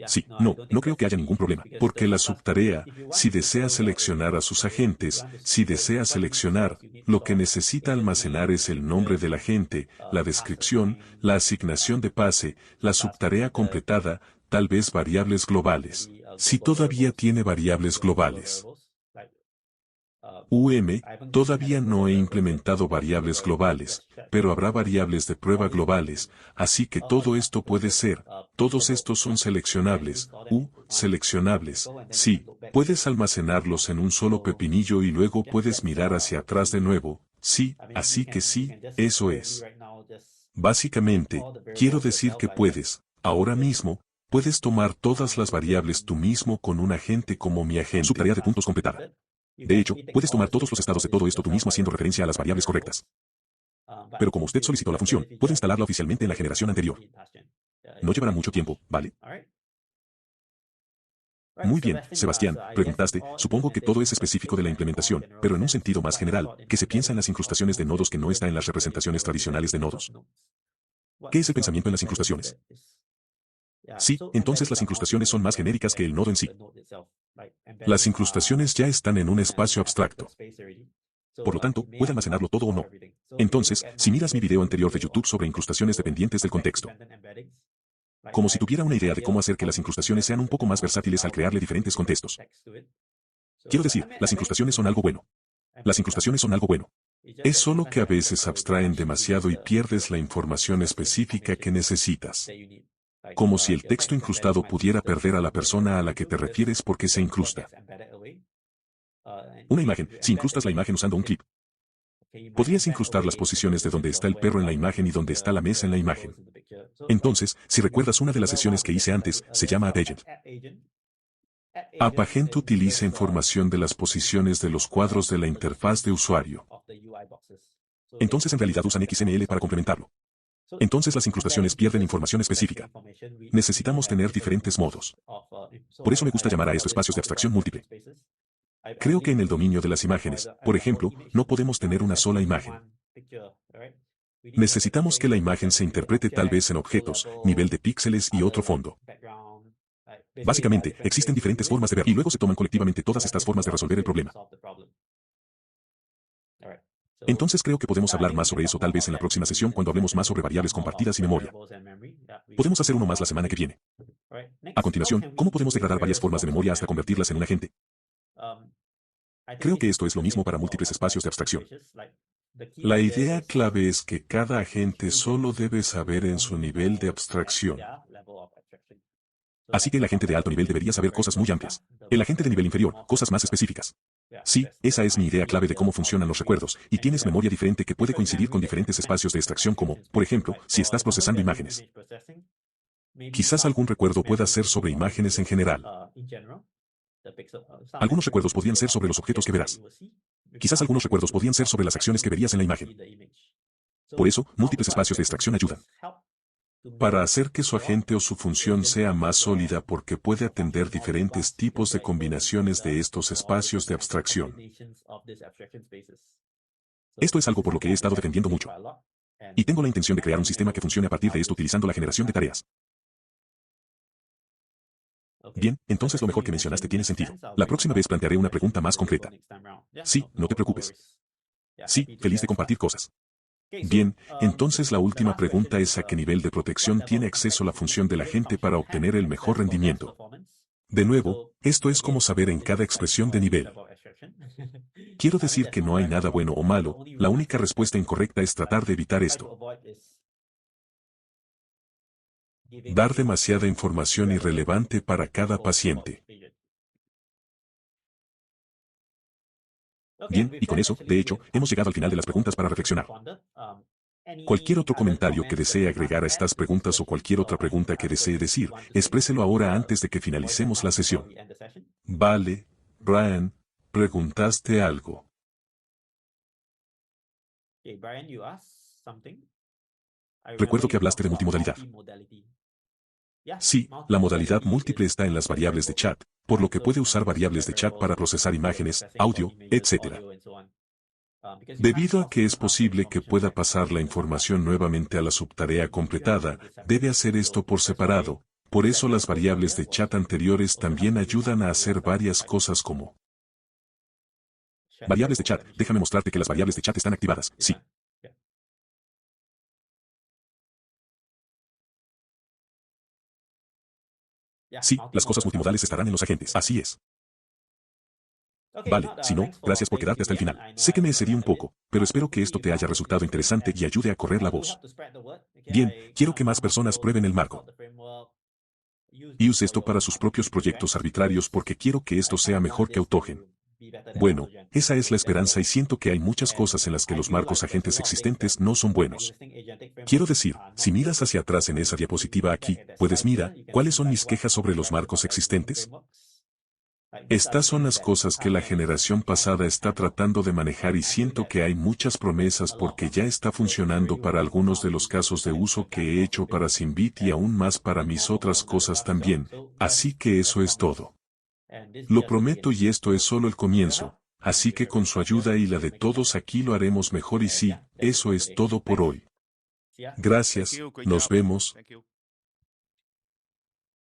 Sí, no creo que haya ningún problema, porque la subtarea, si desea seleccionar a sus agentes, si desea seleccionar, lo que necesita almacenar es el nombre del agente, la descripción, la asignación de pase, la subtarea completada, tal vez variables globales. Si todavía tiene variables globales. Todavía no he implementado variables globales, pero habrá variables de prueba globales, así que todo esto puede ser, todos estos son seleccionables, seleccionables, sí, puedes almacenarlos en un solo pepinillo y luego puedes mirar hacia atrás de nuevo, sí, así que sí, eso es. Básicamente, quiero decir que puedes, ahora mismo, puedes tomar todas las variables tú mismo con un agente como mi agente. Subtarea de puntos completada. De hecho, puedes tomar todos los estados de todo esto tú mismo haciendo referencia a las variables correctas. Pero como usted solicitó la función, puede instalarla oficialmente en la generación anterior. No llevará mucho tiempo, ¿vale? Muy bien, Sebastián, preguntaste, supongo que todo es específico de la implementación, pero en un sentido más general, ¿qué se piensa en las incrustaciones de nodos que no está en las representaciones tradicionales de nodos? ¿Qué es el pensamiento en las incrustaciones? Sí, entonces las incrustaciones son más genéricas que el nodo en sí. Las incrustaciones ya están en un espacio abstracto. Por lo tanto, puede almacenarlo todo o no. Entonces, si miras mi video anterior de YouTube sobre incrustaciones dependientes del contexto, como si tuviera una idea de cómo hacer que las incrustaciones sean un poco más versátiles al crearle diferentes contextos. Quiero decir, las incrustaciones son algo bueno. Las incrustaciones son algo bueno. Es solo que a veces abstraen demasiado y pierdes la información específica que necesitas. Como si el texto incrustado pudiera perder a la persona a la que te refieres porque se incrusta. Una imagen, si incrustas la imagen usando un clip, podrías incrustar las posiciones de donde está el perro en la imagen y donde está la mesa en la imagen. Entonces, si recuerdas una de las sesiones que hice antes, se llama AppAgent. AppAgent utiliza información de las posiciones de los cuadros de la interfaz de usuario. Entonces en realidad usan XML para complementarlo. Entonces las incrustaciones pierden información específica. Necesitamos tener diferentes modos. Por eso me gusta llamar a esto espacios de abstracción múltiple. Creo que en el dominio de las imágenes, por ejemplo, no podemos tener una sola imagen. Necesitamos que la imagen se interprete tal vez en objetos, nivel de píxeles y otro fondo. Básicamente, existen diferentes formas de ver y luego se toman colectivamente todas estas formas de resolver el problema. Entonces creo que podemos hablar más sobre eso tal vez en la próxima sesión cuando hablemos más sobre variables compartidas y memoria. Podemos hacer uno más la semana que viene. A continuación, ¿cómo podemos degradar varias formas de memoria hasta convertirlas en un agente? Creo que esto es lo mismo para múltiples espacios de abstracción. La idea clave es que cada agente solo debe saber en su nivel de abstracción. Así que el agente de alto nivel debería saber cosas muy amplias. El agente de nivel inferior, cosas más específicas. Sí, esa es mi idea clave de cómo funcionan los recuerdos, y tienes memoria diferente que puede coincidir con diferentes espacios de extracción como, por ejemplo, si estás procesando imágenes. Quizás algún recuerdo pueda ser sobre imágenes en general. Algunos recuerdos podrían ser sobre los objetos que verás. Quizás algunos recuerdos podrían ser sobre las acciones que verías en la imagen. Por eso, múltiples espacios de extracción ayudan para hacer que su agente o su función sea más sólida porque puede atender diferentes tipos de combinaciones de estos espacios de abstracción. Esto es algo por lo que he estado defendiendo mucho. Y tengo la intención de crear un sistema que funcione a partir de esto utilizando la generación de tareas. Bien, entonces lo mejor que mencionaste tiene sentido. La próxima vez plantearé una pregunta más concreta. Sí, no te preocupes. Sí, feliz de compartir cosas. Bien, entonces la última pregunta es a qué nivel de protección tiene acceso la función del agente para obtener el mejor rendimiento. De nuevo, esto es como saber en cada expresión de nivel. Quiero decir que no hay nada bueno o malo, la única respuesta incorrecta es tratar de evitar esto. Dar demasiada información irrelevante para cada paciente. Bien, y con eso, de hecho, hemos llegado al final de las preguntas para reflexionar. Cualquier otro comentario que desee agregar a estas preguntas o cualquier otra pregunta que desee decir, expréselo ahora antes de que finalicemos la sesión. Vale, Brian, preguntaste algo. Recuerdo que hablaste de multimodalidad. Sí, la modalidad múltiple está en las variables de chat, por lo que puede usar variables de chat para procesar imágenes, audio, etc. Debido a que es posible que pueda pasar la información nuevamente a la subtarea completada, debe hacer esto por separado, por eso las variables de chat anteriores también ayudan a hacer varias cosas como variables de chat. Déjame mostrarte que las variables de chat están activadas, sí. Sí, las cosas multimodales estarán en los agentes, así es. Vale, si no, gracias por quedarte hasta el final. Sé que me excedí un poco, pero espero que esto te haya resultado interesante y ayude a correr la voz. Bien, quiero que más personas prueben el marco. Y use esto para sus propios proyectos arbitrarios porque quiero que esto sea mejor que Autogen. Bueno, esa es la esperanza y siento que hay muchas cosas en las que los marcos agentes existentes no son buenos. Quiero decir, si miras hacia atrás en esa diapositiva aquí, puedes mira, ¿cuáles son mis quejas sobre los marcos existentes? Estas son las cosas que la generación pasada está tratando de manejar y siento que hay muchas promesas porque ya está funcionando para algunos de los casos de uso que he hecho para Symbit y aún más para mis otras cosas también, así que eso es todo. Lo prometo y esto es solo el comienzo, así que con su ayuda y la de todos aquí lo haremos mejor y sí, eso es todo por hoy. Gracias, nos vemos.